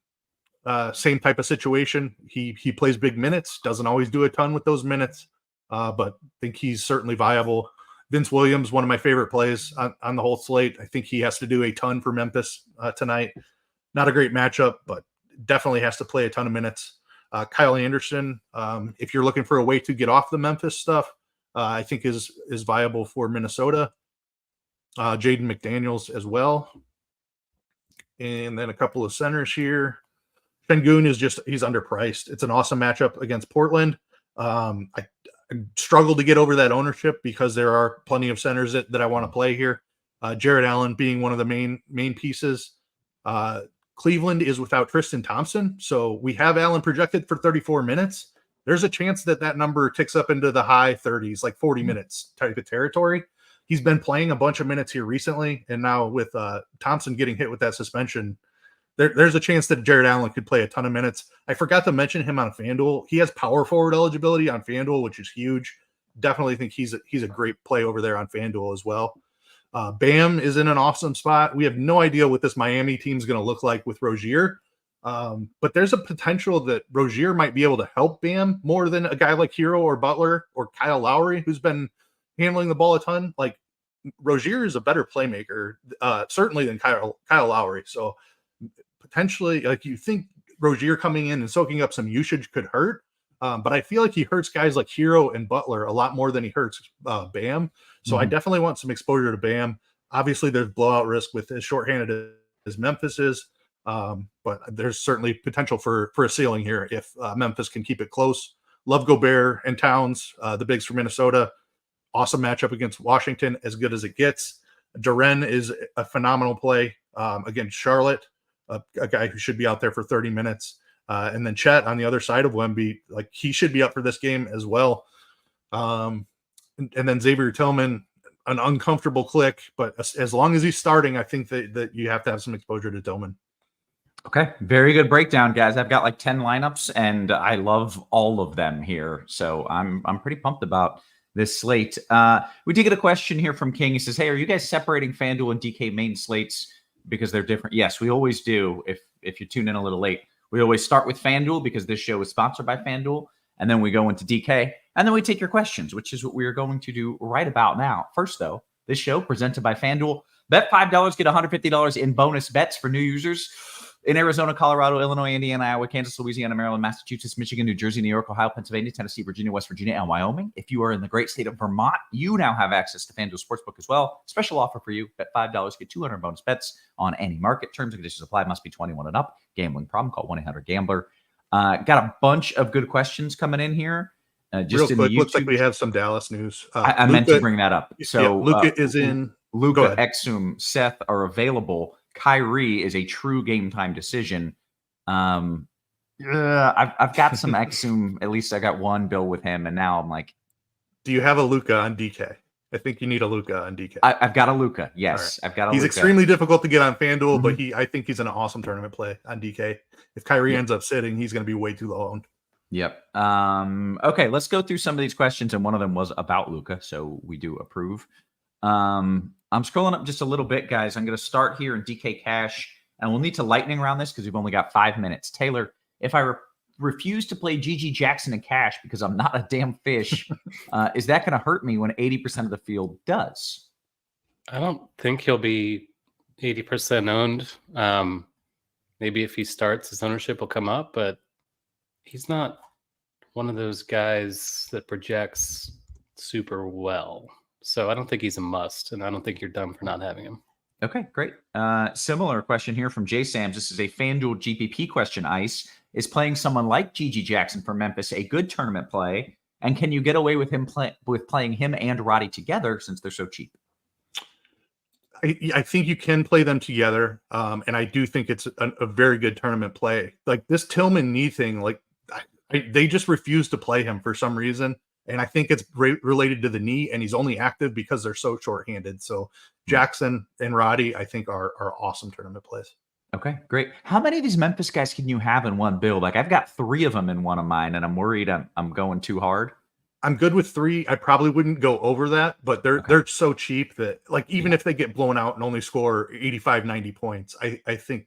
type of situation. He plays big minutes, doesn't always do a ton with those minutes, but I think he's certainly viable. Vince Williams, one of my favorite plays on the whole slate. I think he has to do a ton for Memphis tonight. Not a great matchup, but definitely has to play a ton of minutes. Kyle Anderson, if you're looking for a way to get off the Memphis stuff, I think is viable for Minnesota. Jaden McDaniels as well. And then a couple of centers here. Şengün he's underpriced. It's an awesome matchup against Portland. I struggle to get over that ownership because there are plenty of centers that I want to play here. Jared Allen being one of the main pieces. Cleveland is without Tristan Thompson, so we have Allen projected for 34 minutes. There's a chance that number ticks up into the high 30s, like 40 minutes type of territory. He's been playing a bunch of minutes here recently, and now with Thompson getting hit with that suspension, there's a chance that Jared Allen could play a ton of minutes. I forgot to mention him on FanDuel. He has power forward eligibility on FanDuel, which is huge. Definitely think he's a great play over there on FanDuel as well. Bam is in an awesome spot. We have no idea what this Miami team is going to look like with Rozier, but there's a potential that Rozier might be able to help Bam more than a guy like Hero or Butler or Kyle Lowry, who's been handling the ball a ton. Like Rozier is a better playmaker, certainly than Kyle Lowry. So potentially, like you think Rozier coming in and soaking up some usage could hurt, but I feel like he hurts guys like Hero and Butler a lot more than he hurts Bam. So I definitely want some exposure to Bam. Obviously, there's blowout risk with as shorthanded as Memphis is, but there's certainly potential for a ceiling here if Memphis can keep it close. Love Gobert and Towns, the bigs for Minnesota. Awesome matchup against Washington, as good as it gets. Duren is a phenomenal play against Charlotte, a guy who should be out there for 30 minutes. And then Chet on the other side of Wemby, like he should be up for this game as well. And then Xavier Tillman, an uncomfortable click, but as long as he's starting, I think that you have to have some exposure to Tillman. Okay, very good breakdown, guys. I've got like 10 lineups, and I love all of them here. So I'm pretty pumped about this slate. We did get a question here from King. He says, hey, are you guys separating FanDuel and DK main slates because they're different? Yes, we always do. If you tune in a little late, we always start with FanDuel because this show is sponsored by FanDuel. And then we go into DK, and then we take your questions, which is what we are going to do right about now. First, though, this show presented by FanDuel. Bet $5, get $150 in bonus bets for new users in Arizona, Colorado, Illinois, Indiana, Iowa, Kansas, Louisiana, Maryland, Massachusetts, Michigan, New Jersey, New York, Ohio, Pennsylvania, Tennessee, Virginia, West Virginia, and Wyoming. If you are in the great state of Vermont, you now have access to FanDuel Sportsbook as well. Special offer for you. Bet $5, get 200 bonus bets on any market. Terms and conditions apply. Must be 21 and up. Gambling problem? Call 1-800-GAMBLER. Got a bunch of good questions coming in here. Just real quick, looks like we have some Dallas news. I meant to bring that up. So Luka is in. Luka, Exum, Seth are available. Kyrie is a true game time decision. I've got some Exum. At least I got one bill with him, and now I'm like, do you have a Luka on DK? I think you need a Luka on DK. I've got a Luka. Yes, right. I've got a He's Luka. extremely difficult to get on FanDuel, but I think he's an awesome tournament play on DK. If Kyrie ends up sitting, he's going to be way too low owned. Yep. Okay, let's go through some of these questions, and one of them was about Luka, so we do approve. I'm scrolling up just a little bit, guys. I'm going to start here in DK Cash, and we'll need to lightning around this because we've only got 5 minutes. Taylor, if I refuse to play GG Jackson in Cash because I'm not a damn fish, is that going to hurt me when 80% of the field does? I don't think he'll be 80% owned. Maybe if he starts, his ownership will come up, but he's not one of those guys that projects super well. So I don't think he's a must, and I don't think you're dumb for not having him. Okay, great. Similar question here from Jay Sams. This is a FanDuel GPP question. Ice, is playing someone like GG Jackson for Memphis a good tournament play? And can you get away with him playing him and Roddy together since they're so cheap? I think you can play them together, and I do think it's a very good tournament play. Like this Tillman knee thing, like they just refuse to play him for some reason, and I think it's related to the knee, and he's only active because they're so shorthanded. So Jackson and Roddy, I think, are awesome tournament plays. Okay, great. How many of these Memphis guys can you have in one build? Like I've got 3 of them in one of mine, and I'm worried I'm going too hard. I'm good with 3. I probably wouldn't go over that, but they're so cheap that like even if they get blown out and only score 85, 90 points, I think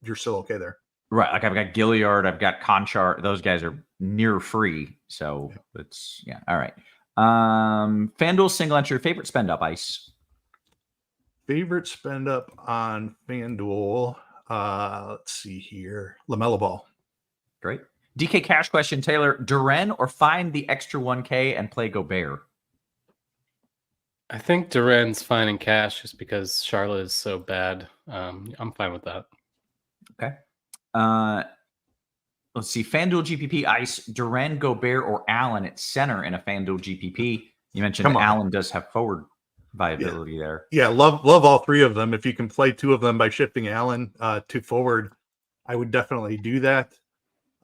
you're still okay there. Right. Like I've got Gilliard, I've got Conchar. Those guys are near free. So it's all right. FanDuel single entry, favorite spend up, Ice. Favorite spend up on FanDuel. Let's see here. LaMelo Ball. Great. DK Cash question, Taylor. Duren or find the extra 1K and play Gobert? I think Duran's fine in cash just because Charlotte is so bad. I'm fine with that. Okay. Let's see. FanDuel GPP Ice, Duren, Gobert, or Allen at center in a FanDuel GPP. You mentioned Allen does have forward viability there. Yeah, love all three of them. If you can play two of them by shifting Allen to forward, I would definitely do that.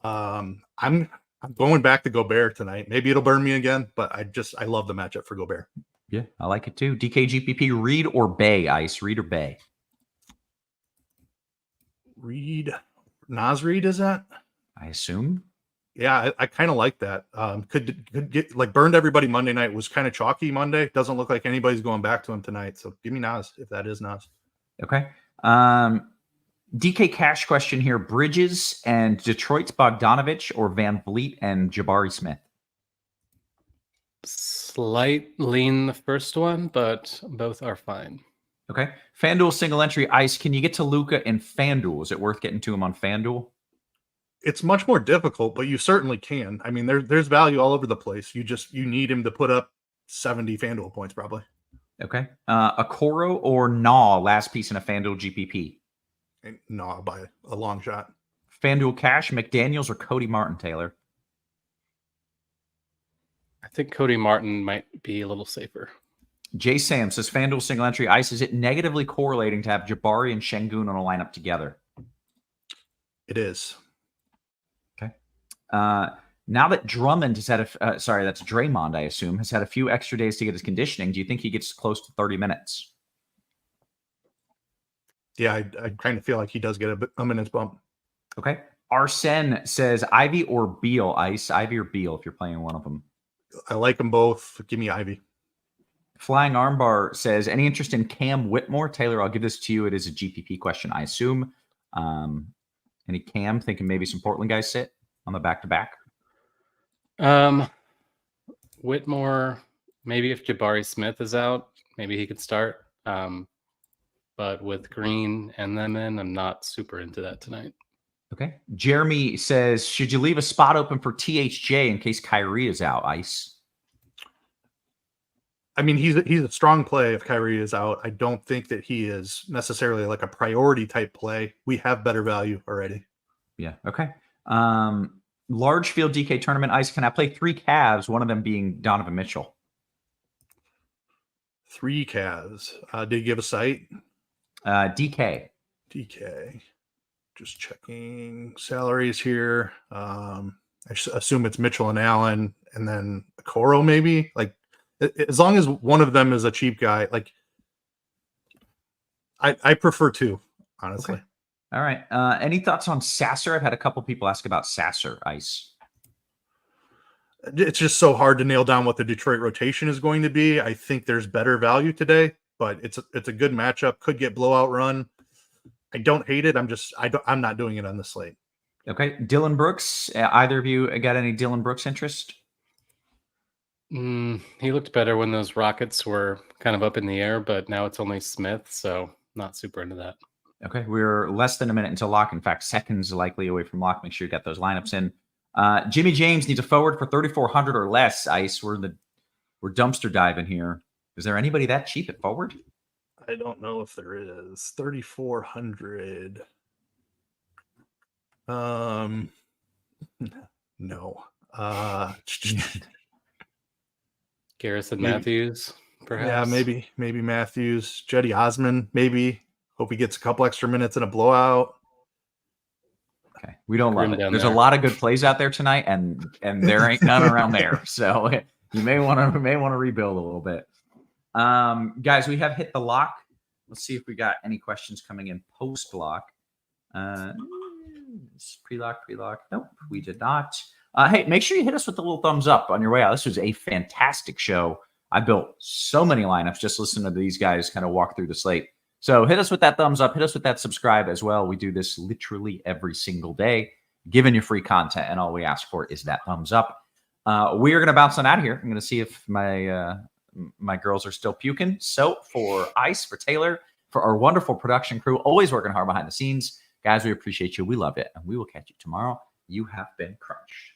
I'm going back to Gobert tonight. Maybe it'll burn me again, but I love the matchup for Gobert. Yeah, I like it too. DK GPP, Reed or Bay, Ice? Reed or Bay? Reed. Nas Reed, is that? I assume. Yeah, I kind of like that. Could get like burned everybody Monday night, was kind of chalky Monday. Doesn't look like anybody's going back to him tonight. So give me Nas if that is Nas. Okay. DK Cash question here. Bridges and Detroit's Bogdanovich or Van Vliet and Jabari Smith? Slight lean the first one, but both are fine. Okay. FanDuel single entry Ice. Can you get to Luka in FanDuel? Is it worth getting to him on FanDuel? It's much more difficult, but you certainly can. I mean, there's value all over the place. You need him to put up 70 FanDuel points probably. Okay. Okoro or Naw, last piece in a FanDuel GPP? Naw by a long shot. FanDuel Cash, McDaniels or Cody Martin, Taylor? I think Cody Martin might be a little safer. Jay Sam says FanDuel single entry Ice. Is it negatively correlating to have Jabari and Şengün on a lineup together? It is. Okay. Now that Drummond has had that's Draymond, I assume, has had a few extra days to get his conditioning, do you think he gets close to 30 minutes? Yeah, I kind of feel like he does get a minutes bump. Okay. Arsene says Ivy or Beal, Ice. Ivy or Beal if you're playing one of them. I like them both. Give me Ivy. Flying Armbar says, any interest in Cam Whitmore? Taylor, I'll give this to you. It is a GPP question, I assume. Any Cam, thinking maybe some Portland guys sit on the back-to-back? Whitmore, maybe if Jabari Smith is out, maybe he could start. But with Green and them in, I'm not super into that tonight. Okay. Jeremy says, should you leave a spot open for THJ in case Kyrie is out, Ice? I mean, he's a strong play if Kyrie is out. I don't think that he is necessarily like a priority type play. We have better value already. Yeah. Okay. Large field DK tournament, Ice. Can I play 3 Cavs, one of them being Donovan Mitchell? 3 Cavs. Did he give a site? DK. Just checking salaries here. I assume it's Mitchell and Allen, and then Okoro maybe. Like, as long as one of them is a cheap guy, like I prefer 2, honestly. Okay. All right. Any thoughts on Sasser? I've had a couple people ask about Sasser, Ice. It's just so hard to nail down what the Detroit rotation is going to be. I think there's better value today, but it's a good matchup. Could get blowout run. I don't hate it. I'm not doing it on the slate. Okay. Dylan Brooks. Either of you got any Dylan Brooks interest? He looked better when those Rockets were kind of up in the air, but now it's only Smith, so not super into that. Okay. We're less than a minute until lock. In fact, seconds likely away from lock. Make sure you got those lineups in. Jimmy James needs a forward for 3,400 or less. Ice. We're dumpster diving here. Is there anybody that cheap at forward? I don't know if there is. 3,400. No. Garrison Matthews, perhaps. Yeah, maybe Matthews. Jetty Osman, maybe. Hope he gets a couple extra minutes in a blowout. Okay, we don't love it. There's a lot of good plays out there tonight, and there ain't none around there. So you may want to rebuild a little bit. Guys, we have hit the lock. Let's see if we got any questions coming in post lock. Pre-lock. Nope, we did not. Hey, make sure you hit us with the little thumbs up on your way out. This was a fantastic show. I built so many lineups just listening to these guys kind of walk through the slate. So hit us with that thumbs up. Hit us with that subscribe as well. We do this literally every single day, giving you free content, and all we ask for is that thumbs up. We are going to bounce on out of here. I'm going to see if my girls are still puking. So for Ice, for Taylor, for our wonderful production crew, always working hard behind the scenes, Guys, we appreciate you. We love it. And we will catch you tomorrow. You have been crunched.